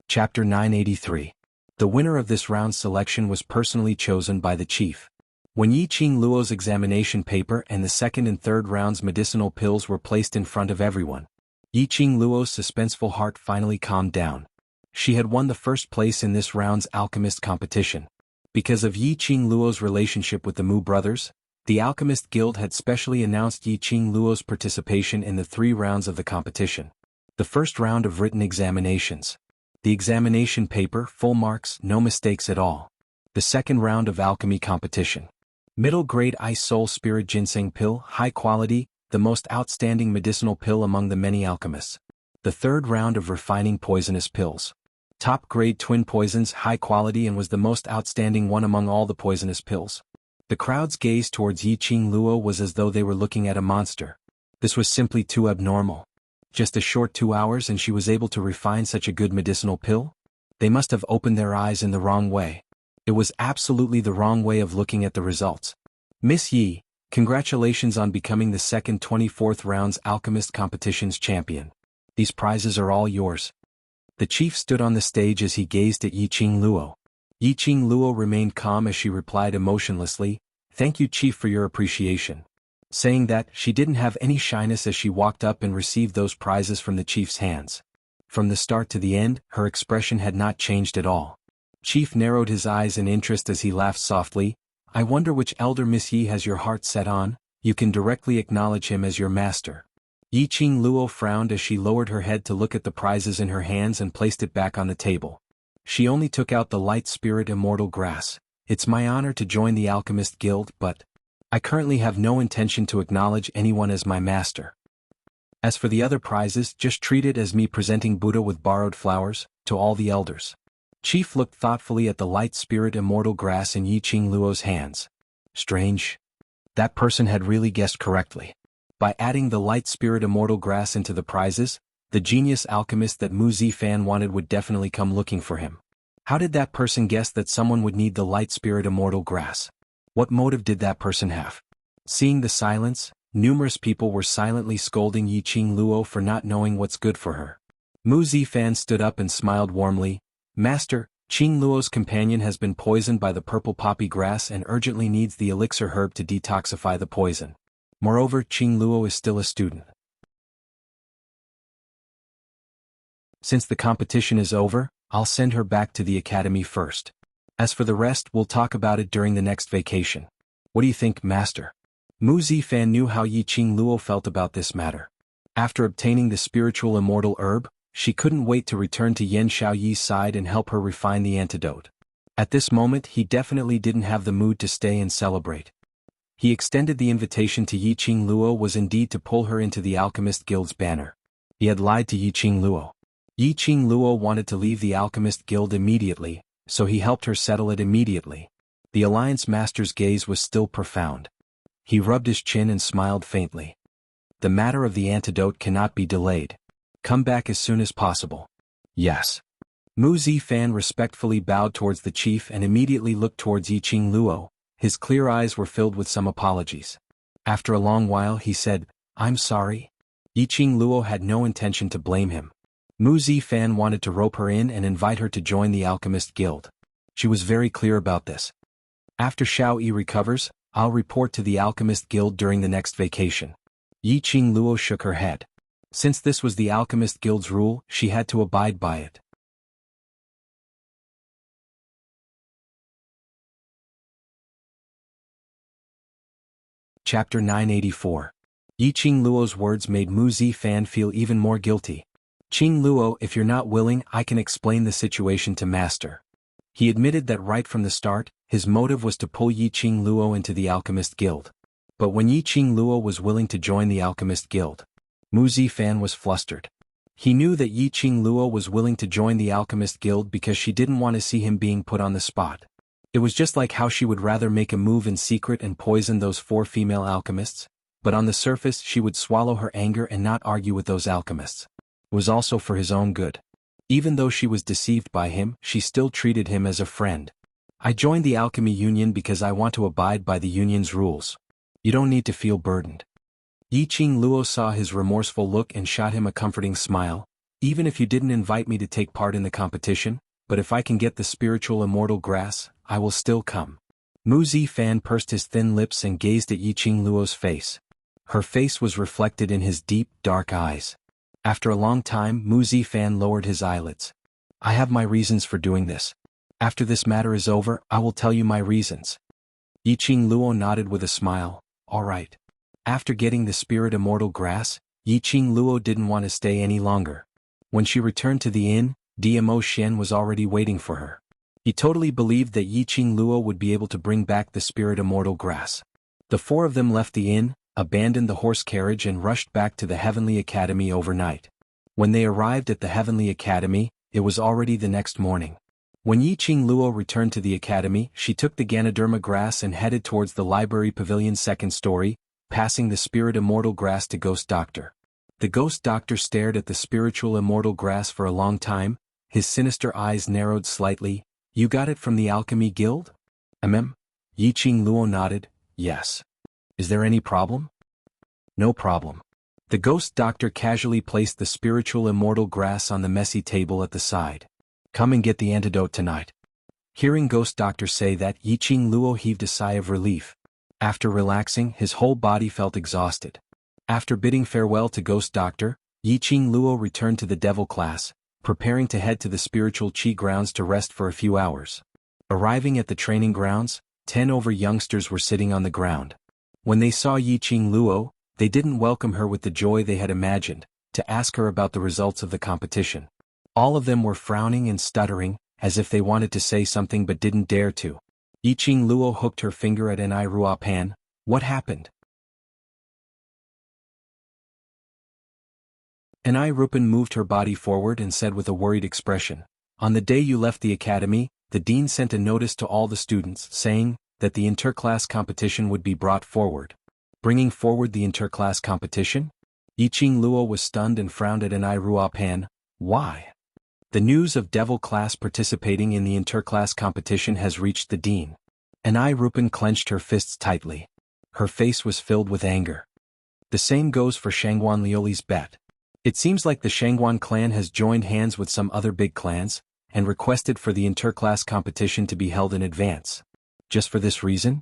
Speaker 1: Chapter 983. The winner of this round's selection was personally chosen by the chief. When Yiqing Luo's examination paper and the second and third round's medicinal pills were placed in front of everyone, Yiqing Luo's suspenseful heart finally calmed down. She had won the first place in this round's alchemist competition. Because of Yiqing Luo's relationship with the Mu brothers, the Alchemist Guild had specially announced Yiqing Luo's participation in the 3 rounds of the competition. The first round of written examinations. The examination paper, full marks, no mistakes at all. The second round of alchemy competition. Middle grade Ice Soul Spirit Ginseng pill, high quality, the most outstanding medicinal pill among the many alchemists. The third round of refining poisonous pills. Top grade twin poisons, high quality, and was the most outstanding one among all the poisonous pills. The crowd's gaze towards Yiqing Luo was as though they were looking at a monster. This was simply too abnormal. Just a short 2 hours and she was able to refine such a good medicinal pill? They must have opened their eyes in the wrong way. It was absolutely the wrong way of looking at the results. Miss Yi, congratulations on becoming the second 24th round's alchemist competition's champion. These prizes are all yours. The chief stood on the stage as he gazed at Yiqing Luo. Yiqing Luo remained calm as she replied emotionlessly, "Thank you, chief, for your appreciation." Saying that, she didn't have any shyness as she walked up and received those prizes from the chief's hands. From the start to the end, her expression had not changed at all. Chief narrowed his eyes in interest as he laughed softly. "I wonder which elder Miss Yi has your heart set on. You can directly acknowledge him as your master." Yiqing Luo frowned as she lowered her head to look at the prizes in her hands and placed it back on the table. She only took out the Light Spirit Immortal Grass. "It's my honor to join the Alchemist Guild, but I currently have no intention to acknowledge anyone as my master. As for the other prizes, just treat it as me presenting Buddha with borrowed flowers, to all the elders." Chief looked thoughtfully at the Light Spirit Immortal Grass in Yiqing Luo's hands. Strange. That person had really guessed correctly. By adding the Light Spirit Immortal Grass into the prizes, the genius alchemist that Mu Zifan wanted would definitely come looking for him. How did that person guess that someone would need the Light Spirit Immortal Grass? What motive did that person have? Seeing the silence, numerous people were silently scolding Yiqing Luo for not knowing what's good for her. Mu Zifan stood up and smiled warmly. Master, Qing Luo's companion has been poisoned by the purple poppy grass and urgently needs the elixir herb to detoxify the poison. Moreover, Qing Luo is still a student. Since the competition is over, I'll send her back to the academy first. As for the rest, we'll talk about it during the next vacation. What do you think, Master? Mu Zifan knew how Yi Qing Luo felt about this matter. After obtaining the spiritual immortal herb, she couldn't wait to return to Yan Xiaoyi's side and help her refine the antidote. At this moment he definitely didn't have the mood to stay and celebrate. He extended the invitation to Yi Qing Luo was indeed to pull her into the Alchemist Guild's banner. He had lied to Yi Qing Luo. Yi Qing Luo wanted to leave the Alchemist Guild immediately, so he helped her settle it immediately. The Alliance Master's gaze was still profound. He rubbed his chin and smiled faintly. The matter of the antidote cannot be delayed. Come back as soon as possible. Yes. Mu Zifan respectfully bowed towards the chief and immediately looked towards Yi Qing Luo. His clear eyes were filled with some apologies. After a long while he said, I'm sorry. Yi Qing Luo had no intention to blame him. Mu Zifan wanted to rope her in and invite her to join the Alchemist Guild. She was very clear about this. After Xiao Yi recovers, I'll report to the Alchemist Guild during the next vacation. Yi Qing Luo shook her head. Since this was the Alchemist Guild's rule, she had to abide by it. Chapter 984. Yi Qing Luo's words made Mu Zifan feel even more guilty. Qing Luo, if you're not willing, I can explain the situation to Master. He admitted that right from the start, his motive was to pull Yi Qing Luo into the Alchemist Guild. But when Yi Qing Luo was willing to join the Alchemist Guild, Mu Zifan was flustered. He knew that Yi Qing Luo was willing to join the Alchemist Guild because she didn't want to see him being put on the spot. It was just like how she would rather make a move in secret and poison those 4 female alchemists, but on the surface she would swallow her anger and not argue with those alchemists. It was also for his own good. Even though she was deceived by him, she still treated him as a friend. I joined the Alchemy Union because I want to abide by the Union's rules. You don't need to feel burdened. Yi Qing Luo saw his remorseful look and shot him a comforting smile. Even if you didn't invite me to take part in the competition, but if I can get the spiritual immortal grass, I will still come. Mu Zifan pursed his thin lips and gazed at Yi Qing Luo's face. Her face was reflected in his deep, dark eyes. After a long time, Mu Zifan lowered his eyelids. I have my reasons for doing this. After this matter is over, I will tell you my reasons. Yi Qing Luo nodded with a smile. All right. After getting the spirit immortal grass, Yi Qing Luo didn't want to stay any longer. When she returned to the inn, DMO Xian was already waiting for her. He totally believed that Yi Qing Luo would be able to bring back the spirit immortal grass. The 4 of them left the inn, abandoned the horse carriage and rushed back to the Heavenly Academy overnight. When they arrived at the Heavenly Academy, it was already the next morning. When Yi Qing Luo returned to the academy, she took the Ganoderma grass and headed towards the library pavilion's 2nd story, passing the spirit immortal grass to Ghost Doctor. The Ghost Doctor stared at the spiritual immortal grass for a long time, his sinister eyes narrowed slightly. You got it from the Alchemy Guild? Yi Qing Luo nodded. Yes. Is there any problem? No problem. The Ghost Doctor casually placed the spiritual immortal grass on the messy table at the side. Come and get the antidote tonight. Hearing Ghost Doctor say that, Yi Qing Luo heaved a sigh of relief. After relaxing, his whole body felt exhausted. After bidding farewell to Ghost Doctor, Yi Qing Luo returned to the Devil class, preparing to head to the spiritual Qi grounds to rest for a few hours. Arriving at the training grounds, 10 over youngsters were sitting on the ground. When they saw Yi Qing Luo, they didn't welcome her with the joy they had imagined, to ask her about the results of the competition. All of them were frowning and stuttering, as if they wanted to say something but didn't dare to. Yi Qing Luo hooked her finger at Enai Ruopan. What happened? Enai Ruopan moved her body forward and said with a worried expression, On the day you left the academy, the dean sent a notice to all the students saying that the interclass competition would be brought forward. Bringing forward the interclass competition? Yi Qing Luo was stunned and frowned at Enai Ruopan. Why? The news of Devil class participating in the interclass competition has reached the dean. Enai Ruopan clenched her fists tightly. Her face was filled with anger. The same goes for Shangguan Lioli's bet. It seems like the Shangguan clan has joined hands with some other big clans, and requested for the interclass competition to be held in advance. Just for this reason?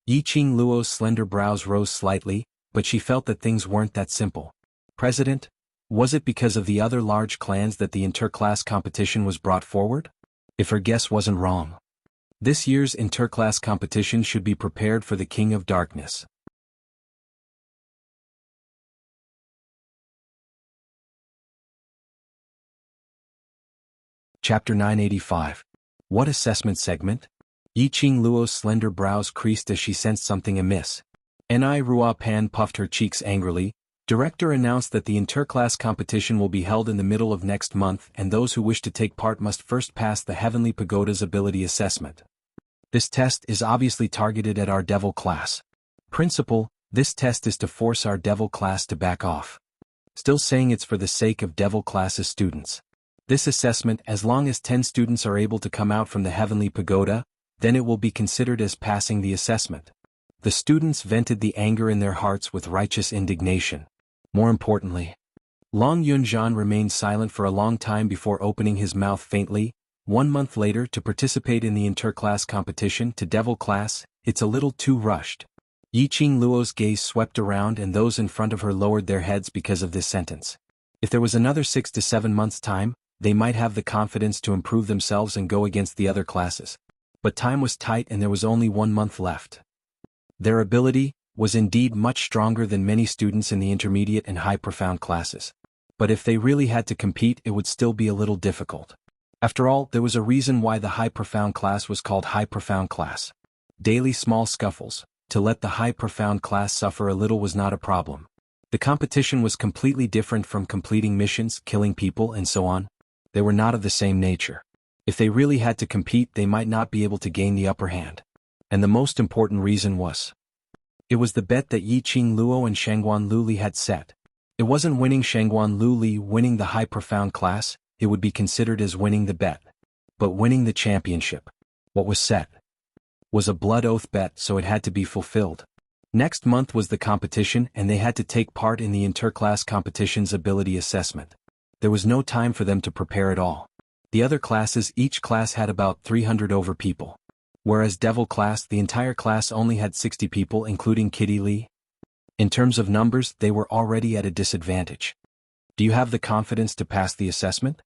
Speaker 1: Yiqing Luo's slender brows rose slightly, but she felt that things weren't that simple. President? Was it because of the other large clans that the interclass competition was brought forward? If her guess wasn't wrong. This year's interclass competition should be prepared for the King of Darkness. Chapter 985. What assessment segment? Yiqing Luo's slender brows creased as she sensed something amiss. Ni Rua Pan puffed her cheeks angrily. Director announced that the interclass competition will be held in the middle of next month and those who wish to take part must first pass the Heavenly Pagoda's ability assessment. This test is obviously targeted at our devil class. Principal, this test is to force our devil class to back off. Still saying it's for the sake of devil class's students. This assessment, as long as 10 students are able to come out from the Heavenly Pagoda, then it will be considered as passing the assessment. The students vented the anger in their hearts with righteous indignation. More importantly, Long Yunzhan remained silent for a long time before opening his mouth faintly. 1 month later to participate in the interclass competition to devil class, it's a little too rushed. Yiqing Luo's gaze swept around and those in front of her lowered their heads because of this sentence. If there was another 6 to 7 months' time, they might have the confidence to improve themselves and go against the other classes. But time was tight and there was only 1 month left. Their ability was indeed much stronger than many students in the intermediate and high profound classes. But if they really had to compete, it would still be a little difficult. After all, there was a reason why the high profound class was called high profound class. Daily small scuffles, to let the high profound class suffer a little was not a problem. The competition was completely different from completing missions, killing people and so on. They were not of the same nature. If they really had to compete, they might not be able to gain the upper hand. And the most important reason was, it was the bet that Yiqing Luo and Shangguan Luli had set. It wasn't winning Shangguan Luli winning the high profound class, it would be considered as winning the bet. But winning the championship, what was set, was a blood oath bet, so it had to be fulfilled. Next month was the competition and they had to take part in the interclass competition's ability assessment. There was no time for them to prepare at all. The other classes, each class had about 300 over people. Whereas Devil class, the entire class only had 60 people including Kitty Lee. In terms of numbers, they were already at a disadvantage. Do you have the confidence to pass the assessment?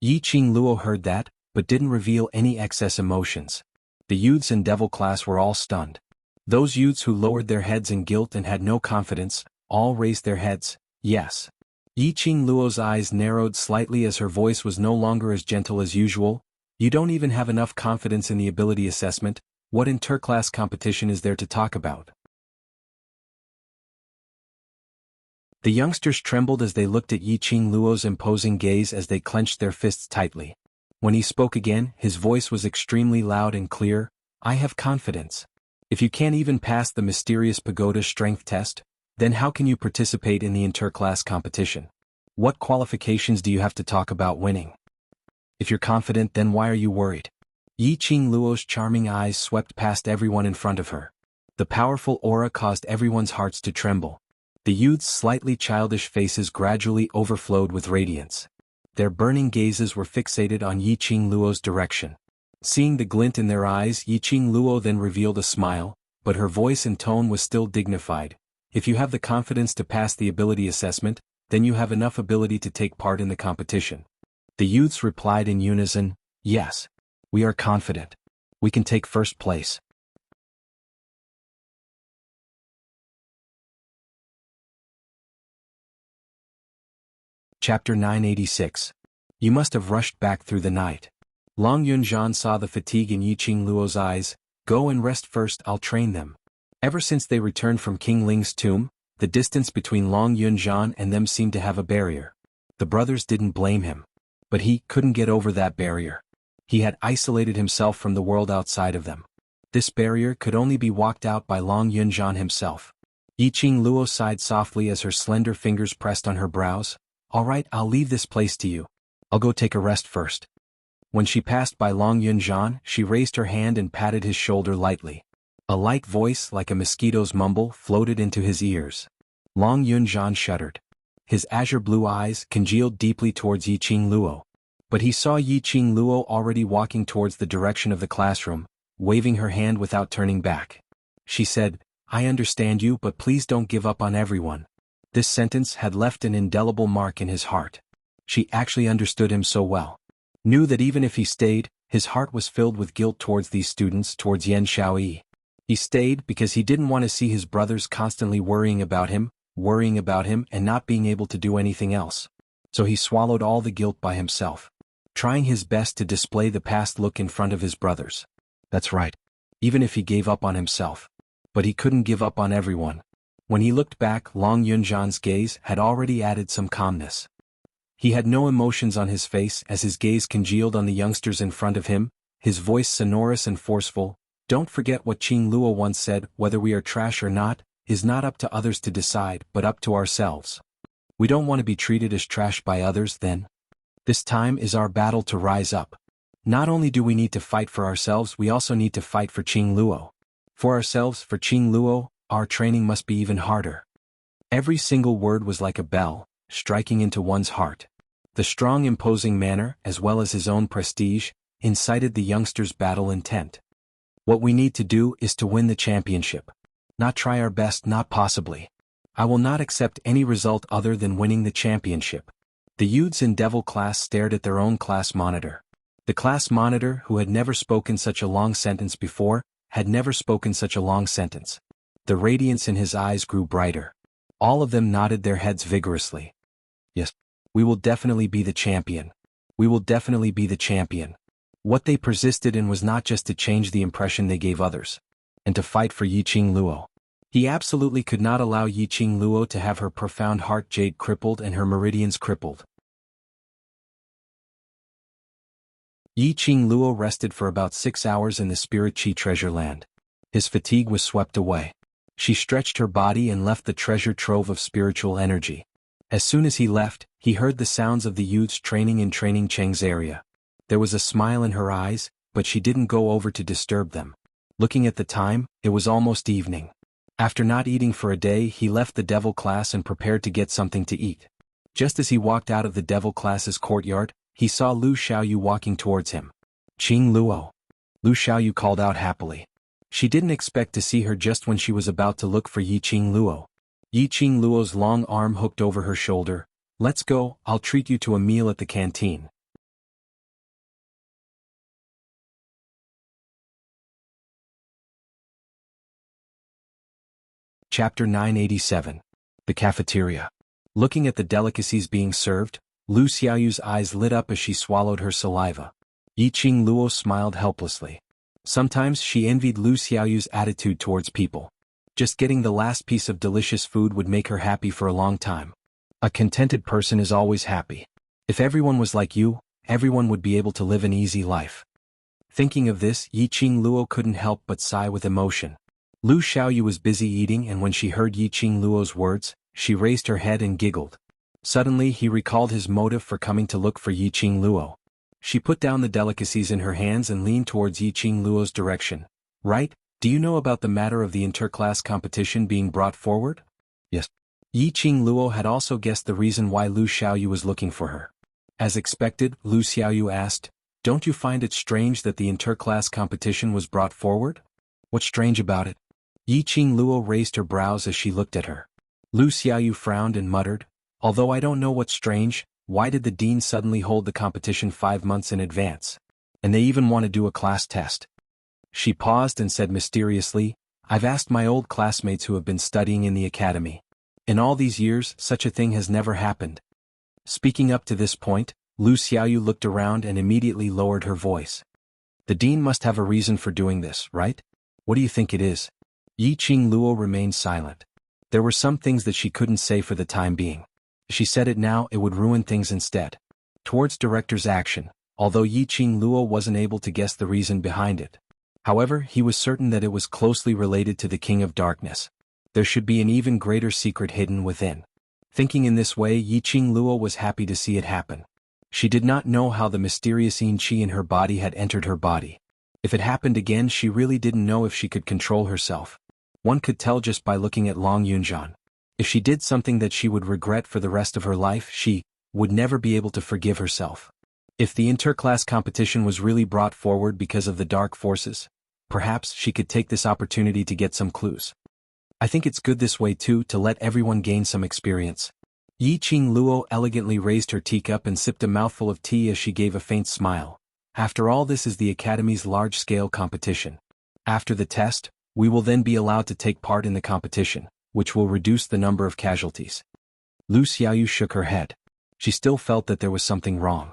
Speaker 1: Yiqing Luo heard that, but didn't reveal any excess emotions. The youths in Devil class were all stunned. Those youths who lowered their heads in guilt and had no confidence, all raised their heads, yes. Yiqing Luo's eyes narrowed slightly as her voice was no longer as gentle as usual. You don't even have enough confidence in the ability assessment, what interclass competition is there to talk about? The youngsters trembled as they looked at Yiqing Luo's imposing gaze as they clenched their fists tightly. When he spoke again, his voice was extremely loud and clear. I have confidence. If you can't even pass the mysterious pagoda strength test, then how can you participate in the interclass competition? What qualifications do you have to talk about winning? If you're confident, then why are you worried? Yiqing Luo's charming eyes swept past everyone in front of her. The powerful aura caused everyone's hearts to tremble. The youth's slightly childish faces gradually overflowed with radiance. Their burning gazes were fixated on Yiqing Luo's direction. Seeing the glint in their eyes, Yiqing Luo then revealed a smile, but her voice and tone was still dignified. If you have the confidence to pass the ability assessment, then you have enough ability to take part in the competition. The youths replied in unison, yes. We are confident. We can take first place. Chapter 986. You must have rushed back through the night. Long Yunzhan saw the fatigue in Yiqing Luo's eyes. Go and rest first, I'll train them. Ever since they returned from King Ling's tomb, the distance between Long Yunzhan and them seemed to have a barrier. The brothers didn't blame him. But he couldn't get over that barrier. He had isolated himself from the world outside of them. This barrier could only be walked out by Long Yunzhan himself. Yiqing Luo sighed softly as her slender fingers pressed on her brows. All right, I'll leave this place to you. I'll go take a rest first. When she passed by Long Yunzhan, she raised her hand and patted his shoulder lightly. A light voice like a mosquito's mumble floated into his ears. Long Yunzhan shuddered. His azure blue eyes congealed deeply towards Yi Qingluo. But he saw Yi Qingluo already walking towards the direction of the classroom, waving her hand without turning back. She said, "I understand you, but please don't give up on everyone." This sentence had left an indelible mark in his heart. She actually understood him so well. Knew that even if he stayed, his heart was filled with guilt towards these students, towards Yan Xiaoyi. He stayed because he didn't want to see his brothers constantly worrying about him and not being able to do anything else. So he swallowed all the guilt by himself, trying his best to display the past look in front of his brothers. That's right. Even if he gave up on himself. But he couldn't give up on everyone. When he looked back, Long Yunzhan's gaze had already added some calmness. He had no emotions on his face as his gaze congealed on the youngsters in front of him, his voice sonorous and forceful. "Don't forget what Qingluo once said, whether we are trash or not, is not up to others to decide, but up to ourselves. We don't want to be treated as trash by others then. This time is our battle to rise up. Not only do we need to fight for ourselves, we also need to fight for Qingluo. For ourselves, for Qingluo, our training must be even harder." Every single word was like a bell, striking into one's heart. The strong imposing manner, as well as his own prestige, incited the youngsters' battle intent. "What we need to do is to win the championship. Not try our best, not possibly. I will not accept any result other than winning the championship." The youths in Devil class stared at their own class monitor. The class monitor, who had never spoken such a long sentence before, had never spoken such a long sentence. The radiance in his eyes grew brighter. All of them nodded their heads vigorously. "Yes, we will definitely be the champion. We will definitely be the champion." What they persisted in was not just to change the impression they gave others, and to fight for Yi Qingluo. He absolutely could not allow Yi Qingluo to have her profound heart jade crippled and her meridians crippled. Yi Qingluo rested for about 6 hours in the Spirit Chi treasure land. His fatigue was swept away. She stretched her body and left the treasure trove of spiritual energy. As soon as he left, he heard the sounds of the youths training in Training Cheng's area. There was a smile in her eyes, but she didn't go over to disturb them. Looking at the time, it was almost evening. After not eating for a day, he left the Devil class and prepared to get something to eat. Just as he walked out of the Devil class's courtyard, he saw Lu Xiaoyu walking towards him. "Qingluo." Lu Xiaoyu called out happily. She didn't expect to see her just when she was about to look for Yi Qingluo. Yi Qingluo's long arm hooked over her shoulder. "Let's go, I'll treat you to a meal at the canteen." Chapter 987. The Cafeteria. Looking at the delicacies being served, Lu Xiaoyu's eyes lit up as she swallowed her saliva. Yi Qingluo smiled helplessly. Sometimes she envied Lu Xiaoyu's attitude towards people. Just getting the last piece of delicious food would make her happy for a long time. A contented person is always happy. If everyone was like you, everyone would be able to live an easy life. Thinking of this, Yi Qingluo couldn't help but sigh with emotion. Lu Xiaoyu was busy eating, and when she heard Yi Qingluo's words, she raised her head and giggled. Suddenly he recalled his motive for coming to look for Yi Qingluo. She put down the delicacies in her hands and leaned towards Yi Qingluo's direction. "Right, do you know about the matter of the interclass competition being brought forward?" "Yes." Yi Qingluo had also guessed the reason why Lu Xiaoyu was looking for her. As expected, Lu Xiaoyu asked, "Don't you find it strange that the interclass competition was brought forward?" "What's strange about it?" Yi Qingluo raised her brows as she looked at her. Lu Xiaoyu frowned and muttered, "Although I don't know what's strange, why did the dean suddenly hold the competition 5 months in advance? And they even want to do a class test." She paused and said mysteriously, "I've asked my old classmates who have been studying in the academy. In all these years, such a thing has never happened." Speaking up to this point, Lu Xiaoyu looked around and immediately lowered her voice. "The dean must have a reason for doing this, right? What do you think it is?" Yi Qingluo remained silent. There were some things that she couldn't say for the time being. If she said it now, it would ruin things instead. Towards director's action, although Yi Qingluo wasn't able to guess the reason behind it. However, he was certain that it was closely related to the King of Darkness. There should be an even greater secret hidden within. Thinking in this way, Yi Qingluo was happy to see it happen. She did not know how the mysterious yin qi in her body had entered her body. If it happened again, she really didn't know if she could control herself. One could tell just by looking at Long Yunzhan. If she did something that she would regret for the rest of her life, she would never be able to forgive herself. If the interclass competition was really brought forward because of the dark forces, perhaps she could take this opportunity to get some clues. I think it's good this way too, to let everyone gain some experience. Yi Qing Luo elegantly raised her teacup and sipped a mouthful of tea as she gave a faint smile. After all, this is the Academy's large-scale competition. After the test, we will then be allowed to take part in the competition, which will reduce the number of casualties. Lu Xiaoyu shook her head. She still felt that there was something wrong.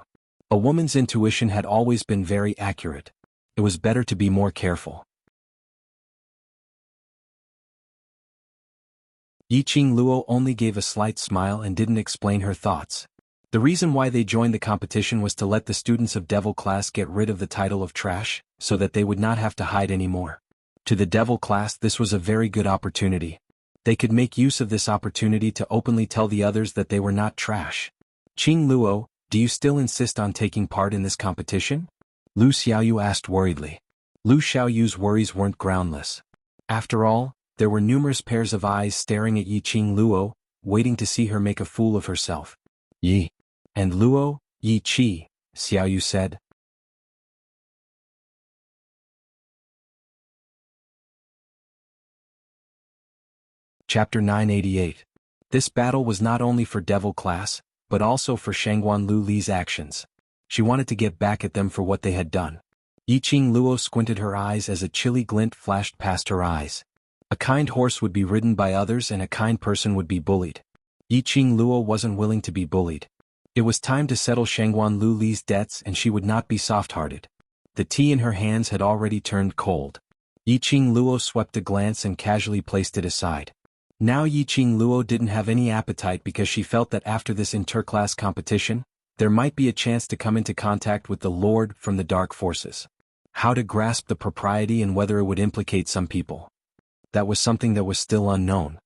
Speaker 1: A woman's intuition had always been very accurate. It was better to be more careful. Yi Qing Luo only gave a slight smile and didn't explain her thoughts. The reason why they joined the competition was to let the students of Devil class get rid of the title of trash, so that they would not have to hide anymore. To the Devil class, this was a very good opportunity. They could make use of this opportunity to openly tell the others that they were not trash. Qing Luo, do you still insist on taking part in this competition? Lu Xiaoyu asked worriedly. Lu Xiaoyu's worries weren't groundless. After all, there were numerous pairs of eyes staring at Yi Qing Luo, waiting to see her make a fool of herself. Yi. And Luo, Yi Qi, Xiaoyu said. Chapter 988. This battle was not only for Devil class, but also for Shangguan Lu Li's actions. She wanted to get back at them for what they had done. Yi Qing Luo squinted her eyes as a chilly glint flashed past her eyes. A kind horse would be ridden by others and a kind person would be bullied. Yi Qing Luo wasn't willing to be bullied. It was time to settle Shangguan Lu Li's debts and she would not be soft-hearted. The tea in her hands had already turned cold. Yi Qing Luo swept a glance and casually placed it aside. Now Yi Qing Luo didn't have any appetite because she felt that after this interclass competition, there might be a chance to come into contact with the Lord from the Dark Forces. How to grasp the propriety and whether it would implicate some people. That was something that was still unknown.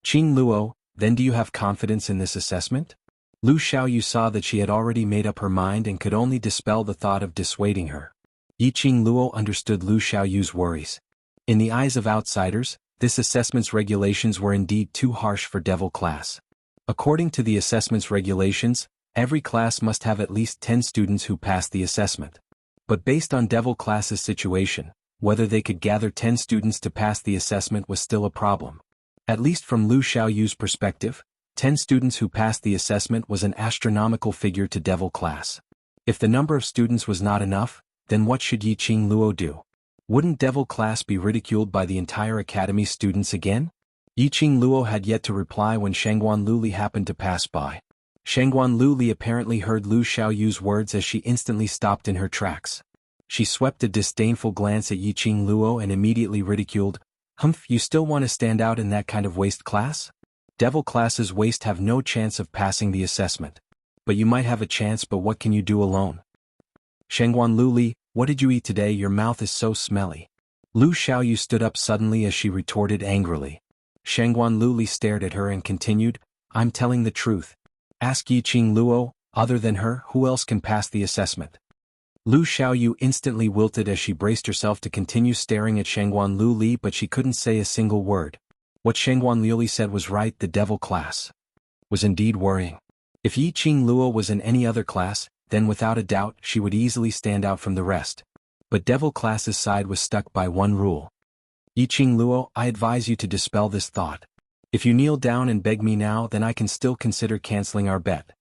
Speaker 1: Qing Luo, then do you have confidence in this assessment? Lu Xiaoyu saw that she had already made up her mind and could only dispel the thought of dissuading her. Yi Qing Luo understood Lu Xiaoyu's worries. In the eyes of outsiders, this assessment's regulations were indeed too harsh for Devil class. According to the assessment's regulations, every class must have at least 10 students who pass the assessment. But based on Devil class's situation, whether they could gather 10 students to pass the assessment was still a problem. At least from Lu Xiaoyu's perspective, 10 students who passed the assessment was an astronomical figure to Devil class. If the number of students was not enough, then what should Yi Qing Luo do? Wouldn't Devil class be ridiculed by the entire Academy's students again? Yi Qing Luo had yet to reply when Shangguan Lu Li happened to pass by. Shangguan Lu Li apparently heard Lu Xiaoyu's words as she instantly stopped in her tracks. She swept a disdainful glance at Yi Qing Luo and immediately ridiculed, "Humph, you still want to stand out in that kind of waste class? Devil classes waste have no chance of passing the assessment. But you might have a chance, but what can you do alone? Shangguan Lu Li, what did you eat today? Your mouth is so smelly." Lu Xiaoyu stood up suddenly as she retorted angrily. Shangguan Lu Li stared at her and continued, "I'm telling the truth. Ask Yi Qing Luo, other than her, who else can pass the assessment?" Lu Xiaoyu instantly wilted as she braced herself to continue staring at Shangguan Lu Li, but she couldn't say a single word. What Shangguan Lu Li said was right. The Devil class was indeed worrying. If Yi Qing Luo was in any other class, then without a doubt she would easily stand out from the rest. But Devil class's side was stuck by one rule. Yi Qing Luo, I advise you to dispel this thought. If you kneel down and beg me now, then I can still consider canceling our bet.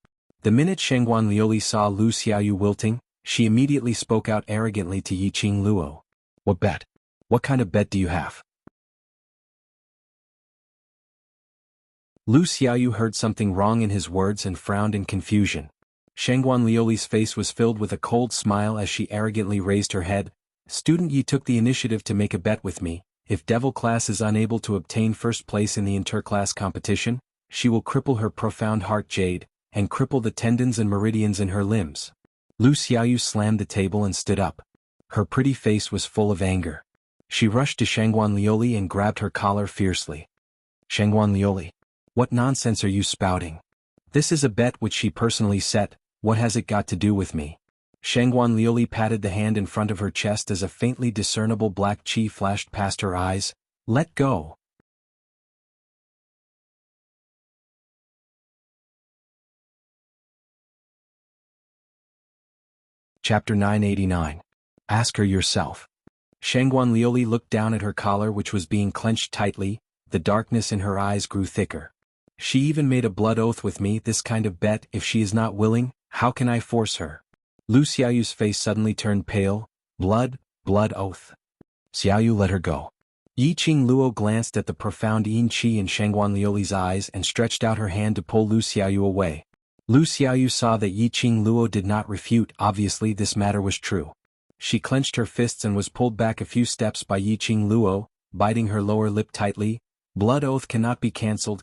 Speaker 1: The minute Shangguan Lu Li saw Lu Xiaoyu wilting, she immediately spoke out arrogantly to Yi Qing Luo. What bet? What kind of bet do you have? Lu Xiaoyu heard something wrong in his words and frowned in confusion. Shangguan Lu Li's face was filled with a cold smile as she arrogantly raised her head. Student Yi took the initiative to make a bet with me. If Devil class is unable to obtain first place in the interclass competition, she will cripple her profound heart jade, and cripple the tendons and meridians in her limbs. Lu Xiaoyu slammed the table and stood up. Her pretty face was full of anger. She rushed to Shangguan Lu Li and grabbed her collar fiercely. Shangguan Lu Li, what nonsense are you spouting? This is a bet which she personally set. What has it got to do with me? Shangguan Lu Li patted the hand in front of her chest as a faintly discernible black chi flashed past her eyes. Let go. Chapter 989. Ask her yourself. Shangguan Liuli looked down at her collar, which was being clenched tightly. The darkness in her eyes grew thicker. She even made a blood oath with me. This kind of bet, if she is not willing, how can I force her? Lu Xiaoyu's face suddenly turned pale. Blood oath. Xiaoyu let her go. Yiqing Luo glanced at the profound yin qi in Shangguan Liuli's eyes and stretched out her hand to pull Lu Xiaoyu away. Lu Xiaoyu saw that Yiqing Luo did not refute. Obviously this matter was true. She clenched her fists and was pulled back a few steps by Yiqing Luo, biting her lower lip tightly. Blood oath cannot be cancelled.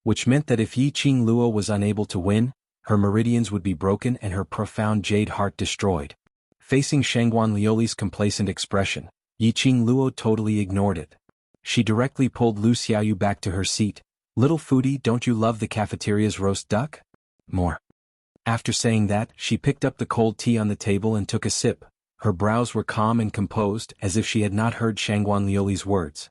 Speaker 1: Which meant that if Yiqing Luo was unable to win, her meridians would be broken and her profound jade heart destroyed. Facing Shangguan Liuli's complacent expression, Yiqing Luo totally ignored it. She directly pulled Lu Xiaoyu back to her seat. Little foodie, don't you love the cafeteria's roast duck? More. After saying that, she picked up the cold tea on the table and took a sip. Her brows were calm and composed, as if she had not heard Shangguan Liuli's words.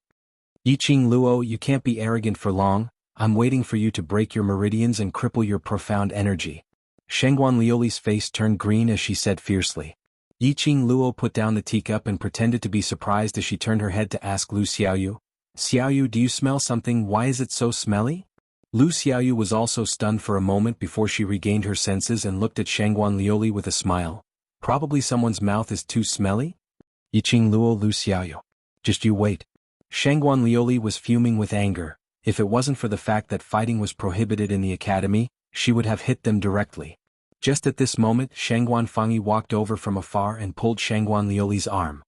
Speaker 1: Yiqing Luo, you can't be arrogant for long. I'm waiting for you to break your meridians and cripple your profound energy. Shangguan Liuli's face turned green as she said fiercely. Yiqing Luo put down the teacup and pretended to be surprised as she turned her head to ask Lu Xiaoyu. Xiaoyu, do you smell something? Why is it so smelly? Lu Xiaoyu was also stunned for a moment before she regained her senses and looked at Shangguan Liuli with a smile. Probably someone's mouth is too smelly? Yiqing Luo, Lu Xiaoyu. Just you wait. Shangguan Liuli was fuming with anger. If it wasn't for the fact that fighting was prohibited in the academy, she would have hit them directly. Just at this moment, Shangguan Fangi walked over from afar and pulled Shangguan Liuli's arm.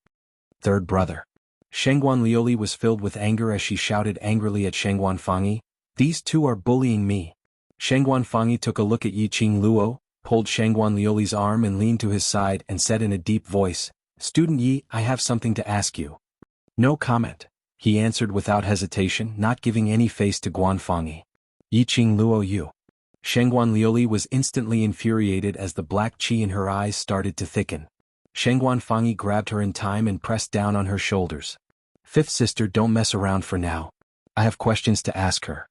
Speaker 1: Third brother. Shangguan Liuli was filled with anger as she shouted angrily at Shangguan Fangi. These two are bullying me. Shangguan Fangi took a look at Yiqing Luo, pulled Shangguan Liuli's arm and leaned to his side and said in a deep voice, Student Yi, I have something to ask you. No comment. He answered without hesitation, not giving any face to Guan Fangi. Yiqing Luo, you. Shangguan Liuli was instantly infuriated as the black qi in her eyes started to thicken. Shangguan Fangi grabbed her in time and pressed down on her shoulders. Fifth sister, don't mess around for now. I have questions to ask her.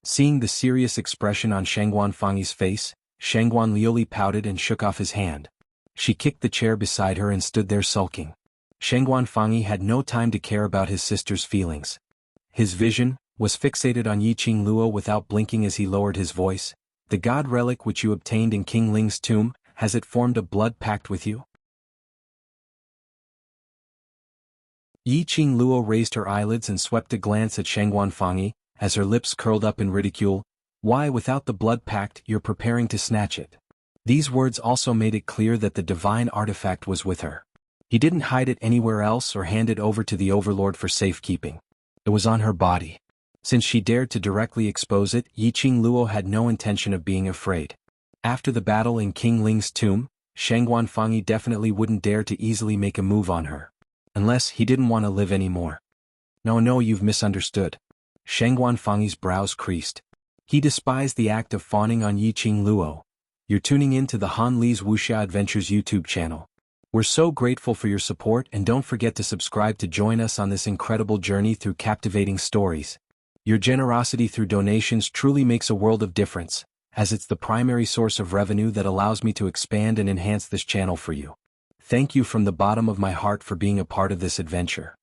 Speaker 1: Seeing the serious expression on Shangguan Fangi's face, Shangguan Liuli pouted and shook off his hand. She kicked the chair beside her and stood there sulking. Shangguan Fangi had no time to care about his sister's feelings. His vision was fixated on Yiqing Luo without blinking as he lowered his voice. The god relic which you obtained in King Ling's tomb, has it formed a blood pact with you? Yiqing Luo raised her eyelids and swept a glance at Shangguan Fangi, as her lips curled up in ridicule. Why, without the blood pact, you're preparing to snatch it? These words also made it clear that the divine artifact was with her. He didn't hide it anywhere else or hand it over to the overlord for safekeeping. It was on her body. Since she dared to directly expose it, Yiqing Luo had no intention of being afraid. After the battle in King Ling's tomb, Shangguan Fangi definitely wouldn't dare to easily make a move on her. Unless he didn't want to live anymore. No, you've misunderstood. Shangguan Fangi's brows creased. He despised the act of fawning on Yiqing Luo. You're tuning in to the Han Li's Wuxia Adventures YouTube channel. We're so grateful for your support, and don't forget to subscribe to join us on this incredible journey through captivating stories. Your generosity through donations truly makes a world of difference, as it's the primary source of revenue that allows me to expand and enhance this channel for you. Thank you from the bottom of my heart for being a part of this adventure.